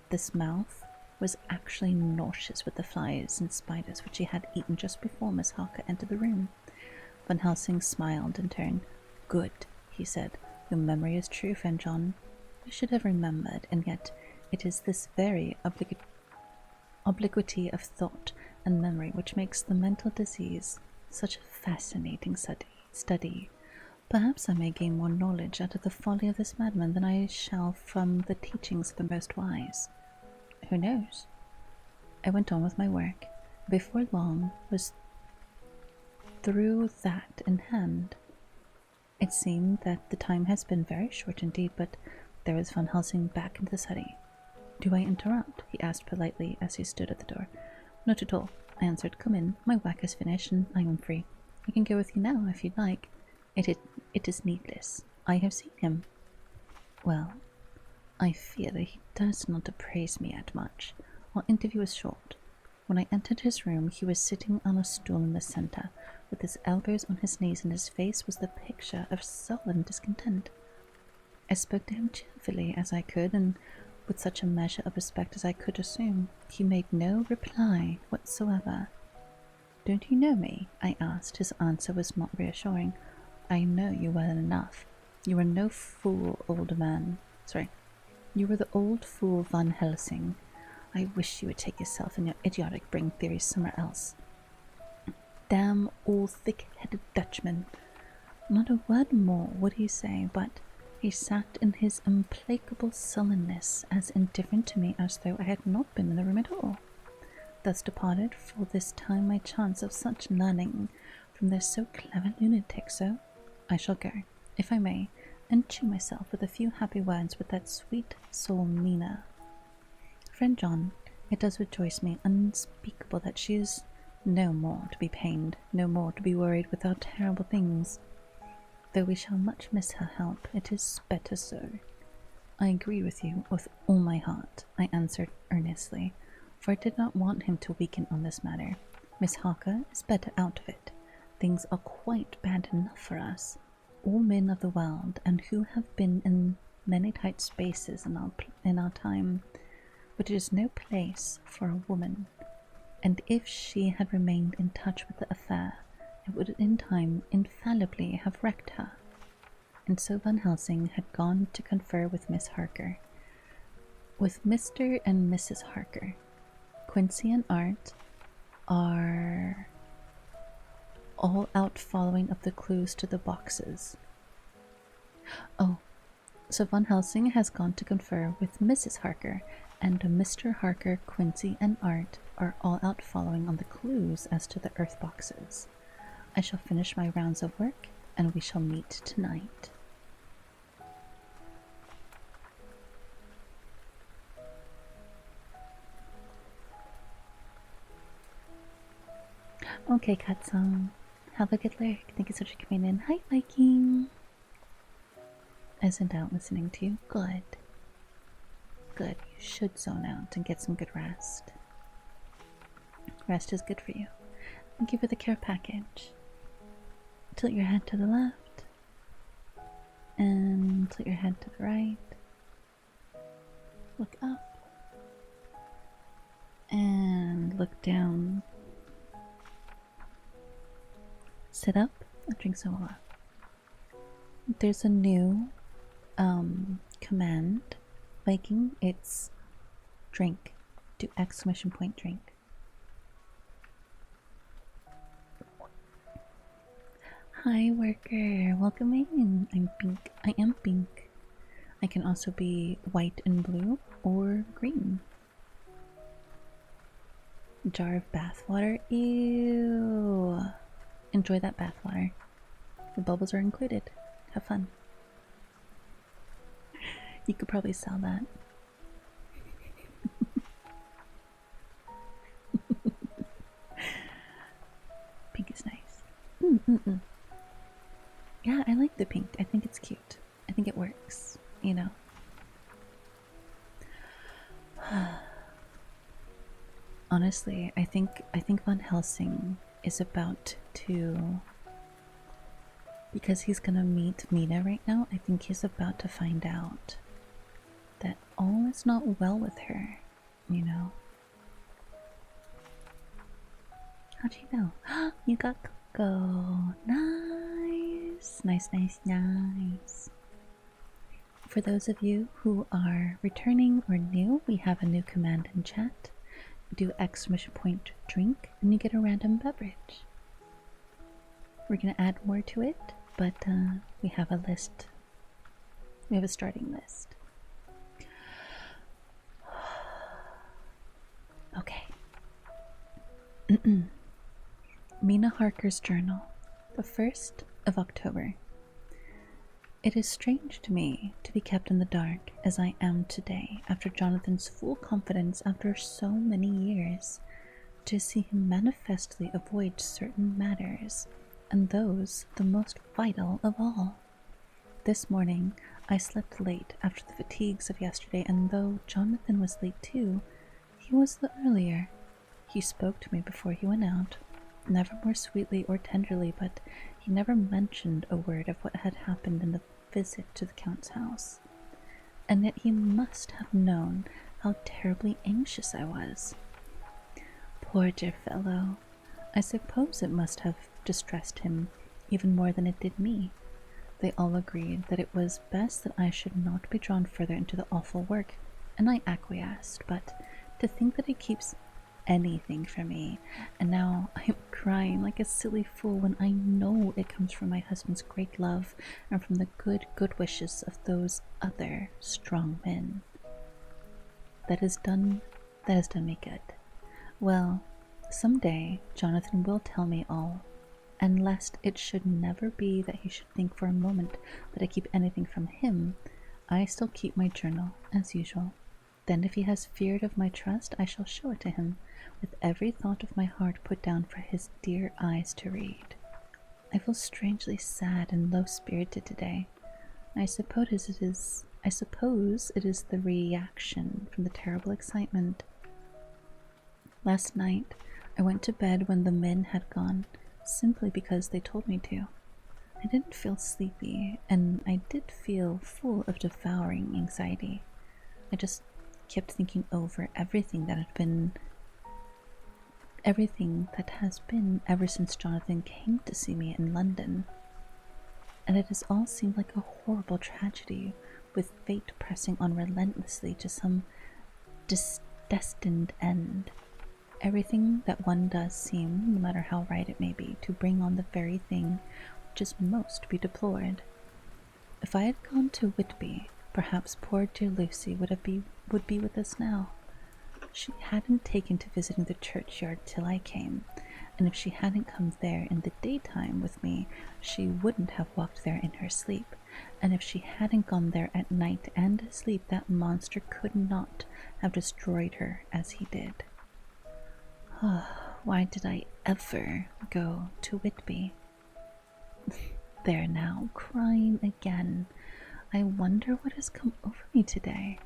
this mouth was actually nauseous with the flies and spiders which he had eaten just before Miss Harker entered the room. Van Helsing smiled in turn. Good, he said. Your memory is true, friend John. I should have remembered, and yet it is this very obliquity of thought and memory which makes the mental disease such a fascinating study. Perhaps I may gain more knowledge out of the folly of this madman than I shall from the teachings of the most wise. Who knows? I went on with my work. Before long was through that in hand. It seemed that the time has been very short indeed, but there was Van Helsing back into the study. Do I interrupt? He asked politely as he stood at the door. Not at all, I answered. Come in. My work is finished and I am free. I can go with you now if you'd like. It is needless. I have seen him. Well, I fear that he does not appraise me yet much. Our interview was short. When I entered his room, he was sitting on a stool in the center, with his elbows on his knees, and his face was the picture of sullen discontent. I spoke to him cheerfully as I could, and with such a measure of respect as I could assume. He made no reply whatsoever. Don't you know me? I asked. His answer was not reassuring. I know you well enough. You are no fool, old man. Sorry. You were the old fool Van Helsing. I wish you would take yourself and your idiotic brain theories somewhere else. Damn all thick-headed Dutchmen. Not a word more would he say, but he sat in his implacable sullenness, as indifferent to me as though I had not been in the room at all. Thus departed for this time my chance of such learning from this so clever lunatic, so I shall go, if I may, and cheer myself with a few happy words with that sweet soul Mina. Friend John, it does rejoice me unspeakable that she is no more to be pained, no more to be worried with our terrible things. Though we shall much miss her help, it is better so. I agree with you with all my heart, I answered earnestly, for I did not want him to weaken on this matter. Miss Harker is better out of it. Things are quite bad enough for us, all men of the world, and who have been in many tight spaces in our time, but it is no place for a woman, and if she had remained in touch with the affair, it would in time infallibly have wrecked her. And so Van Helsing had gone to confer with Miss Harker, with Mr. and Mrs. Harker. Quincy and Art are all out following up the clues to the boxes. Oh, so Van Helsing has gone to confer with Mrs. Harker, and Mr. Harker, Quincy, and Art are all out following on the clues as to the earth boxes. I shall finish my rounds of work, and we shall meet tonight. Okay, Katsung. Have a good lurk. Thank you so much for coming in. Hi, Viking. I zoned out listening to you. Good. Good. You should zone out and get some good rest. Rest is good for you. Thank you for the care package. Tilt your head to the left. And tilt your head to the right. Look up. And look down. Sit up and drink some water. There's a new command, Viking. It's drink. Do exclamation point drink. Hi, worker. Welcome in. I'm pink. I am pink. I can also be white and blue or green. Jar of bathwater. Ew. Enjoy that bathwater. The bubbles are included. Have fun. You could probably sell that. Pink is nice. Yeah, I like the pink. I think it's cute. I think it works, you know. Honestly, I think Van Helsing is about to, because he's gonna meet Mina right now, I think he's about to find out that all is not well with her, you know. How'd you know? You got Coco. Nice. Nice. For those of you who are returning or new, we have a new command in chat. Do exclamation point drink and you get a random beverage. We're gonna add more to it, but we have a list. We have a starting list. Okay. Mina Harker's journal, the 1st of October. It is strange to me to be kept in the dark as I am today after Jonathan's full confidence after so many years, to see him manifestly avoid certain matters, and those the most vital of all. This morning I slept late after the fatigues of yesterday, and though Jonathan was late too, he was the earlier. He spoke to me before he went out, never more sweetly or tenderly, but he never mentioned a word of what had happened in the visit to the Count's house. And yet he must have known how terribly anxious I was. Poor dear fellow. I suppose it must have distressed him even more than it did me. They all agreed that it was best that I should not be drawn further into the awful work, and I acquiesced, but to think that it keeps anything from me, and now I'm crying like a silly fool when I know it comes from my husband's great love and from the good wishes of those other strong men. That has done me good. Well, some day Jonathan will tell me all, and lest it should never be that he should think for a moment that I keep anything from him, I still keep my journal, as usual. Then if he has feared of my trust, I shall show it to him, with every thought of my heart put down for his dear eyes to read. I feel strangely sad and low-spirited today. I suppose it is the reaction from the terrible excitement. Last night, I went to bed when the men had gone, simply because they told me to. I didn't feel sleepy, and I did feel full of devouring anxiety. I just kept thinking over everything that has been ever since Jonathan came to see me in London. And it has all seemed like a horrible tragedy, with fate pressing on relentlessly to some destined end. Everything that one does seem, no matter how right it may be, to bring on the very thing which is most to be deplored. If I had gone to Whitby, perhaps poor dear Lucy would be with us now. She hadn't taken to visiting the churchyard till I came, and if she hadn't come there in the daytime with me, she wouldn't have walked there in her sleep, and if she hadn't gone there at night and asleep, that monster could not have destroyed her as he did. Why did I ever go to Whitby? There now, crying again. I wonder what has come over me today.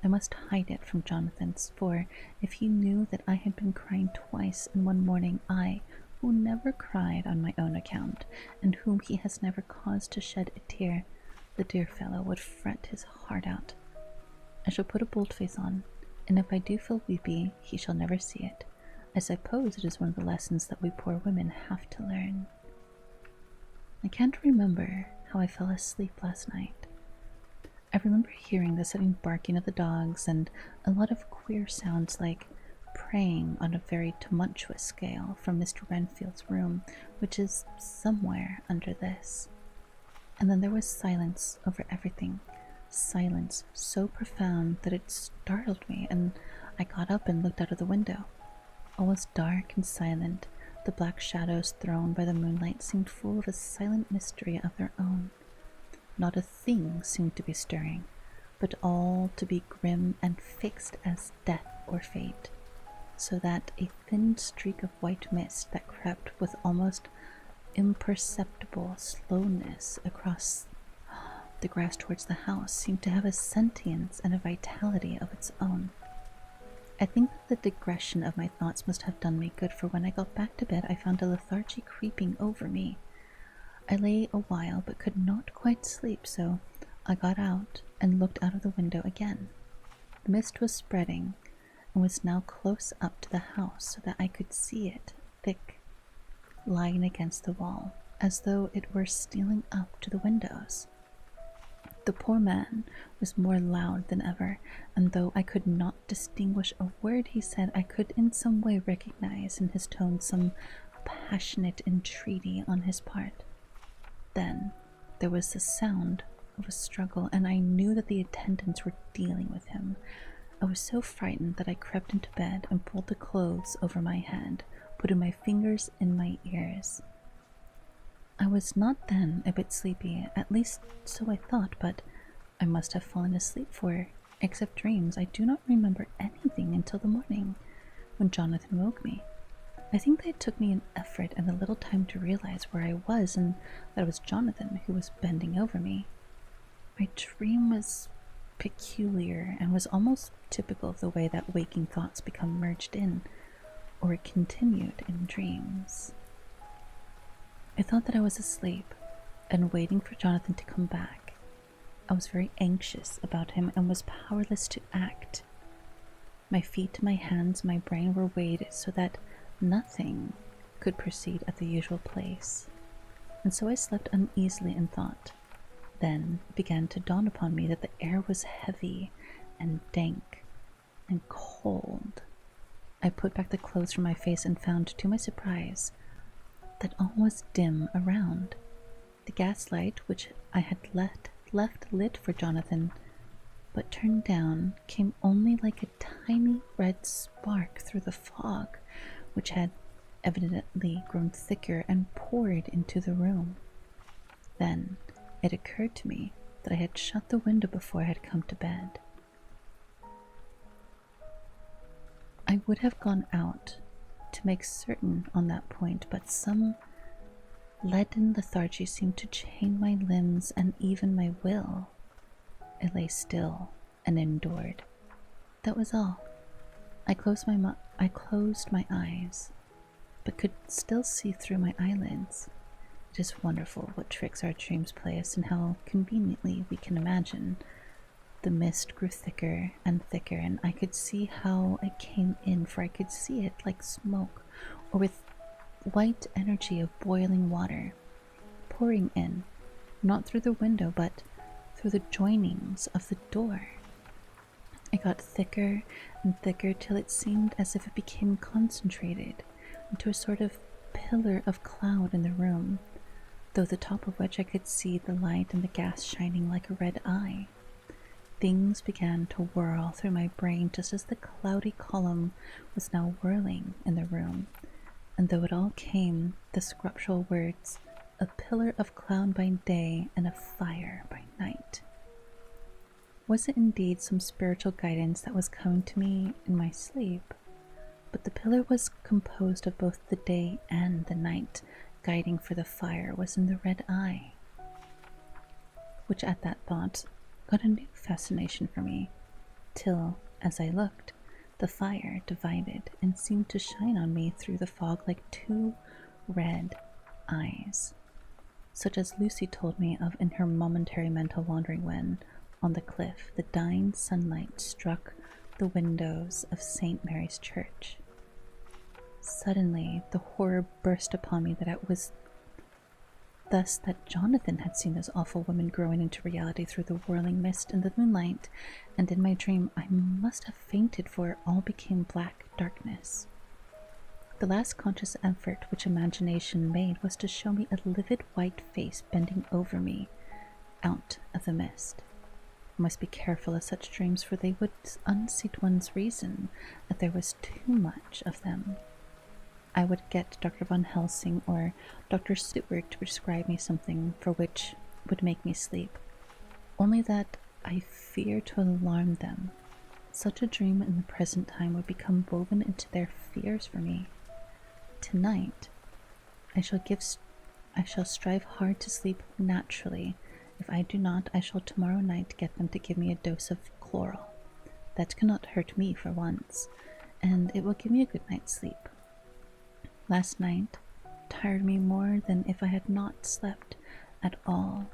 I must hide it from Jonathan's, for if he knew that I had been crying twice in one morning, I, who never cried on my own account, and whom he has never caused to shed a tear, the dear fellow would fret his heart out. I shall put a bold face on, and if I do feel weepy, he shall never see it. I suppose it is one of the lessons that we poor women have to learn. I can't remember how I fell asleep last night. I remember hearing the sudden barking of the dogs and a lot of queer sounds like praying on a very tumultuous scale from Mr. Renfield's room, which is somewhere under this. And then there was silence over everything, silence so profound that it startled me, and I got up and looked out of the window. All was dark and silent. The black shadows thrown by the moonlight seemed full of a silent mystery of their own. Not a thing seemed to be stirring, but all to be grim and fixed as death or fate, so that a thin streak of white mist that crept with almost imperceptible slowness across the grass towards the house seemed to have a sentience and a vitality of its own. I think that the digression of my thoughts must have done me good, for when I got back to bed I found a lethargy creeping over me. I lay a while but could not quite sleep, so I got out and looked out of the window again. The mist was spreading and was now close up to the house, so that I could see it, thick, lying against the wall, as though it were stealing up to the windows. The poor man was more loud than ever, and though I could not distinguish a word he said, I could in some way recognize in his tone some passionate entreaty on his part. Then there was the sound of a struggle, and I knew that the attendants were dealing with him. I was so frightened that I crept into bed and pulled the clothes over my head, putting my fingers in my ears. I was not then a bit sleepy, at least so I thought, but I must have fallen asleep, for, except dreams, I do not remember anything until the morning, when Jonathan woke me. I think that it took me an effort and a little time to realize where I was, and that it was Jonathan who was bending over me. My dream was peculiar and was almost typical of the way that waking thoughts become merged in, or continued in dreams. I thought that I was asleep and waiting for Jonathan to come back. I was very anxious about him and was powerless to act. My feet, my hands, my brain were weighed so that nothing could proceed at the usual place, and so I slept uneasily in thought. Then it began to dawn upon me that the air was heavy and dank and cold, I put back the clothes from my face and found, to my surprise, that all was dim around. The gaslight, which I had left lit for Jonathan, but turned down, came only like a tiny red spark through the fog, which had evidently grown thicker and poured into the room. Then it occurred to me that I had shut the window before I had come to bed. I would have gone out to make certain on that point, but some leaden lethargy seemed to chain my limbs and even my will. I lay still and endured. That was all. I closed my eyes, but could still see through my eyelids. It is wonderful what tricks our dreams play us and how conveniently we can imagine. The mist grew thicker and thicker, and I could see how it came in, for I could see it like smoke, or with white energy of boiling water, pouring in, not through the window, but through the joinings of the door. It got thicker and thicker till it seemed as if it became concentrated into a sort of pillar of cloud in the room, though the top of which I could see the light and the gas shining like a red eye. Things began to whirl through my brain just as the cloudy column was now whirling in the room, and though it all came, the scriptural words, "a pillar of cloud by day and a fire by night." Was it indeed some spiritual guidance that was coming to me in my sleep? But the pillar was composed of both the day and the night. Guiding for the fire was in the red eye, which at that thought got a new fascination for me, till, as I looked, the fire divided and seemed to shine on me through the fog like two red eyes, such as Lucy told me of in her momentary mental wandering when, on the cliff, the dying sunlight struck the windows of St. Mary's Church. Suddenly, the horror burst upon me that it was thus that Jonathan had seen this awful woman growing into reality through the whirling mist in the moonlight, and in my dream I must have fainted, for it all became black darkness. The last conscious effort which imagination made was to show me a livid white face bending over me out of the mist. I must be careful of such dreams, for they would unseat one's reason if there was too much of them. I would get Dr. Von Helsing or Dr. Seward to prescribe me something for which would make me sleep, only that I fear to alarm them. Such a dream in the present time would become woven into their fears for me. Tonight, I shall strive hard to sleep naturally. If I do not, I shall tomorrow night get them to give me a dose of chloral. That cannot hurt me for once, and it will give me a good night's sleep. Last night tired me more than if I had not slept at all.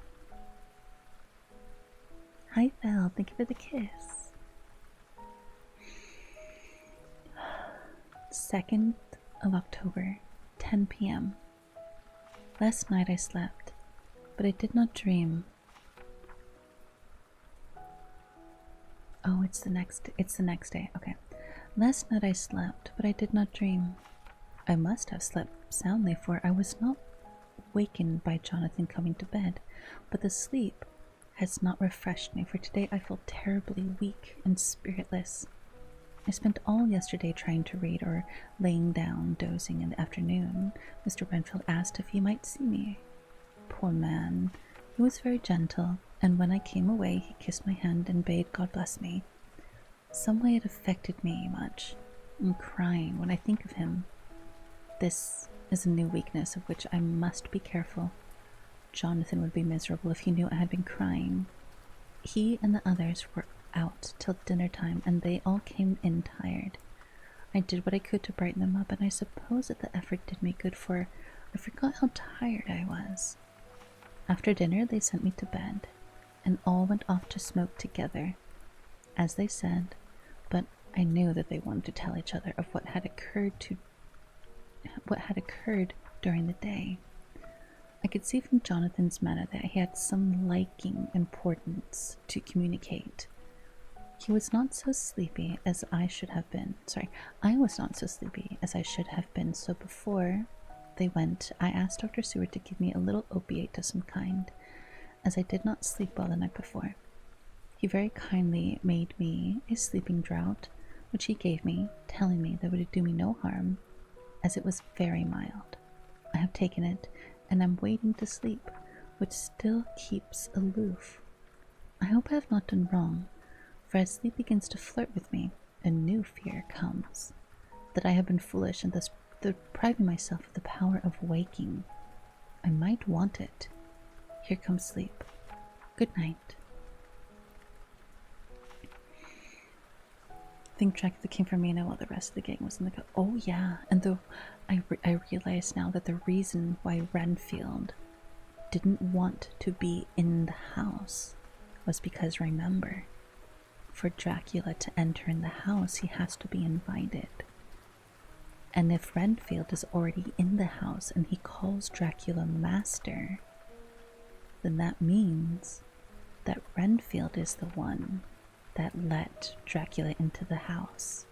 Hi, Val. Thank you for the kiss. 2nd of October, 10 p.m. Last night I slept, but I did not dream. Oh, it's the next day. Okay. Last night I slept, but I did not dream. I must have slept soundly, for I was not wakened by Jonathan coming to bed, but the sleep has not refreshed me, for today I feel terribly weak and spiritless. I spent all yesterday trying to read or laying down, dozing in the afternoon. Mr. Renfield asked if he might see me. Poor man, he was very gentle, and when I came away he kissed my hand and bade God bless me. Some way it affected me much. I'm crying when I think of him. This is a new weakness of which I must be careful. Jonathan would be miserable if he knew I had been crying. He and the others were out till dinner time, and they all came in tired. I did what I could to brighten them up, and I suppose that the effort did me good, for I forgot how tired I was. After dinner they sent me to bed, and all went off to smoke together, as they said, but I knew that they wanted to tell each other of what had occurred during the day. I could see from Jonathan's manner that he had some liking importance to communicate. He was not so sleepy as I should have been. Sorry, I was not so sleepy as I should have been, so before they went, I asked Dr. Seward to give me a little opiate of some kind, as I did not sleep well the night before. He very kindly made me a sleeping draught, which he gave me, telling me that it would do me no harm, as it was very mild. I have taken it, and am waiting to sleep, which still keeps aloof. I hope I have not done wrong, for as sleep begins to flirt with me, a new fear comes, that I have been foolish and thus depriving myself of the power of waking. I might want it. Here comes sleep. Good night. I think Dracula came from Mina while the rest of the gang was in the oh yeah, and though I realize now that the reason why Renfield didn't want to be in the house was because, remember, for Dracula to enter in the house, he has to be invited. And if Renfield is already in the house and he calls Dracula master, then that means that Renfield is the one that let Dracula into the house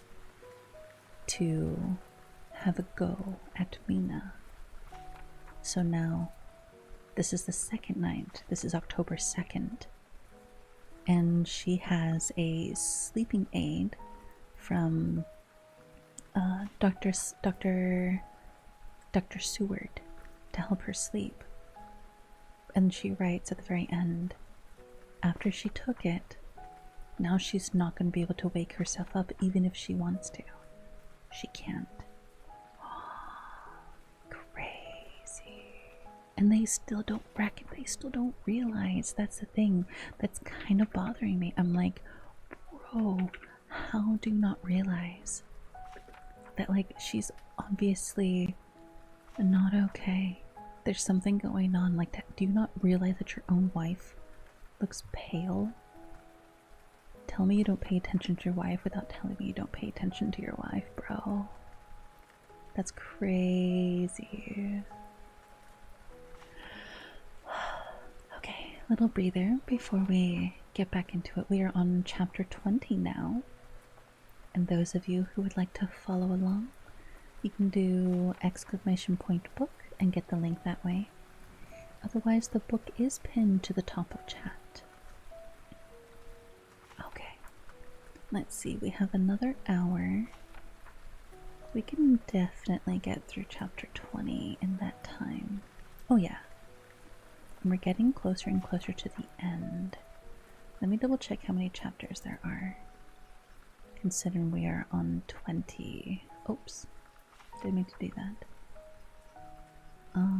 to have a go at Mina. So now, this is the second night. This is October 2nd. And she has a sleeping aid from Dr. Seward to help her sleep. And she writes at the very end, after she took it, now she's not going to be able to wake herself up even if she wants to. She can't. Crazy. And they still don't realize. That's the thing that's kind of bothering me. I'm like, bro, how do you not realize that, like, she's obviously not okay? There's something going on like that. Do you not realize that your own wife looks pale? Tell me you don't pay attention to your wife without telling me you don't pay attention to your wife, bro. That's crazy. Okay, little breather before we get back into it. We are on chapter 20 now. And those of you who would like to follow along, you can do !book and get the link that way. Otherwise, the book is pinned to the top of chat. Okay, let's see, we have another hour. We can definitely get through chapter 20 in that time. Oh yeah, and we're getting closer and closer to the end. Let me double check how many chapters there are, considering we are on 20. Oops, didn't mean to do that.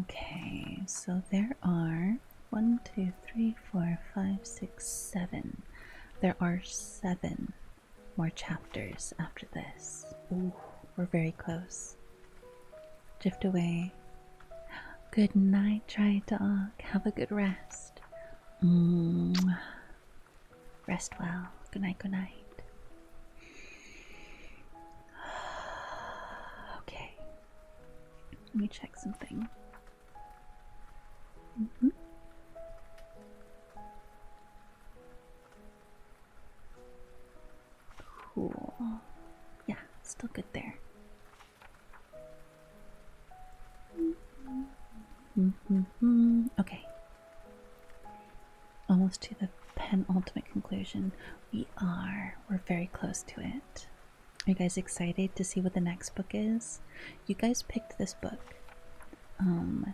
Okay, so there are 1, 2, 3, 4, 5, 6, 7. There are 7 more chapters after this. Ooh, we're very close. Drift away. Good night, dry dog. Have a good rest. Rest well. Good night, good night. Okay. Let me check something. Cool. Yeah, still good there. Okay. Almost to the penultimate conclusion. We're very close to it. Are you guys excited to see what the next book is? You guys picked this book.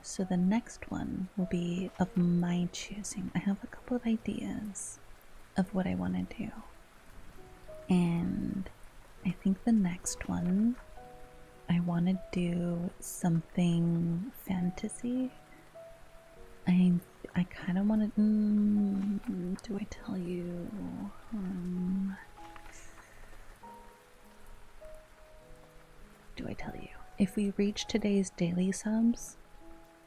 So the next one will be of my choosing. I have a couple of ideas of what I want to do. And I think the next one, I want to do something fantasy. I kind of want to, do I tell you? Do I tell you? If we reach today's daily subs,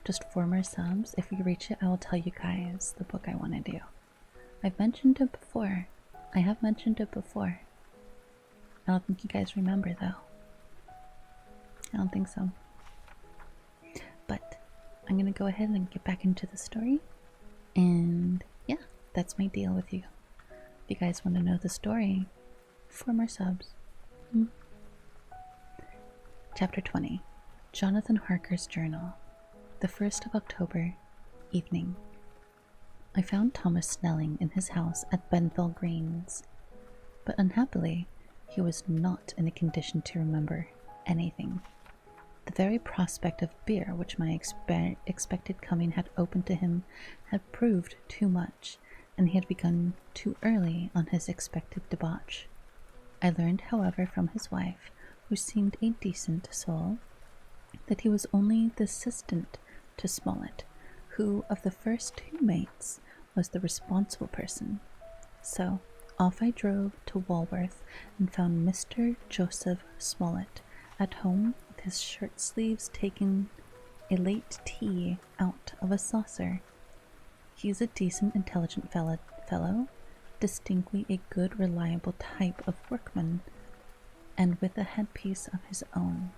just 4 more subs, if we reach it, I will tell you guys the book I want to do. I've mentioned it before. I have mentioned it before. I don't think you guys remember though. I don't think so. But I'm gonna go ahead and get back into the story. And yeah, that's my deal with you. If you guys want to know the story, 4 more subs. Chapter 20. Jonathan Harker's Journal. The 1st of October, evening. I found Thomas Snelling in his house at Benthall Greens, but unhappily, he was not in a condition to remember anything. The very prospect of beer which my expected coming had opened to him had proved too much, and he had begun too early on his expected debauch. I learned, however, from his wife, who seemed a decent soul, that he was only the assistant to Smollett, who, of the first 2 mates, was the responsible person. So off I drove to Walworth and found Mr. Joseph Smollett at home with his shirt sleeves taking a late tea out of a saucer. He is a decent, intelligent fellow, distinctly a good, reliable type of workman, and with a headpiece of his own.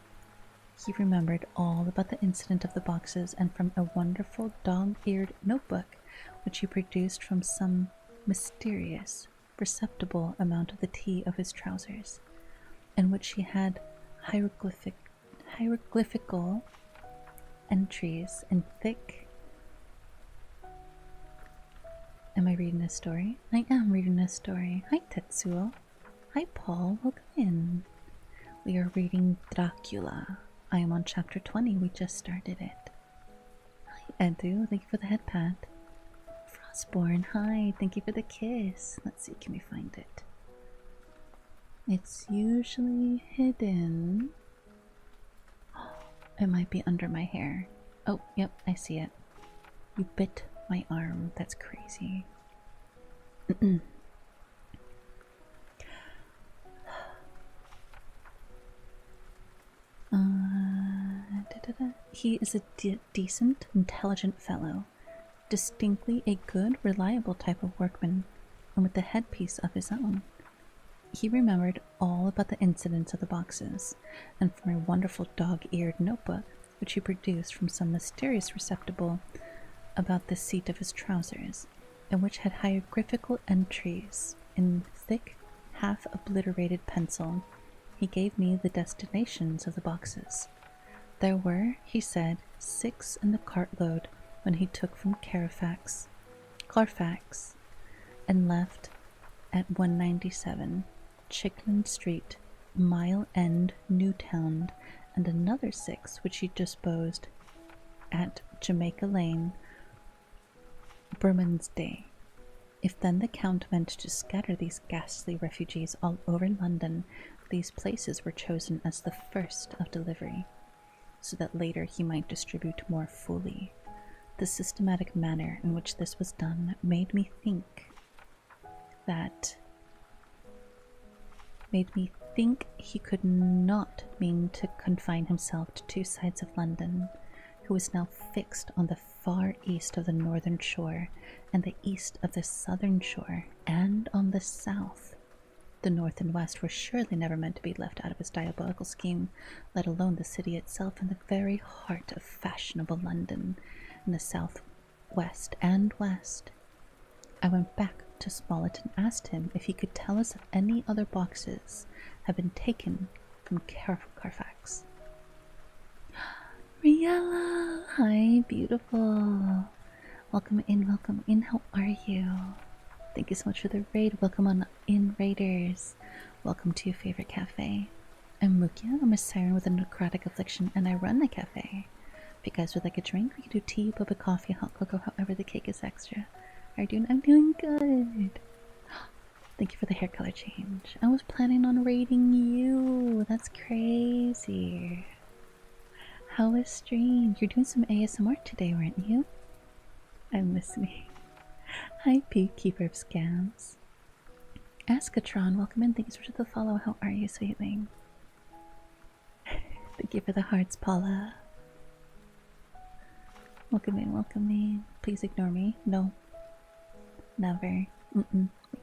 He remembered all about the incident of the boxes, and from a wonderful dog-eared notebook which he produced from some mysterious, perceptible amount of the tea of his trousers, in which he had hieroglyphical entries in thick. Am I reading a story? I am reading a story. Hi, Tetsuo. Hi, Paul. Welcome in. We are reading Dracula. I am on chapter 20. We just started it. Hi, Edu. Thank you for the head pat. Frostborn. Hi. Thank you for the kiss. Let's see. Can we find it? It's usually hidden. It might be under my hair. Oh, yep. I see it. You bit my arm. That's crazy. He is a decent, intelligent fellow, distinctly a good, reliable type of workman, and with a headpiece of his own. He remembered all about the incidents of the boxes, and from a wonderful dog-eared notebook, which he produced from some mysterious receptacle about the seat of his trousers, and which had hieroglyphical entries in thick, half-obliterated pencil. He gave me the destinations of the boxes. There were, he said, 6 in the cartload when he took from Carfax, and left at 197 Chickland Street, Mile End, Newtown, and another 6 which he disposed at Jamaica Lane, Bermondsey. If then the Count meant to scatter these ghastly refugees all over London, these places were chosen as the first of delivery, so that later he might distribute more fully. The systematic manner in which this was done made me think he could not mean to confine himself to 2 sides of London, who was now fixed on the far east of the northern shore and the east of the southern shore, and on the south. The north and west were surely never meant to be left out of his diabolical scheme, let alone the city itself in the very heart of fashionable London, in the south, west, and west. I went back to Smollett and asked him if he could tell us if any other boxes had been taken from Carfax. Riella! Hi, beautiful. Welcome in. How are you? Thank you so much for the raid. Welcome on in, Raiders. Welcome to your favorite cafe. I'm Mukia. I'm a siren with a necrotic affliction, and I run the cafe. If you guys would like a drink, we can do tea, boba, coffee, hot cocoa, however the cake is extra. How are you doing? I'm doing good. Thank you for the hair color change. I was planning on raiding you. That's crazy. How was stream? You're doing some ASMR today, weren't you? I'm listening. Hi, Peacekeeper of Scams. Askatron, welcome in. Thanks for the follow. How are you, sweetling? Thank you for the hearts, Paula. Welcome in. Please ignore me. No. Never. We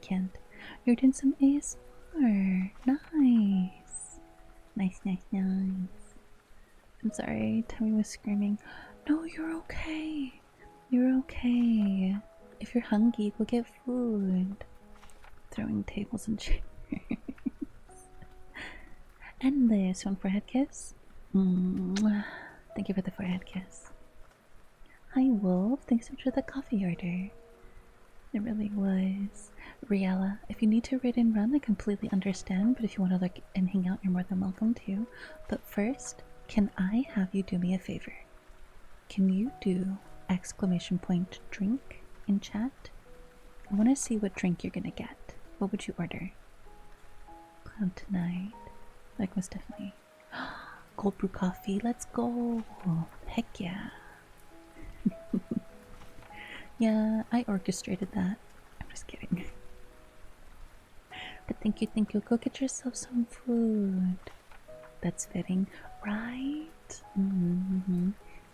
can't. You're doing some ASMR. Nice. Nice. I'm sorry, Tommy was screaming. No, you're okay. You're okay. If you're hungry, go get food. throwing tables and chairs. And this one, forehead kiss. Thank you for the forehead kiss. Hi, Wolf. Thanks so much for the coffee order. It really was. Riella, if you need to raid and run, I completely understand, but if you want to look and hang out, you're more than welcome to. But first, can I have you do me a favor? Can you do !drink in chat? I want to see what drink you're gonna get. What would you order? Cloud tonight. Like, most definitely. Cold brew coffee, let's go. Heck yeah. Yeah, I orchestrated that. I'm just kidding. But thank you. Go get yourself some food. That's fitting, right?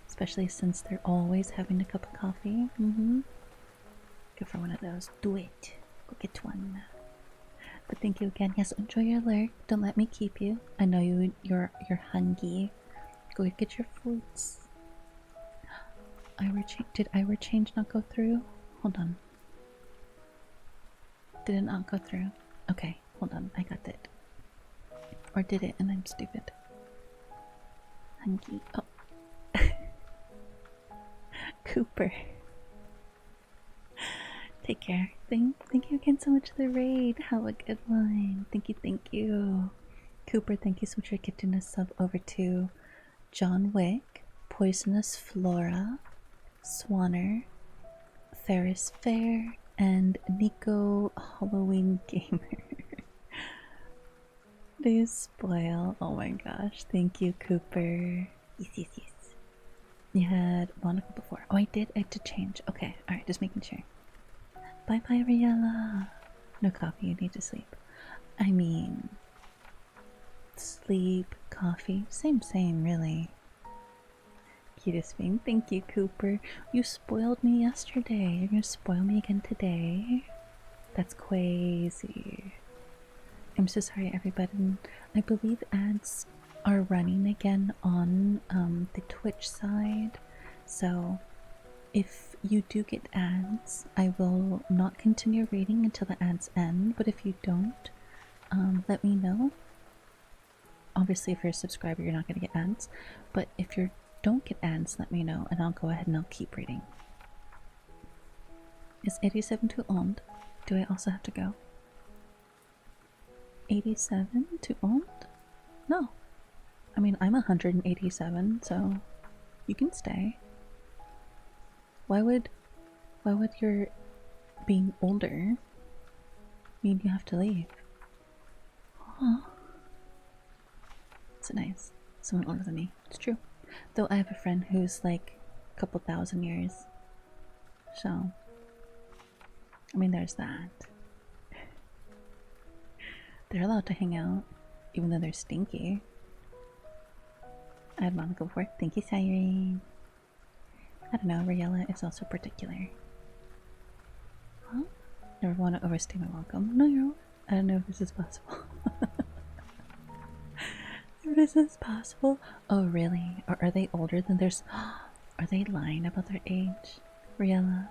Especially since they're always having a cup of coffee. Go for one of those. Do it. Go get one. But thank you again. Yes, enjoy your lurk. Don't let me keep you. I know you're hungry. Go get your foods. Did Ira change not go through? Hold on. Did it not go through? Okay, hold on. I got it. Or did it and I'm stupid? Hungry. Oh. Cooper. Take care. Thank you again so much for the raid. Have a good one. Thank you. Cooper, thank you so much for getting a sub over to John Wick, Poisonous Flora, Swanner, Ferris Fair, and Nico Halloween Gamer. Do you spoil? Oh my gosh. Thank you, Cooper. Yes. You had Monica before. Oh, I did change. Okay, alright, just making sure. Bye, Riella. No coffee, you need to sleep. I mean, sleep, coffee, same, really. Cutest thing. Thank you, Cooper. You spoiled me yesterday. You're gonna spoil me again today? That's crazy. I'm so sorry, everybody. I believe ads are running again on the Twitch side. So if you do get ads, I will not continue reading until the ads end. But if you don't, let me know. Obviously, if you're a subscriber, you're not going to get ads. But if you don't get ads, let me know, and I'll go ahead and I'll keep reading. Is 87 too old? Do I also have to go? 87 too old? No. I mean, I'm 187, so you can stay. Why would your being older mean you have to leave? Huh. It's nice. Someone older than me. It's true. Though I have a friend who's like a couple thousand years. So, I mean, there's that. They're allowed to hang out, even though they're stinky. I had Monica before. Thank you, Siren. I don't know, Riella is also particular. Huh? Never want to overstay my welcome. No, I don't know if this is possible. If this is possible? Oh, really? Or are they older than there's... Are they lying about their age? Riella?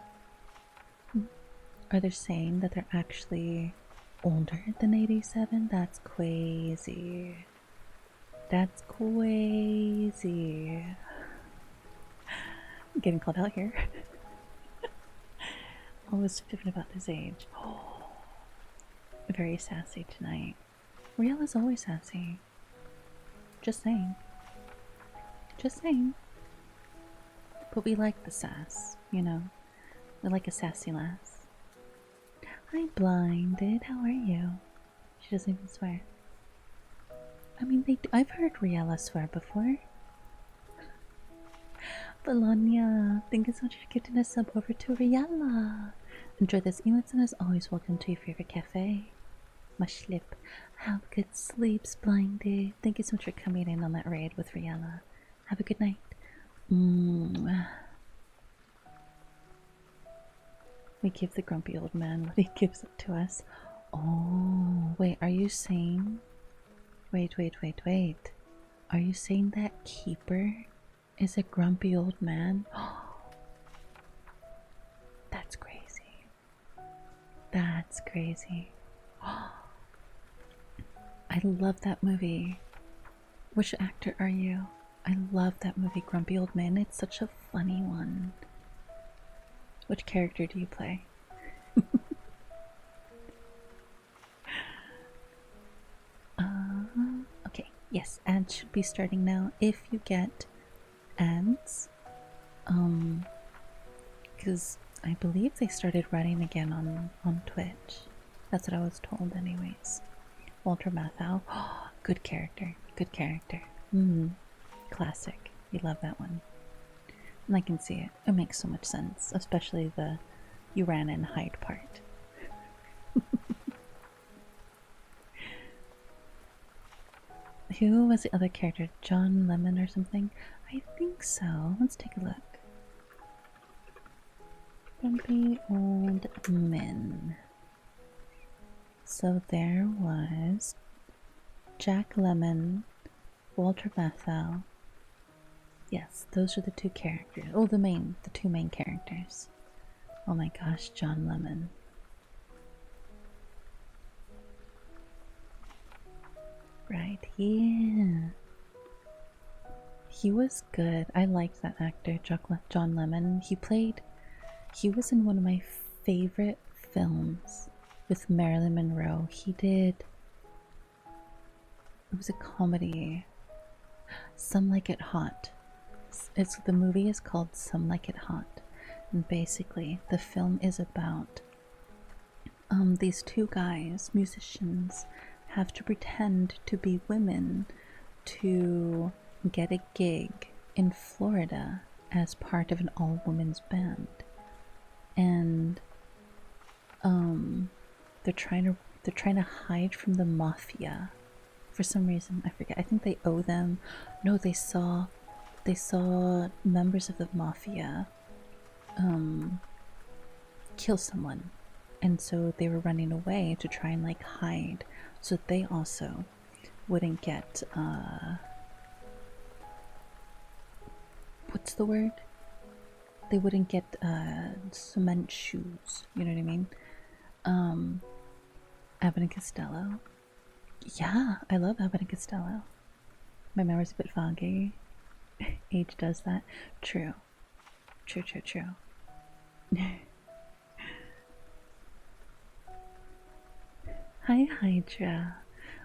Are they saying that they're actually older than 87? That's crazy. That's crazy. I'm getting called out here. Always fibbing about this age. Oh, very sassy tonight. Riella's always sassy. Just saying. Just saying. But we like the sass, you know. We like a sassy lass. Hi, Blinded. How are you? She doesn't even swear. I mean, I've heard Riella swear before. Bologna, thank you so much for giving a sub over to Riella. Enjoy this emotes and as always, welcome to your favorite cafe. Mushlip. Have good sleeps, Blinded. Thank you so much for coming in on that raid with Riella. Have a good night. We give the grumpy old man what he gives it to us. Oh, wait, are you saying... Wait. Are you saying that Keeper is a grumpy old man? That's crazy. That's crazy. I love that movie. Which actor are you? I love that movie, Grumpy Old Man. It's such a funny one. Which character do you play? Okay, yes, ads should be starting now. If you get ads, because I believe they started running again on Twitch. That's what I was told, anyways. Walter Matthau, good character, good character. Classic. You love that one. And I can see it. It makes so much sense, especially the you ran and hide part. Who was the other character? John Lemon or something? I think so. Let's take a look. Grumpy Old Men. So there was Jack Lemmon, Walter Matthau. Yes, those are the two characters. Oh, the two main characters. Oh my gosh, John Lemon. Right, yeah. He was good. I liked that actor, John Lemon. He was in one of my favorite films with Marilyn Monroe. It was a comedy. Some Like It Hot. The movie is called Some Like It Hot. And basically, the film is about these two guys, musicians, have to pretend to be women to get a gig in Florida as part of an all-women's band. And they're trying to hide from the mafia for some reason. I forget. I think they owe them. No, they saw members of the mafia kill someone, and so they were running away to try and like hide so that they also wouldn't get what's the word? They wouldn't get cement shoes, you know what I mean? Abbott and Costello. Yeah, I love Abbott and Costello. My memory's a bit foggy. Age does that. True. True. Hi, Hydra.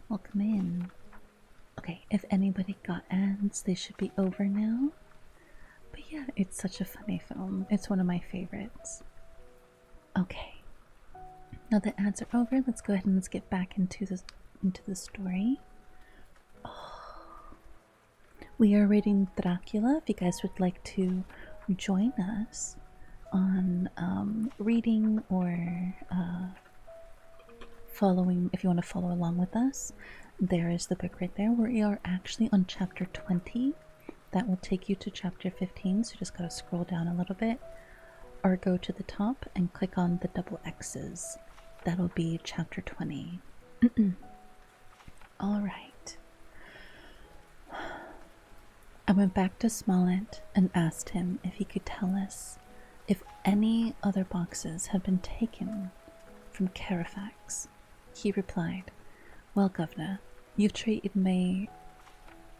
Welcome in. Okay, if anybody got ads, they should be over now. But yeah, it's such a funny film. It's one of my favorites. Okay. Now the ads are over, let's go ahead and let's get back into the story. We are reading Dracula. If you guys would like to join us on reading or following, if you want to follow along with us, there is the book right there. We are actually on chapter 20. That will take you to chapter 15, so you just gotta scroll down a little bit or go to the top and click on the double X's. That'll be chapter 20. Alright. I went back to Smollett and asked him if he could tell us if any other boxes had been taken from Carifax. He replied, "Well, Governor, you've treated me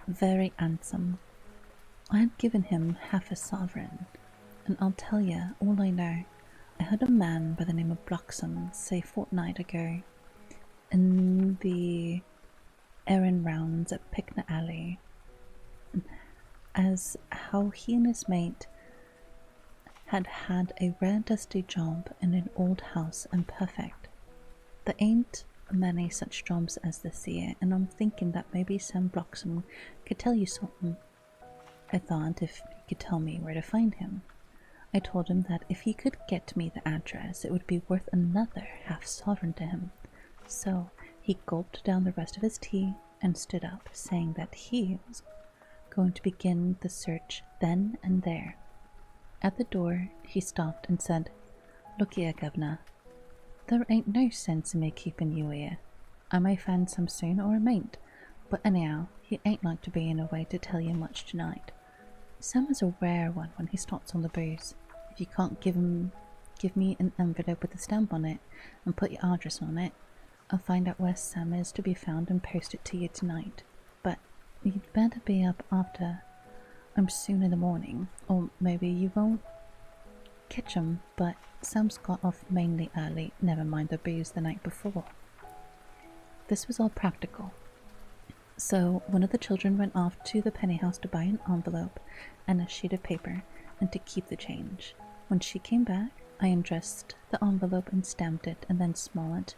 very handsome. I had given him half a sovereign, and I'll tell you all I know. I heard a man by the name of Bloxham say a fortnight ago, in the errand rounds at Picnic Alley, as how he and his mate had had a rare dusty job in an old house and perfect. There ain't many such jobs as this here, and I'm thinking that maybe Sam Bloxham could tell you something. I thought if he could tell me where to find him. I told him that if he could get me the address, it would be worth another half sovereign to him. So he gulped down the rest of his tea and stood up, saying that he was going to begin the search then and there. At the door, he stopped and said, "Look here, Governor. There ain't no sense in me keeping you here. I may find some soon or I mayn't, but anyhow, he ain't like to be in a way to tell you much tonight. Sam is a rare one when he starts on the booze. If you can't give me an envelope with a stamp on it and put your address on it, I'll find out where Sam is to be found and post it to you tonight. But you'd better be up after soon in the morning, or maybe you won't catch 'em, but Sam's got off mainly early, never mind the booze the night before. This was all practical. So one of the children went off to the penny house to buy an envelope and a sheet of paper and to keep the change. When she came back, I undressed the envelope and stamped it, and then Smollett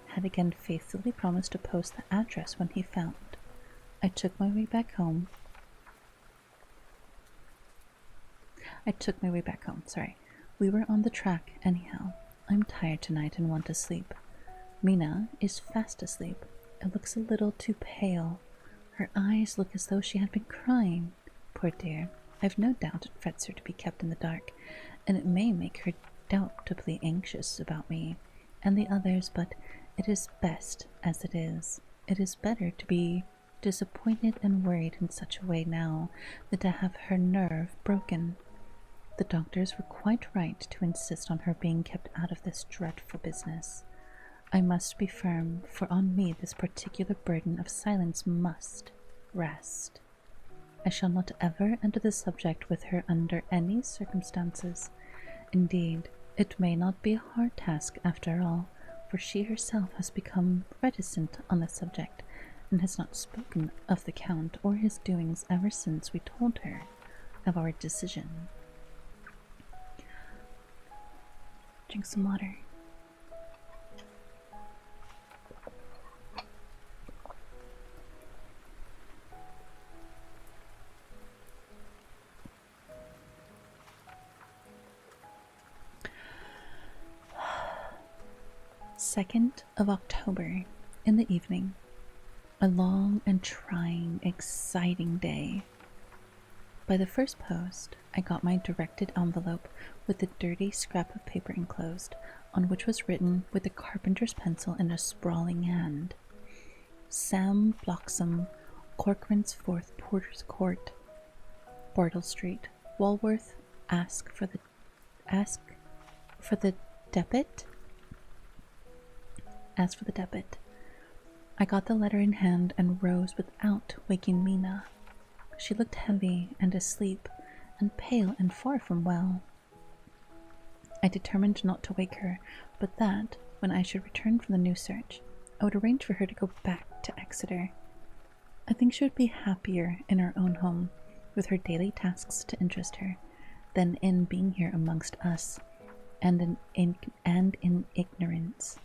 had again faithfully promised to post the address when he found. I took my way back home. Sorry. We were on the track anyhow. I'm tired tonight and want to sleep. Mina is fast asleep. It looks a little too pale. Her eyes look as though she had been crying. Poor dear. I've no doubt it frets her to be kept in the dark, and it may make her doubtably anxious about me and the others, but it is best as it is. It is better to be disappointed and worried in such a way now than to have her nerve broken. The doctors were quite right to insist on her being kept out of this dreadful business. I must be firm, for on me this particular burden of silence must rest. I shall not ever enter the subject with her under any circumstances. Indeed, it may not be a hard task after all, for she herself has become reticent on the subject, and has not spoken of the Count or his doings ever since we told her of our decision. Drink some water. Second of October, in the evening. A long and trying, exciting day. By the first post, I got my directed envelope with the dirty scrap of paper enclosed, on which was written with a carpenter's pencil in a sprawling hand, Sam Bloxham, Corcoran's 4th Porter's Court, Bartle Street, Walworth. Ask for the debit. Ask for the debit. I got the letter in hand and rose without waking Mina. She looked heavy and asleep, and pale and far from well. I determined not to wake her, but that, when I should return from the new search, I would arrange for her to go back to Exeter. I think she would be happier in her own home, with her daily tasks to interest her, than in being here amongst us, and in ignorance.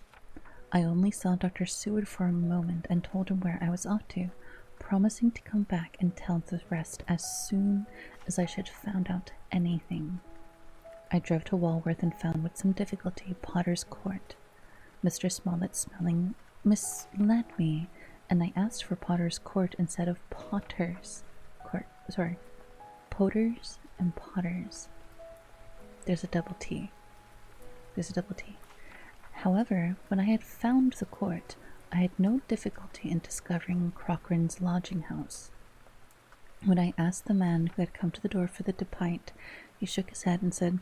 I only saw Dr. Seward for a moment and told him where I was off to, promising to come back and tell the rest as soon as I should found out anything. I drove to Walworth and found with some difficulty Potter's Court. Mr. Smollett's spelling misled me, and I asked for Potter's Court instead of Potter's Court. Sorry, Potter's and Potters. There's a double T. However, when I had found the court, I had no difficulty in discovering Corcoran's lodging house. When I asked the man who had come to the door for the depite, he shook his head and said,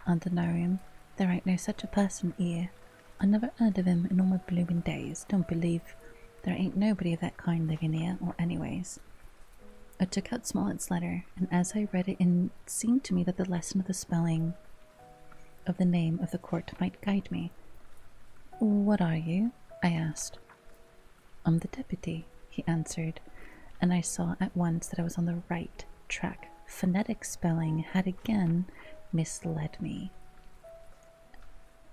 "I dunno him. There ain't no such a person here. I never heard of him in all my bloomin' days. Don't believe there ain't nobody of that kind living here, or anyways." I took out Smollett's letter, and as I read it, it seemed to me that the lesson of the spelling of the name of the court might guide me. "What are you?" I asked. "I'm the deputy," he answered, and I saw at once that I was on the right track. Phonetic spelling had again misled me.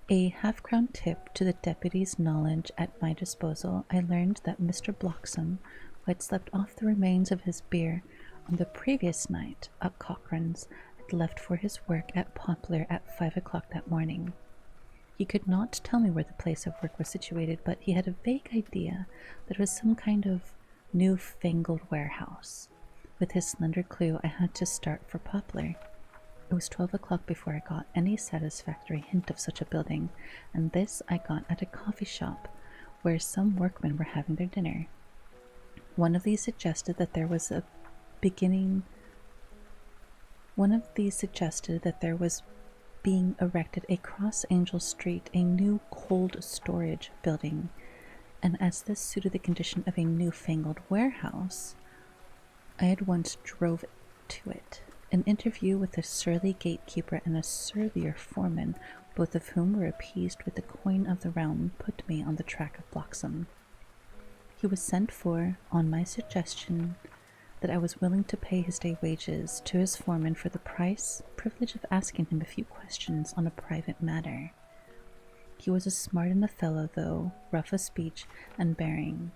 A half-crown tip to the deputy's knowledge at my disposal, I learned that Mr. Bloxham, who had slept off the remains of his beer on the previous night at Cochrane's, had left for his work at Poplar at 5 o'clock that morning. He could not tell me where the place of work was situated, but he had a vague idea that it was some kind of new-fangled warehouse. With his slender clue, I had to start for Poplar. It was 12 o'clock before I got any satisfactory hint of such a building, and this I got at a coffee shop where some workmen were having their dinner. One of these suggested that there was being erected across Angel Street a new cold storage building, and as this suited the condition of a newfangled warehouse, I at once drove to it. An interview with a surly gatekeeper and a surlier foreman, both of whom were appeased with the coin of the realm, put me on the track of Bloxham. He was sent for, on my suggestion that I was willing to pay his day wages to his foreman for the privilege of asking him a few questions on a private matter. He was a smart enough fellow, though rough of speech and bearing.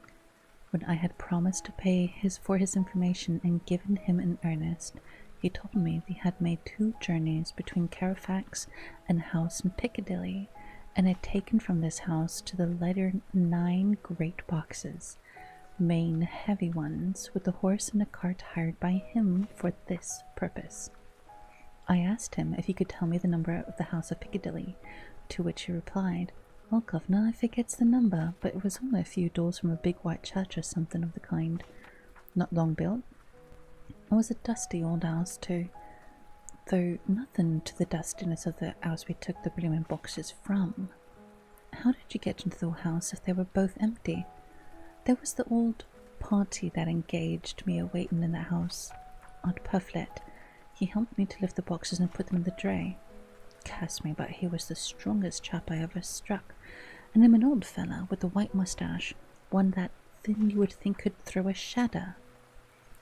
When I had promised to pay for his information and given him in earnest, he told me that he had made 2 journeys between Carfax and a house in Piccadilly, and had taken from this house to the letter 9 great boxes, main heavy ones, with a horse and a cart hired by him for this purpose. I asked him if he could tell me the number of the house of Piccadilly, to which he replied, "Well, governor, I forgets the number, but it was only a few doors from a big white church or something of the kind. Not long built. It was a dusty old house, too, though nothing to the dustiness of the house we took the blooming boxes from." "How did you get into the house if they were both empty?" "There was the old party that engaged me a waiting in the house, Aunt Pufflet. He helped me to lift the boxes and put them in the dray. Curse me, but he was the strongest chap I ever struck, and him an old fella with a white moustache, one that thin you would think could throw a shadder."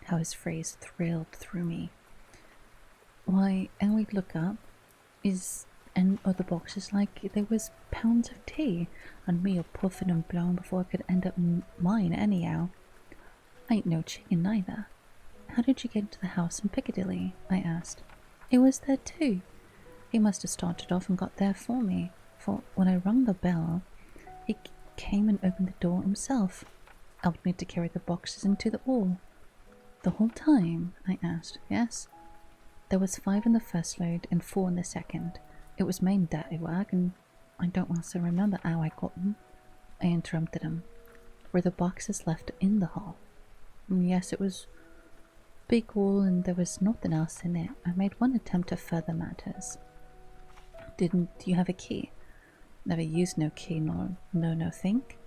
How his phrase thrilled through me. "Why, and we'd look up, is and other boxes like there was pounds of tea, and me a puffing and blowing before I could end up mine anyhow. I ain't no chicken neither." "How did you get into the house in Piccadilly?" I asked. "It was there too. He must have started off and got there for me, for when I rung the bell, he came and opened the door himself, helped me to carry the boxes into the hall." "The whole time?" I asked. "Yes. There was 5 in the first load and 4 in the second. It was main dirty work, and I don't want to remember how I got them." I interrupted him. "Were the boxes left in the hall?" "Yes, it was big hall, and there was nothing else in it. I made one attempt to further matters." "Didn't you have a key?" "Never used no key, no think.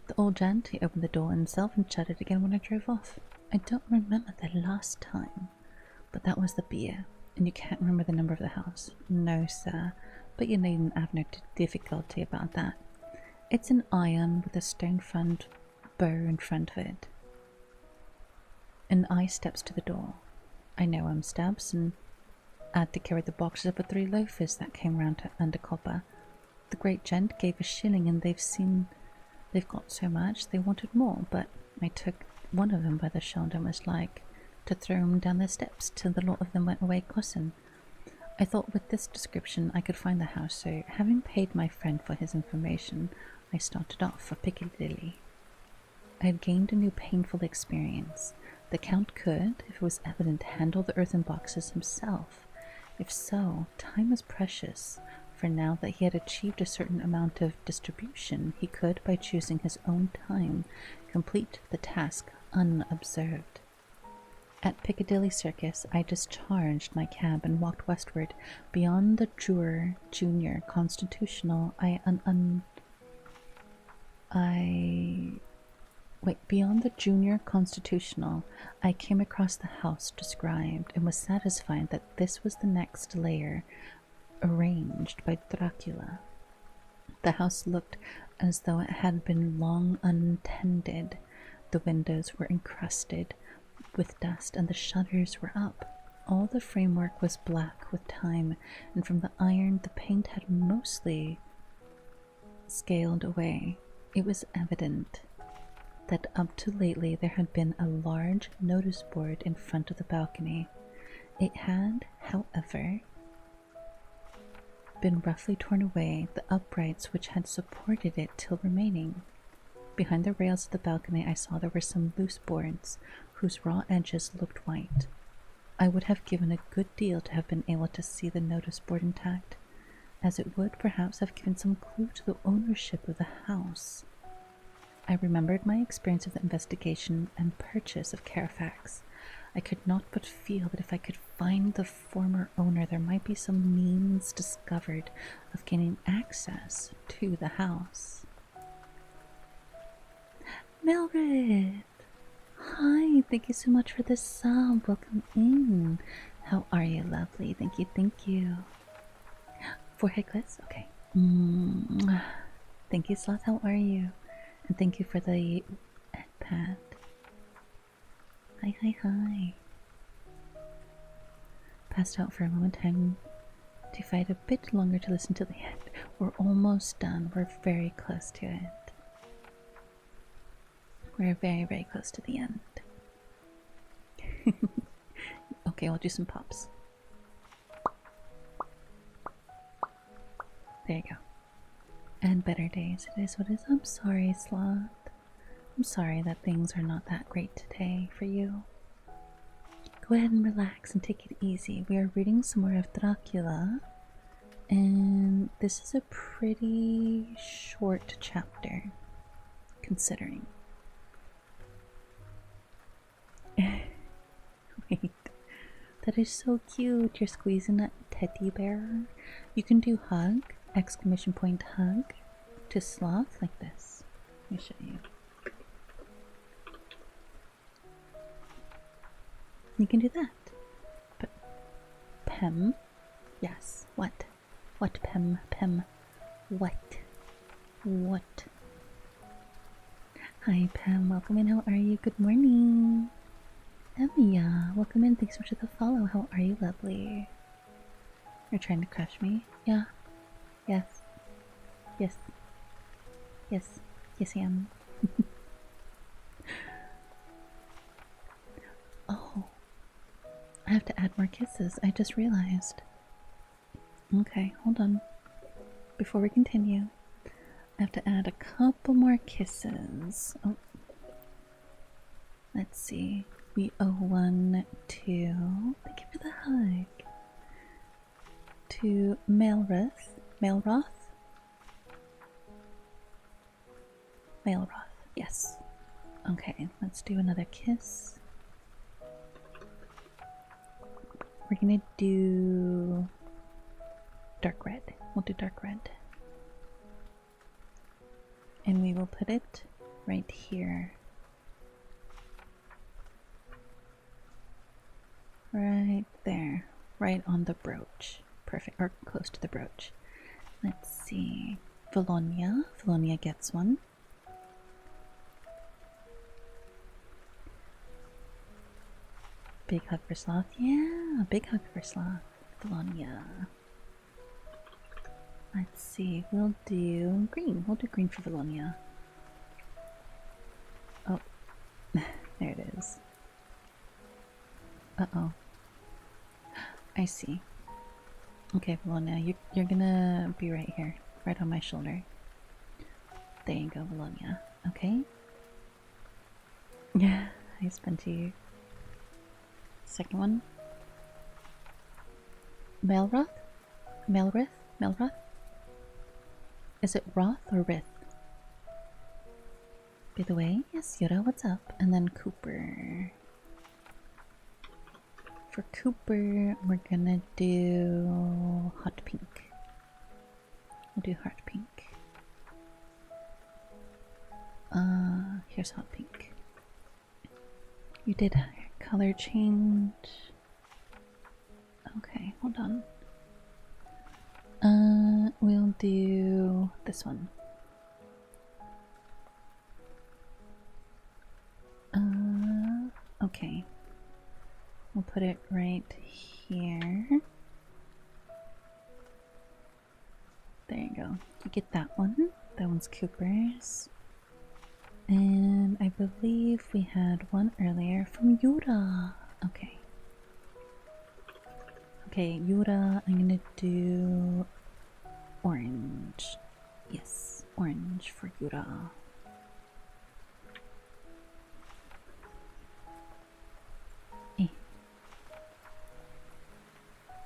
The old gent, he opened the door himself and shut it again when I drove off. I don't remember the last time, but that was the beer. And you can't remember the number of the house?" "No, sir, but you needn't have no difficulty about that. It's an iron with a stone front bow in front of it." And I steps to the door. I know him steps, and I had to carry the boxes up with 3 loafers that came round to under copper. The great gent gave a shilling, and they've got so much they wanted more, but I took one of them by the shoulder and was like to throw him down the steps till the lot of them went away cussing. I thought with this description I could find the house, so having paid my friend for his information, I started off for Piccadilly. I had gained a new painful experience. The Count could, if it was evident, handle the earthen boxes himself. If so, time was precious, for now that he had achieved a certain amount of distribution, he could, by choosing his own time, complete the task unobserved. At Piccadilly Circus, I discharged my cab and walked westward beyond the Junior Constitutional. Beyond the Junior Constitutional, I came across the house described and was satisfied that this was the next layer arranged by Dracula. The house looked as though it had been long untended. The windows were encrusted with dust and the shutters were up. All the framework was black with time, and from the iron the paint had mostly scaled away. It was evident that up to lately there had been a large notice board in front of the balcony. It had, however, been roughly torn away, the uprights which had supported it still remaining. Behind the rails of the balcony I saw there were some loose boards, whose raw edges looked white. I would have given a good deal to have been able to see the notice board intact, as it would perhaps have given some clue to the ownership of the house. I remembered my experience of the investigation and purchase of Carfax. I could not but feel that if I could find the former owner, there might be some means discovered of gaining access to the house. Mildred! Hi, thank you so much for the sub. Welcome in. How are you, lovely? Thank you, thank you. Forehead kiss? Okay. Thank you, Sloth. How are you? And thank you for the headpad. Hi, hi, hi. Passed out for a moment. Time to fight a bit longer to listen to the end. We're almost done. We're very close to it. We're very, very close to the end. Okay, I'll do some pops. There you go. And better days. It is what it is. I'm sorry, Sloth. I'm sorry that things are not that great today for you. Go ahead and relax and take it easy. We are reading some more of Dracula, and this is a pretty short chapter, considering. Wait, that is so cute. You're squeezing a teddy bear. You can do hug, exclamation point hug, to Sloth like this. Let me show you. You can do that. But Pem, yes. What? What, Pem? Pem? What? What? Hi, Pem. Welcome in. How are you? Good morning. Evia, welcome in. Thanks so much for the follow. How are you, lovely? You're trying to crush me? Yeah. Yes. Yes. Yes. Yes, I am. Oh. I have to add more kisses. I just realized. Okay, hold on. Before we continue, I have to add a couple more kisses. Oh. Let's see. We owe one to. Thank you for the hug. To Malroth. Malroth? Malroth, yes. Okay, let's do another kiss. We're gonna do dark red. We'll do dark red. And we will put it right here. Right there. Right on the brooch. Perfect. Or close to the brooch. Let's see. Valonia. Valonia gets one. Big hug for Sloth. Yeah, big hug for Sloth. Valonia. Let's see. We'll do green. We'll do green for Valonia. Oh. There it is. Uh-oh. I see. Okay, Valonia, you're gonna be right here. Right on my shoulder. There you go, Valonia. Okay? Yeah, I Spenty. Second one. Melroth? Melrith? Melroth? Is it Roth or Rith? By the way, yes, Yoda, what's up? And then Cooper. For Cooper, we're gonna do hot pink. We'll do hot pink. Here's hot pink. You did a color change. Okay, hold on. We'll do this one. Okay. We'll put it right here. There you go. You get that one. That one's Cooper's. And I believe we had one earlier from Yura. Okay. Okay, Yura, I'm gonna do orange. Yes, orange for Yura.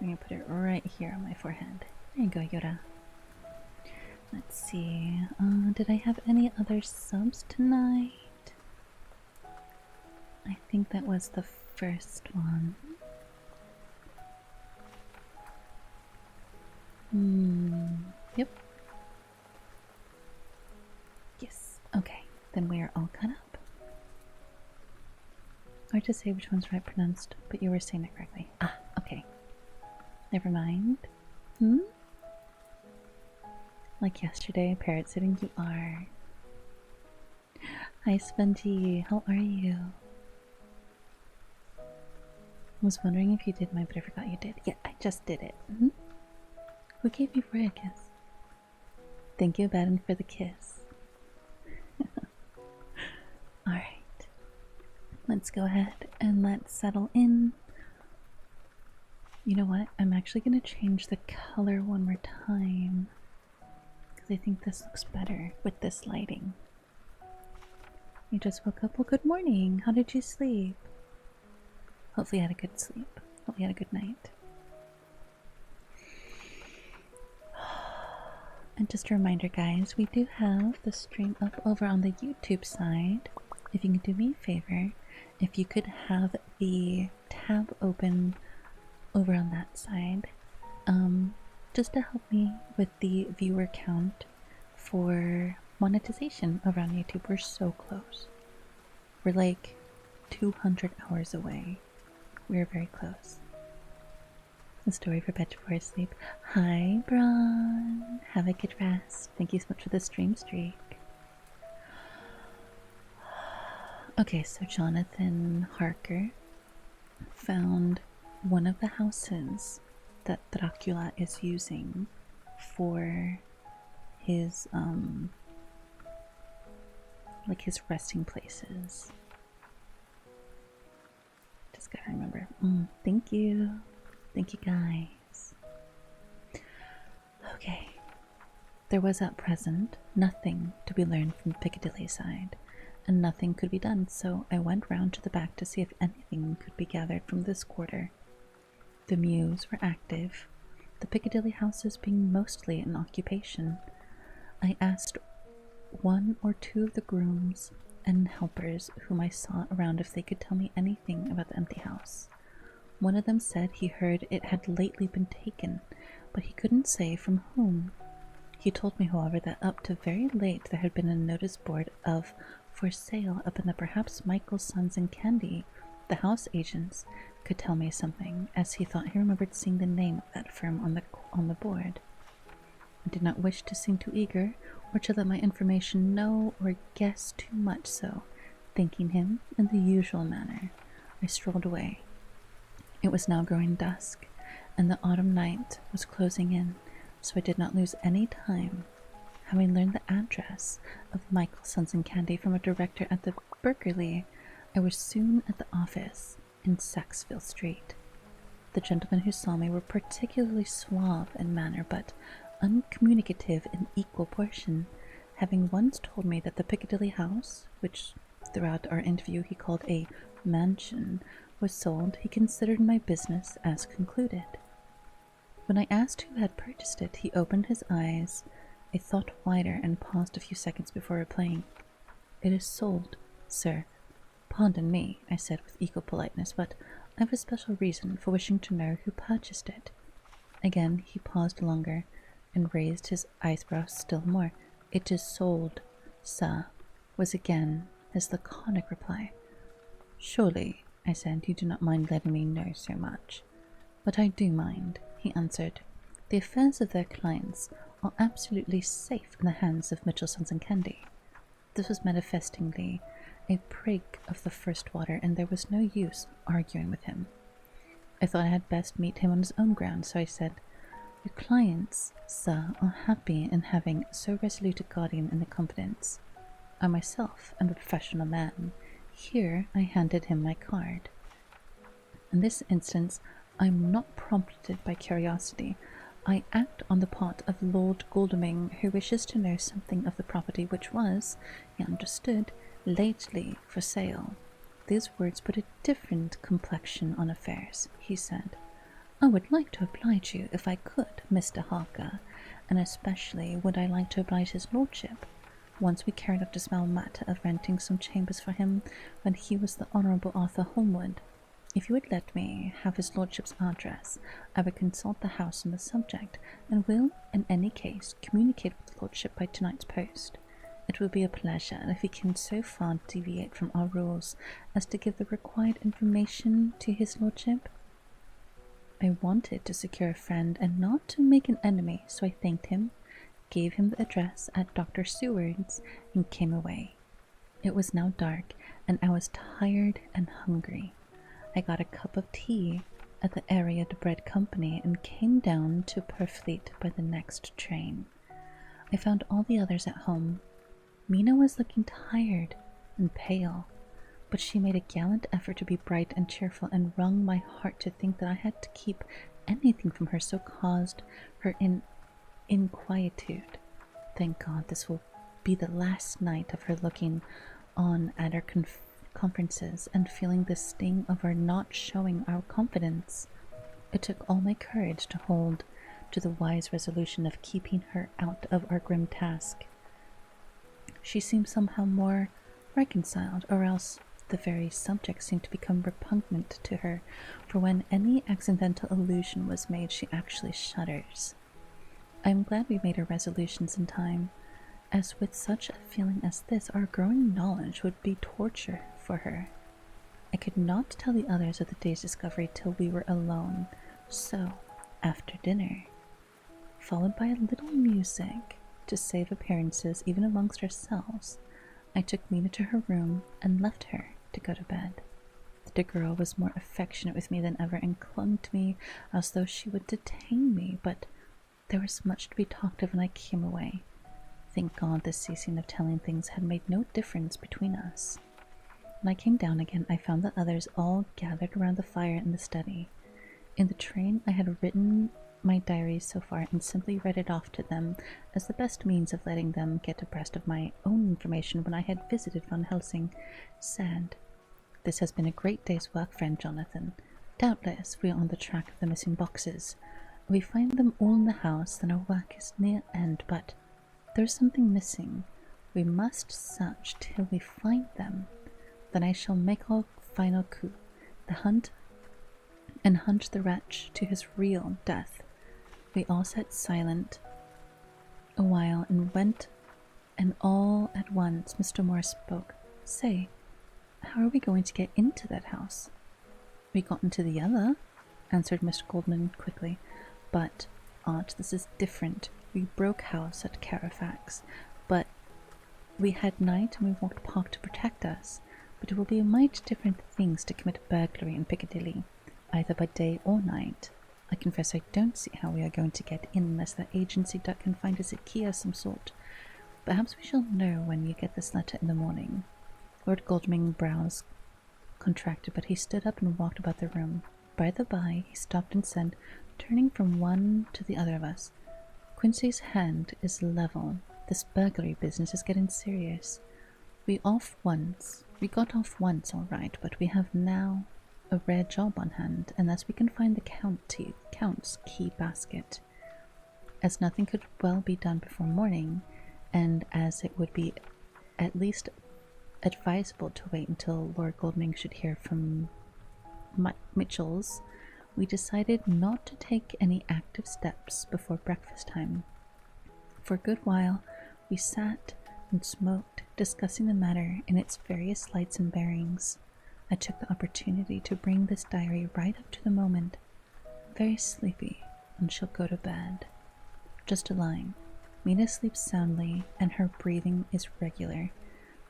I'm gonna put it right here on my forehead. There you go, Yura. Let's see. Did I have any other subs tonight? I think that was the first one. Yep. Yes. Okay. Then we are all caught up. hard to say which one's right pronounced, but you were saying it correctly. Ah, okay. Never mind. Hmm? Like yesterday, parrot sitting you are. Hi, Spongy. How are you? I was wondering if you did mine, but I forgot you did. Yeah, I just did it. Who gave you Freya a kiss? Thank you, Baden, for the kiss. Alright. Let's go ahead and let's settle in. You know what? I'm actually going to change the color one more time, because I think this looks better with this lighting. You just woke up. Well, good morning. How did you sleep? Hopefully you had a good sleep. Hopefully you had a good night. And just a reminder, guys, we do have the stream up over on the YouTube side. If you can do me a favor, if you could have the tab open over on that side, just to help me with the viewer count for monetization over on YouTube. We're so close. We're like 200 hours away. We're very close. A story for bed before sleep. Hi, Braun. Have a good rest. Thank you so much for the stream streak. Okay, so Jonathan Harker found one of the houses that Dracula is using for his like his resting places. Just gotta remember. Thank you guys. Okay, there was at present nothing to be learned from the Piccadilly side, and nothing could be done, so I went round to the back to see if anything could be gathered from this quarter. The mews were active, the Piccadilly houses being mostly in occupation. I asked one or two of the grooms and helpers whom I saw around if they could tell me anything about the empty house. One of them said he heard it had lately been taken, but he couldn't say from whom. He told me, however, that up to very late there had been a notice board of for sale up in the perhaps Michael's Sons and Candy. The house agents could tell me something, as he thought he remembered seeing the name of that firm on the board. I did not wish to seem too eager, or to let my information know or guess too much, so, thanking him in the usual manner, I strolled away. It was now growing dusk, and the autumn night was closing in, so I did not lose any time. Having learned the address of Michael's Sons and Candy from a director at the Berkeley, I was soon at the office in Saxville Street. The gentlemen who saw me were particularly suave in manner, but uncommunicative in equal portion, having once told me that the Piccadilly house, which throughout our interview he called a mansion, was sold. He considered my business as concluded. When I asked who had purchased it, he opened his eyes a thought wider and paused a few seconds before replying. "It is sold, sir." "Pardon me," I said with equal politeness, "but I have a special reason for wishing to know who purchased it." Again he paused longer and raised his eyebrows still more. "It is sold, sir," was again his laconic reply. "Surely," I said, "you do not mind letting me know so much." "But I do mind," he answered. "The affairs of their clients are absolutely safe in the hands of Mitchell, Sons and Candy." This was manifestly a prig of the first water, and there was no use arguing with him. I thought I had best meet him on his own ground, so I said, "Your clients, sir, are happy in having so resolute a guardian in their confidence. I myself am a professional man." Here I handed him my card. In this instance, I am not prompted by curiosity. I act on the part of Lord Godalming, who wishes to know something of the property which was, he understood, lately for sale. These words put a different complexion on affairs. He said, "I would like to oblige you if I could, Mr. Harker, and especially would I like to oblige his lordship. Once we carried out the small matter of renting some chambers for him when he was the Honourable Arthur Holmwood. If you would let me have his lordship's address, I will consult the house on the subject, and will, in any case, communicate with the lordship by tonight's post. It will be a pleasure if we can so far deviate from our rules as to give the required information to his lordship. I wanted to secure a friend and not to make an enemy, so I thanked him, gave him the address at Dr. Seward's, and came away. It was now dark, and I was tired and hungry. I got a cup of tea at the Area de Bread Company and came down to Purfleet by the next train. I found all the others at home. Mina was looking tired and pale, but she made a gallant effort to be bright and cheerful, and wrung my heart to think that I had to keep anything from her, so caused her inquietude. Thank God this will be the last night of her looking on at our conferences and feeling the sting of our not showing our confidence. It took all my courage to hold to the wise resolution of keeping her out of our grim task. She seemed somehow more reconciled, or else the very subject seemed to become repugnant to her, for when any accidental allusion was made she actually shudders. I am glad we made our resolutions in time, as with such a feeling as this our growing knowledge would be torture for her. I could not tell the others of the day's discovery till we were alone, so after dinner, followed by a little music to save appearances even amongst ourselves, I took Mina to her room and left her to go to bed. The girl was more affectionate with me than ever and clung to me as though she would detain me, but there was much to be talked of and I came away. Thank God the ceasing of telling things had made no difference between us. When I came down again, I found the others all gathered around the fire in the study. In the train, I had written my diary so far and simply read it off to them as the best means of letting them get abreast of my own information when I had visited Van Helsing. Said, "This has been a great day's work, friend Jonathan. Doubtless we are on the track of the missing boxes. If we find them all in the house, then our work is near end, but there is something missing. We must search till we find them. Then I shall make our final coup, the hunt the wretch to his real death." We all sat silent a while and went, and all at once Mr. Morris spoke. "Say, how are we going to get into that house?" "We got into the other," answered Mr. Goldman quickly. "But, Aunt, this is different. We broke house at Carafax, but we had night and we walked park to protect us. But it will be a mite different things to commit burglary in Piccadilly, either by day or night. I confess I don't see how we are going to get in unless that agency duck can find us a key of some sort. Perhaps we shall know when you get this letter in the morning." Lord Goldming's brows contracted, but he stood up and walked about the room. By the by, he stopped and said, turning from one to the other of us, "Quincy's hand is level. This burglary business is getting serious. We got off once, all right, but we have now a rare job on hand, unless we can find the Count's key basket. As nothing could well be done before morning, and as it would be at least advisable to wait until Lord Goldming should hear from Mitchell's, we decided not to take any active steps before breakfast time. For a good while we sat and smoked, discussing the matter in its various lights and bearings. I took the opportunity to bring this diary right up to the moment. Very sleepy, and shall go to bed. Just a line. Mina sleeps soundly, and her breathing is regular.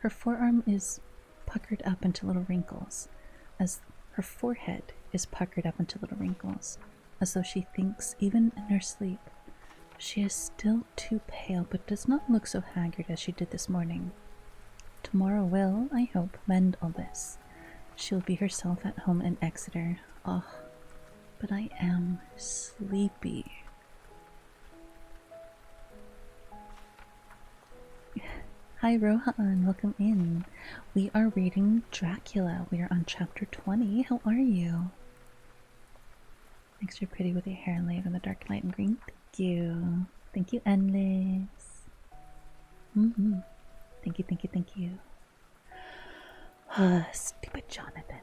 Her forearm is puckered up into little wrinkles, as her forehead is puckered up into little wrinkles, as though she thinks even in her sleep. She is still too pale, but does not look so haggard as she did this morning. Tomorrow will, I hope, mend all this. She'll be herself at home in Exeter. Oh, but I am sleepy. Hi Rohan, welcome in. We are reading Dracula. We are on chapter 20. How are you? Thanks, you're pretty with your hair laid in the dark light and green. Thank you. Thank you, Endless. Thank you, thank you, thank you. Stupid Jonathan.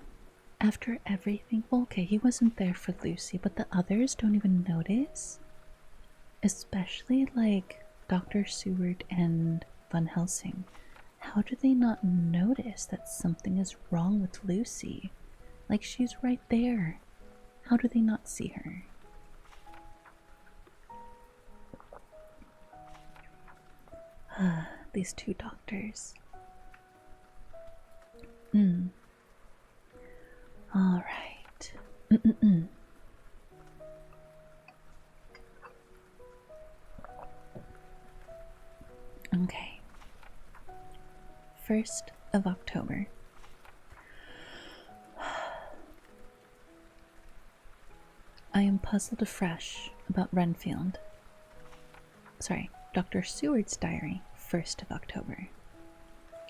After everything, okay, he wasn't there for Lucy, but the others don't even notice. Especially like Dr. Seward and Van Helsing. How do they not notice that something is wrong with Lucy? Like, she's right there. How do they not see her? These two doctors. All right. Okay. 1st of October. I am puzzled afresh about Renfield. Sorry, Dr. Seward's diary, 1st of October.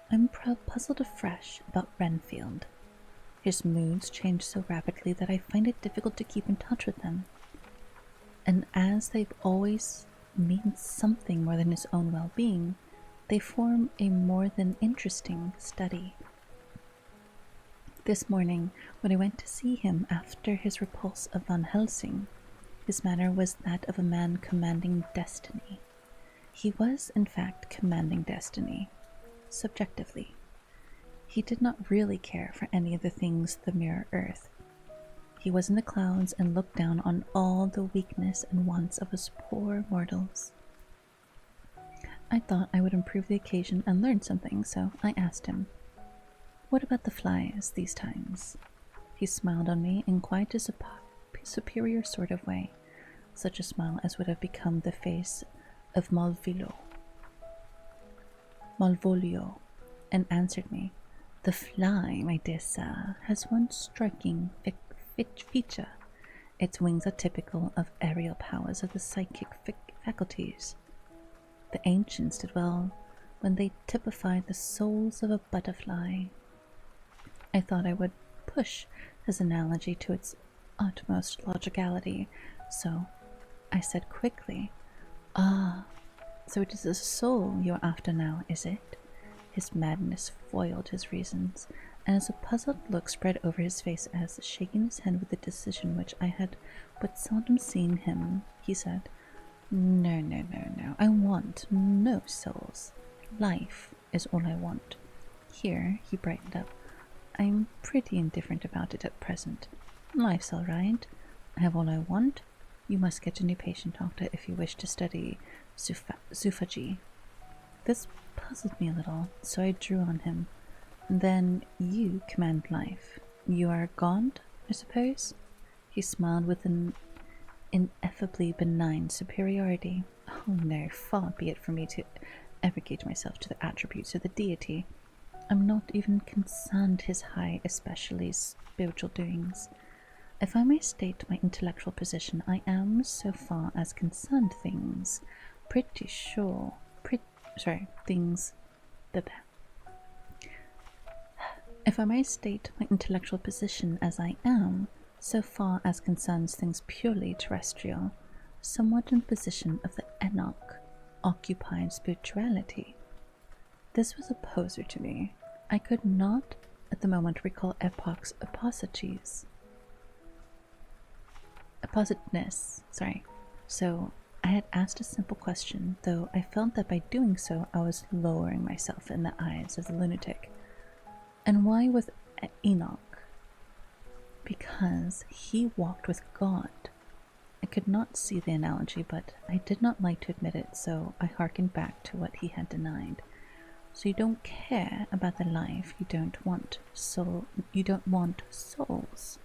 I'm puzzled afresh about Renfield. His moods change so rapidly that I find it difficult to keep in touch with them. And as they've always mean something more than his own well-being, they form a more than interesting study. This morning, when I went to see him after his repulse of Van Helsing, his manner was that of a man commanding destiny. He was, in fact, commanding destiny, subjectively. He did not really care for any of the things the mere earth. He was in the clouds and looked down on all the weakness and wants of us poor mortals. I thought I would improve the occasion and learn something, so I asked him, "What about the flies these times?" He smiled on me in quite a superior sort of way, such a smile as would have become the face of Malvolio, and answered me, "The fly, my dear sir, has one striking feature. Its wings are typical of aerial powers of the psychic faculties. The ancients did well when they typified the souls of a butterfly." I thought I would push his analogy to its utmost logicality, so I said quickly, "Ah, so it is a soul you're after now, is it?" His madness foiled his reasons, and as a puzzled look spread over his face as, shaking his head with a decision which I had but seldom seen him, he said, No, I want no souls. Life is all I want." Here he brightened up. "I'm pretty indifferent about it at present. Life's all right. I have all I want. You must get a new patient, doctor, if you wish to study zoophagy." This puzzled me a little, so I drew on him. "Then you command life. You are God, I suppose?" He smiled with an ineffably benign superiority. "Oh no, far be it from me to arrogate myself to the attributes of the deity. I'm not even concerned his high, especially spiritual doings. If I may state my intellectual position, I am, so far as concerned things, pretty sure, things, if I may state my intellectual position as I am, so far as concerns things purely terrestrial, somewhat in the position of the Enoch, occupied spirituality." This was a poser to me. I could not at the moment recall Epoch's appositeness, so I had asked a simple question, though I felt that by doing so I was lowering myself in the eyes of the lunatic. "And why with Enoch?" "Because he walked with God." I could not see the analogy, but I did not like to admit it, so I hearkened back to what he had denied. "So you don't care about the life, you don't want souls.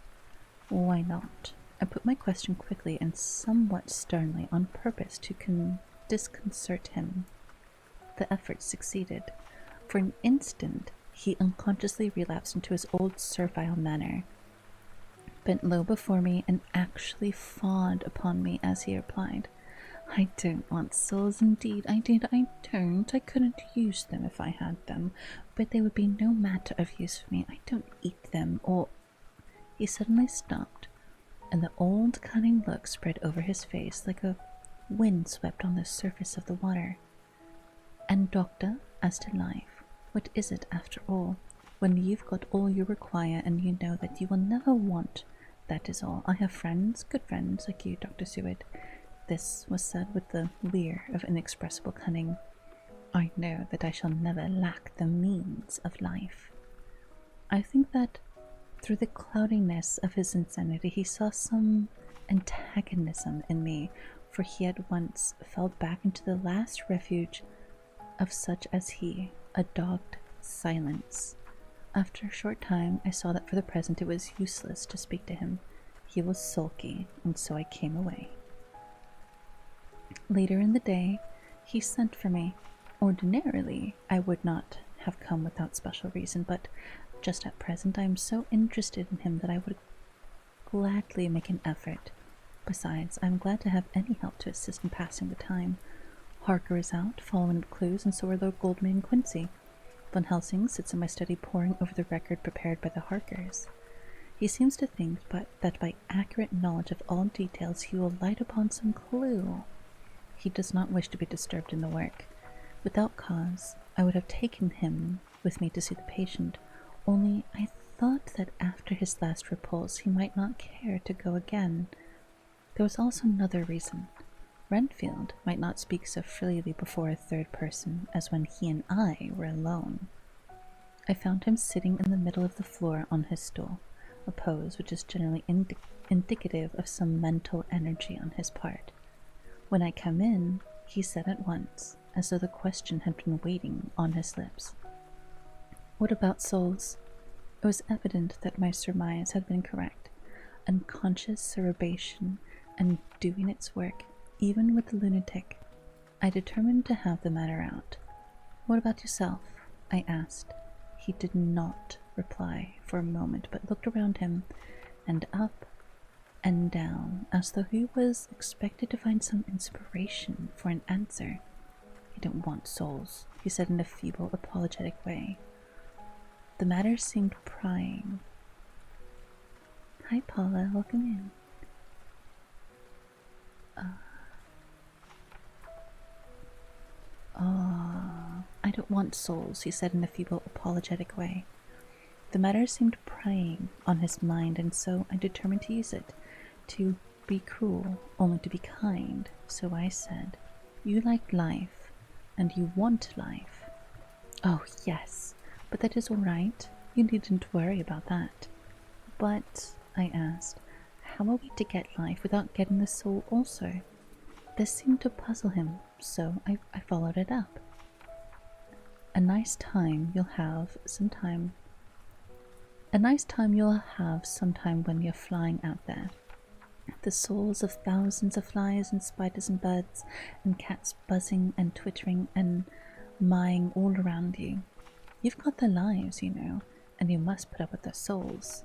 Why not?" I put my question quickly and somewhat sternly on purpose to disconcert him. The effort succeeded. For an instant he unconsciously relapsed into his old servile manner, bent low before me, and actually fawned upon me as he replied, "I don't want souls indeed, I don't. I couldn't use them if I had them, but they would be no matter of use for me. I don't eat them, or—" He suddenly stopped, and the old cunning look spread over his face like a wind swept on the surface of the water. "And doctor, as to life, what is it after all? When you've got all you require and you know that you will never want, that is all. I have friends, good friends, like you, Dr. Seward." This was said with the leer of inexpressible cunning. I know that I shall never lack the means of life. I think that through the cloudiness of his insanity, he saw some antagonism in me, for he at once fell back into the last refuge of such as he, a dogged silence. After a short time, I saw that for the present it was useless to speak to him. He was sulky, and so I came away. Later in the day, he sent for me. Ordinarily, I would not have come without special reason, but just at present I am so interested in him that I would gladly make an effort. Besides, I am glad to have any help to assist in passing the time. Harker is out, following up clues, and so are Lord Goldman and Quincy. Van Helsing sits in my study poring over the record prepared by the Harkers. He seems to think that by accurate knowledge of all details he will light upon some clue. He does not wish to be disturbed in the work. Without cause, I would have taken him with me to see the patient, only I thought that after his last repulse he might not care to go again. There was also another reason. Renfield might not speak so freely before a third person as when he and I were alone. I found him sitting in the middle of the floor on his stool, a pose which is generally indicative of some mental energy on his part. When I came in, he said at once, as though the question had been waiting on his lips, "What about souls?" It was evident that my surmise had been correct. Unconscious cerebration and doing its work, even with the lunatic. I determined to have the matter out. "What about yourself?" I asked. He did not reply for a moment, but looked around him, and up and down, as though he was expected to find some inspiration for an answer. "I don't want souls," he said in a feeble, apologetic way. The matter seemed prying. "Hi, Paula, welcome in." I don't want souls," he said in a feeble, apologetic way. The matter seemed preying on his mind, and so I determined to use it. To be cruel, only to be kind. So I said, "You like life, and you want life." "Oh, yes, but that is all right. You needn't worry about that." "But," I asked, "how are we to get life without getting the soul also?" This seemed to puzzle him, so I followed it up. A nice time you'll have sometime when you're flying out there. The souls of thousands of flies and spiders and birds and cats buzzing and twittering and mewing all around you. You've got their lives, you know, and you must put up with their souls.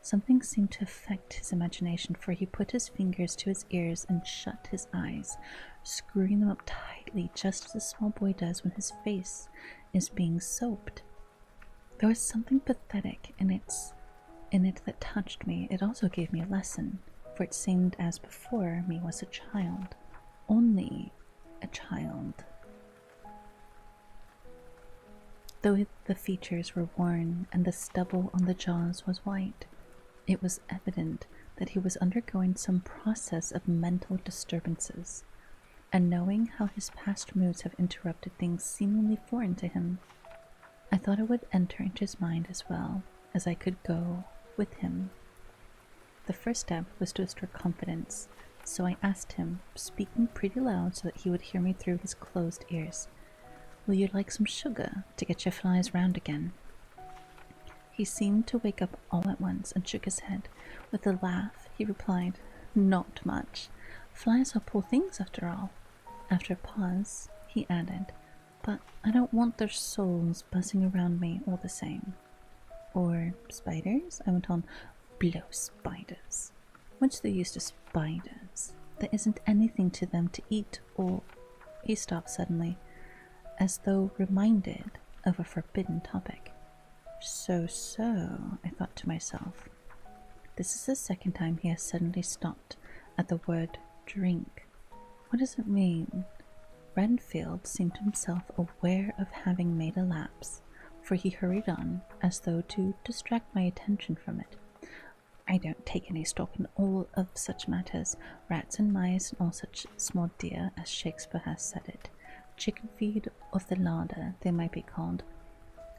Something seemed to affect his imagination, for he put his fingers to his ears and shut his eyes, screwing them up tightly, just as a small boy does when his face is being soaped. There was something pathetic in it that touched me. It also gave me a lesson, for it seemed as before me was a child, only a child. Though the features were worn and the stubble on the jaws was white, it was evident that he was undergoing some process of mental disturbances, and knowing how his past moods have interrupted things seemingly foreign to him, I thought it would enter into his mind as well as I could go with him. The first step was to restore confidence, so I asked him, speaking pretty loud so that he would hear me through his closed ears, "Will you like some sugar to get your flies round again?" He seemed to wake up all at once and shook his head. With a laugh, he replied, "Not much. Flies are poor things after all." After a pause, he added, "But I don't want their souls buzzing around me all the same." "Or spiders?" I went on. "Blow spiders. What's the use to spiders? There isn't anything to them to eat or—" He stopped suddenly, as though reminded of a forbidden topic. So, I thought to myself. This is the second time he has suddenly stopped at the word drink. What does it mean? Renfield seemed himself aware of having made a lapse, for he hurried on, as though to distract my attention from it. "I don't take any stock in all of such matters, rats and mice and all such small deer, as Shakespeare has said it. chicken feed of the larder, they might be called.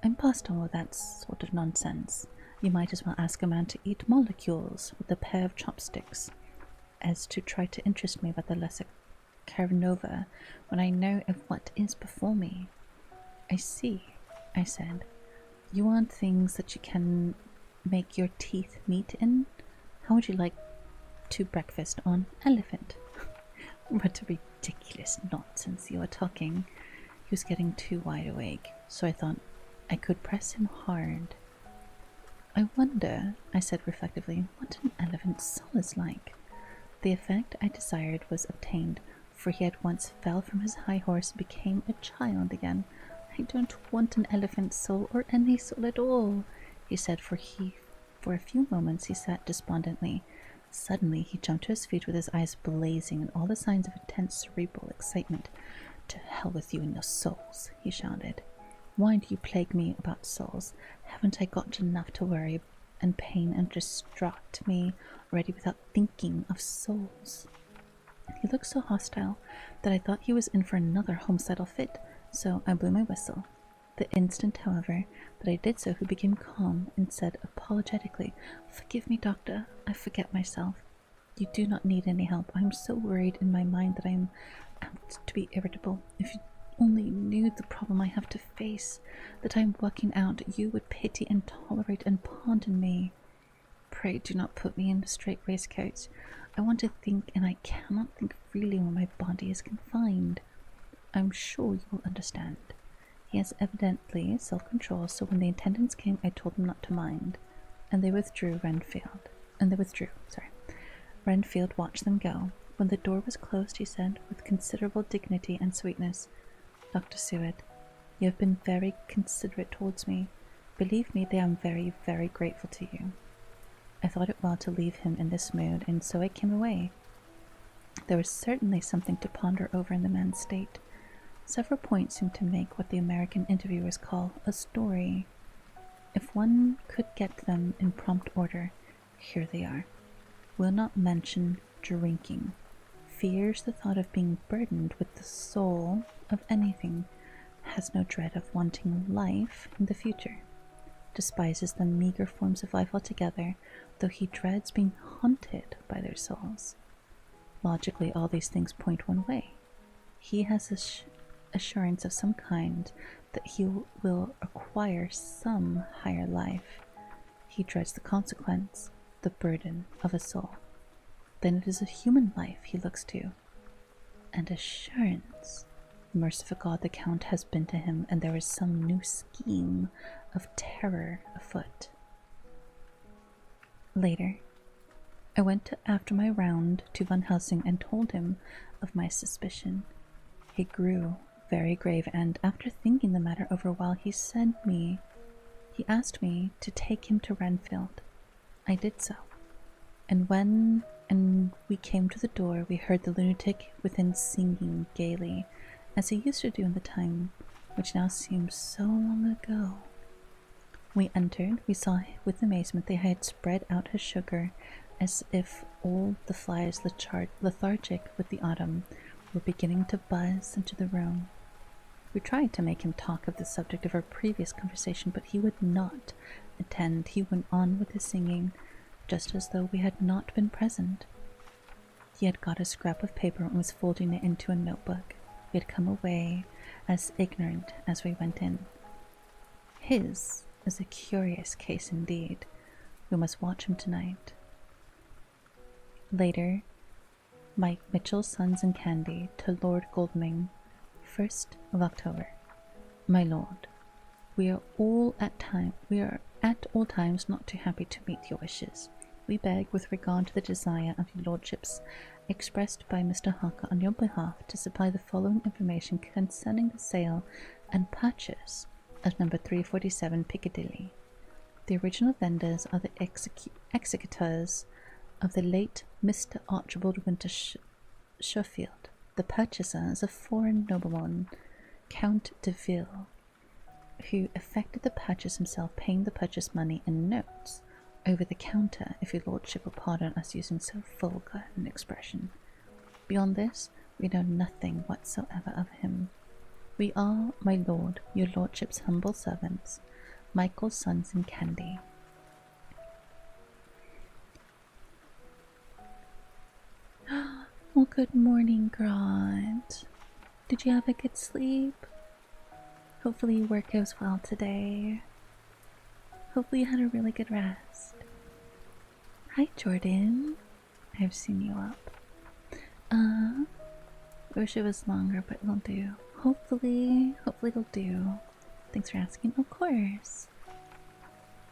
I'm past all that sort of nonsense. You might as well ask a man to eat molecules with a pair of chopsticks as to try to interest me about the Lesser Carnova when I know of what is before me. I see, I said. You want things that you can make your teeth meet in? How would you like to breakfast on elephant? What a ridiculous nonsense you are talking. He was getting too wide awake, so I thought I could press him hard. I wonder, I said reflectively, what an elephant's soul is like. The effect I desired was obtained, for he at once fell from his high horse and became a child again. I don't want an elephant's soul, or any soul at all, he said, for a few moments he sat despondently. Suddenly he jumped to his feet with his eyes blazing and all the signs of intense cerebral excitement. To hell with you and your souls, he shouted. Why do you plague me about souls? Haven't I got enough to worry and pain and distract me already without thinking of souls? He looked so hostile that I thought he was in for another homicidal fit, so I blew my whistle. The instant, however, that I did so, he became calm and said apologetically, Forgive me, doctor, I forget myself. You do not need any help. I am so worried in my mind that I am apt to be irritable. If you only knew the problem I have to face, that I am working out, you would pity and tolerate and pardon me. Pray do not put me in a straight waistcoat. I want to think, and I cannot think freely when my body is confined. I am sure you will understand. He has evidently self-control, so when the attendants came, I told them not to mind, and they withdrew. Renfield watched them go. When the door was closed, he said, with considerable dignity and sweetness, Dr. Seward, you have been very considerate towards me. Believe me, I am very, very grateful to you. I thought it well to leave him in this mood, and so I came away. There was certainly something to ponder over in the man's state. Several points seemed to make what the American interviewers call a story. If one could get them in prompt order, here they are. Will not mention drinking. Fears the thought of being burdened with the soul of anything. Has no dread of wanting life in the future. Despises the meager forms of life altogether, though he dreads being haunted by their souls. Logically, all these things point one way. He has assurance of some kind that he will acquire some higher life. He dreads the consequence, the burden of a soul. Then it is a human life he looks to. And assurance. Merciful God, the Count has been to him, and there is some new scheme of terror afoot. Later, I went after my round to Van Helsing and told him of my suspicion. He grew very grave, and after thinking the matter over a while, he asked me to take him to Renfield. I did so, and when we came to the door, we heard the lunatic within singing gaily, as he used to do in the time which now seems so long ago. We entered. We saw with amazement they had spread out his sugar, as if all the flies, lethargic with the autumn, were beginning to buzz into the room. We tried to make him talk of the subject of our previous conversation, but he would not attend. He went on with his singing, just as though we had not been present. He had got a scrap of paper and was folding it into a notebook. We had come away as ignorant as we went in. His is a curious case indeed. We must watch him tonight. Later, Mike Mitchell, Sons and Candy to Lord Goldming, 1st of October. My lord, we are at all times not too happy to meet your wishes. We beg, with regard to the desire of your lordships expressed by Mr. Harker on your behalf, to supply the following information concerning the sale and purchase of number 347 Piccadilly. The original vendors are the executors of the late Mr. Archibald Winter Sheffield. The purchaser is a foreign nobleman, Count de Ville, who effected the purchase himself, paying the purchase money in notes over the counter, if your lordship will pardon us using so vulgar an expression. Beyond this, we know nothing whatsoever of him. We are, my lord, your lordship's humble servants, Michael's sons and Candy. Well, good morning, Grant. Did you have a good sleep? Hopefully your work goes well today. Hopefully you had a really good rest. Hi, Jordan. I've seen you up. Wish it was longer, but it'll do. Hopefully it'll do. Thanks for asking. Of course.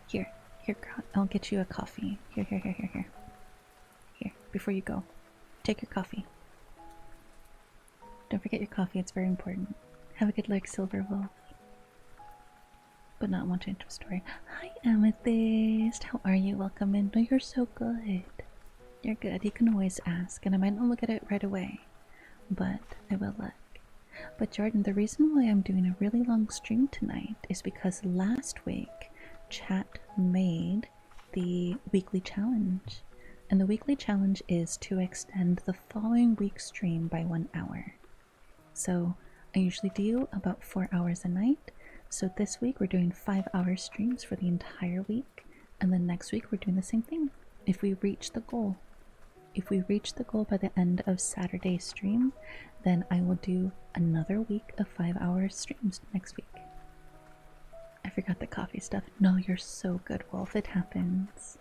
Here, Grant. I'll get you a coffee. Here. Here, before you go. Take your coffee. Don't forget your coffee, it's very important. Have a good lurk, Silver Wolf. But not want to enter a story. Hi, Amethyst. How are you? Welcome in. No, you're so good. You're good. You can always ask, and I might not look at it right away, but I will look. But Jordan, the reason why I'm doing a really long stream tonight is because last week chat made the weekly challenge. And the weekly challenge is to extend the following week's stream by 1 hour. So I usually do about 4 hours a night. So this week we're doing 5-hour streams for the entire week. And then next week we're doing the same thing if we reach the goal. If we reach the goal by the end of Saturday's stream, then I will do another week of 5-hour streams next week. I forgot the coffee stuff. No, you're so good, Wolf. It happens.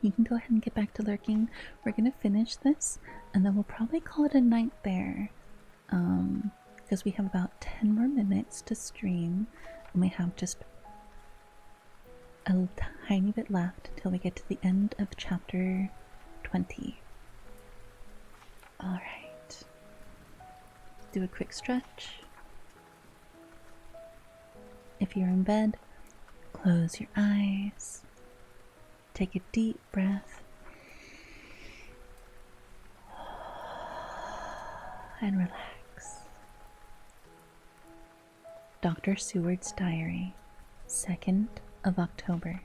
You can go ahead and get back to lurking. We're going to finish this, and then we'll probably call it a night there. Because we have about 10 more minutes to stream, and we have just a tiny bit left until we get to the end of chapter 20. Alright. Do a quick stretch. If you're in bed, close your eyes. Take a deep breath and relax. Dr. Seward's Diary, 2nd of October.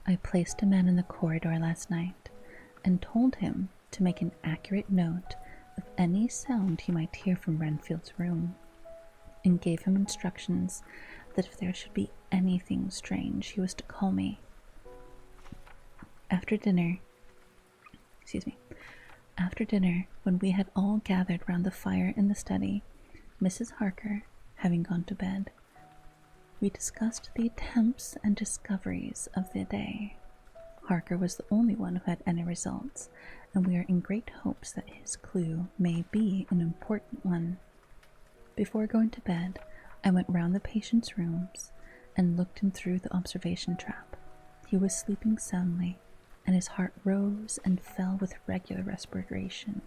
I placed a man in the corridor last night and told him to make an accurate note of any sound he might hear from Renfield's room, and gave him instructions that if there should be anything strange, he was to call me. After dinner, when we had all gathered round the fire in the study, Mrs. Harker having gone to bed, we discussed the attempts and discoveries of the day. Harker was the only one who had any results, and we are in great hopes that his clue may be an important one. Before going to bed, I went round the patient's rooms and looked in through the observation trap. He was sleeping soundly, and his heart rose and fell with regular respiration.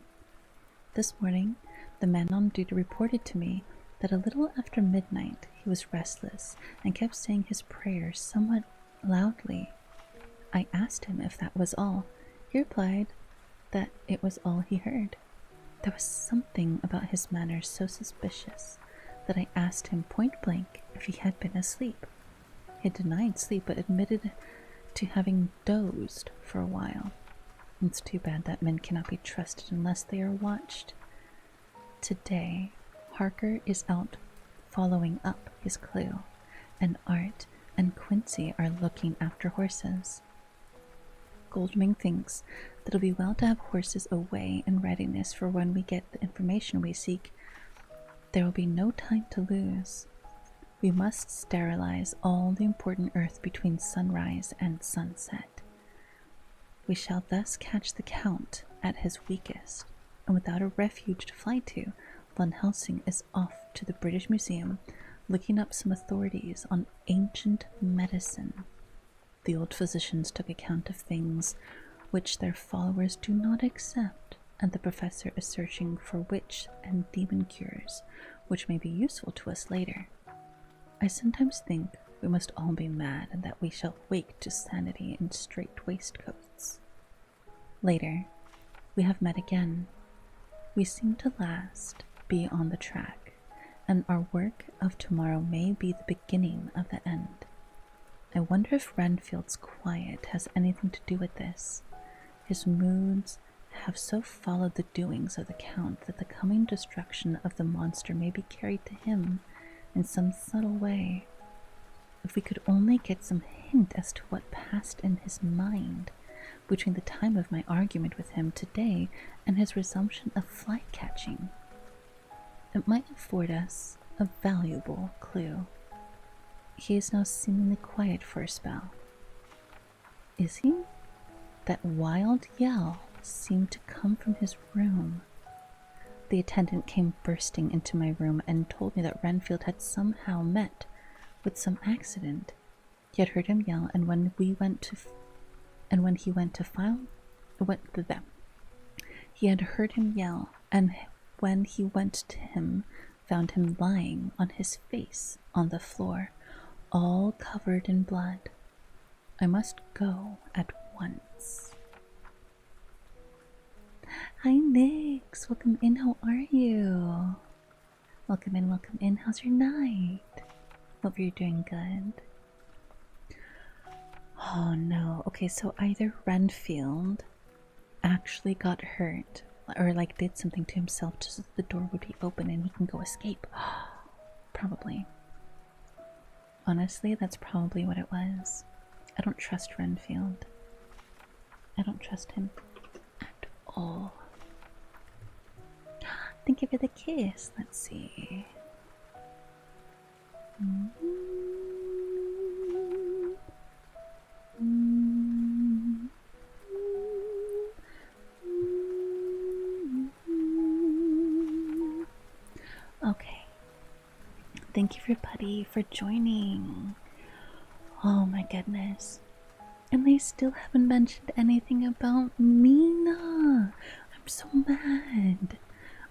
This morning, the man on duty reported to me that a little after midnight he was restless and kept saying his prayers somewhat loudly. I asked him if that was all. He replied that it was all he heard. There was something about his manner so suspicious that I asked him point blank if he had been asleep. He denied sleep but admitted to having dozed for a while. It's too bad that men cannot be trusted unless they are watched. Today, Harker is out following up his clue, and Art and Quincy are looking after horses. Goldwing thinks that it'll be well to have horses away in readiness for when we get the information we seek. There will be no time to lose. We must sterilize all the important earth between sunrise and sunset. We shall thus catch the Count at his weakest, and without a refuge to fly to, Van Helsing is off to the British Museum looking up some authorities on ancient medicine. The old physicians took account of things which their followers do not accept, and the professor is searching for witch and demon cures, which may be useful to us later. I sometimes think we must all be mad and that we shall wake to sanity in straight waistcoats. Later, we have met again. We seem to last be on the track, and our work of tomorrow may be the beginning of the end. I wonder if Renfield's quiet has anything to do with this. His moods have so followed the doings of the Count that the coming destruction of the monster may be carried to him in some subtle way. If we could only get some hint as to what passed in his mind between the time of my argument with him today and his resumption of fly catching, it might afford us a valuable clue. He is now seemingly quiet for a spell. Is he? That wild yell seemed to come from his room. The attendant came bursting into my room and told me that Renfield had somehow met with some accident. He had heard him yell, and when he went to he had heard him yell, and when he went to him, found him lying on his face on the floor, all covered in blood. I must go at once. Hi, Nix. Welcome in. How are you? Welcome in. How's your night? Hope you're doing good. Oh no. Okay, so either Renfield actually got hurt or like did something to himself just so that the door would be open and he can go escape. Probably. Honestly, that's probably what it was. I don't trust Renfield. I don't trust him at all. Thank you for the kiss. Let's see. Okay. Thank you, everybody, for joining. Oh my goodness. And they still haven't mentioned anything about Mina. I'm so mad.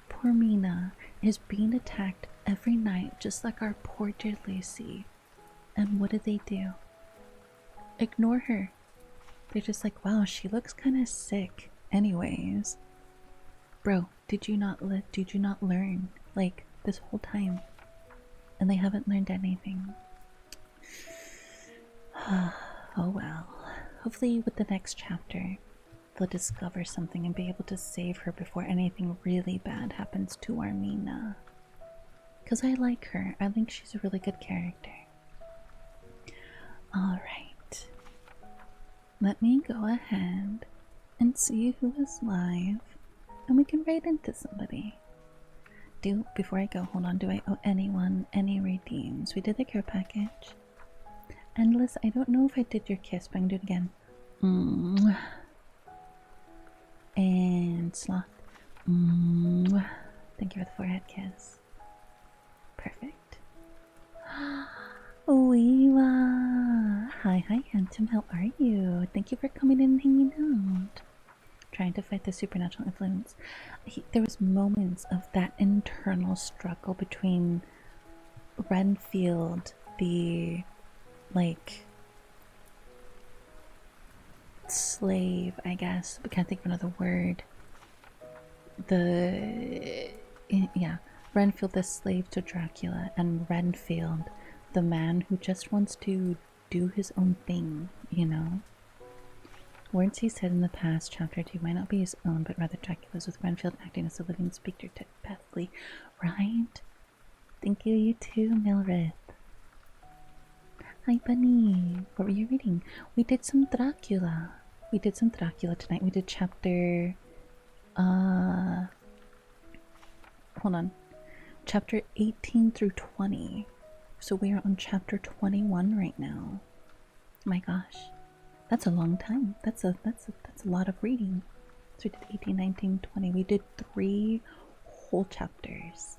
Poor Mina is being attacked every night just like our poor dear Lacey. And what do? Ignore her. They're just like, wow, she looks kind of sick. Anyways. Bro, did you not learn? Like, this whole time. And they haven't learned anything. Oh well. Hopefully with the next chapter, they'll discover something and be able to save her before anything really bad happens to our Mina. Because I like her. I think she's a really good character. Alright. Let me go ahead and see who is live. And we can raid into somebody. Before I go, hold on, do I owe anyone any redeems? We did the care package. Endless, I don't know if I did your kiss, but I can do it again. And Sloth. Thank you for the forehead kiss. Perfect. Weewa! Hi, handsome, how are you? Thank you for coming in and hanging out. Trying to fight the supernatural influence. There was moments of that internal struggle between Renfield, the like slave, I guess. I can't think of another word. Renfield, the slave to Dracula, and Renfield, the man who just wants to do his own thing, you know? Words he said in the past chapter 2 might not be his own, but rather Dracula's, with Renfield acting as a living speaker telepathically. Right? Thank you, you too, Milrith. Hi, Bunny. What were you reading? We did some Dracula. We did some Dracula tonight. We did chapter... Hold on. Chapter 18 through 20. So we are on chapter 21 right now. My gosh. That's a long time. That's a lot of reading. So we did 18, 19, 20. We did 3 whole chapters.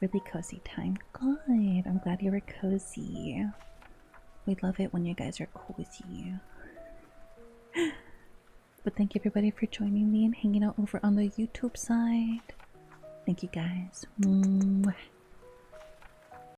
Really cozy time. Good. I'm glad you were cozy. We love it when you guys are cozy. But thank you everybody for joining me and hanging out over on the YouTube side. Thank you guys. Mwah.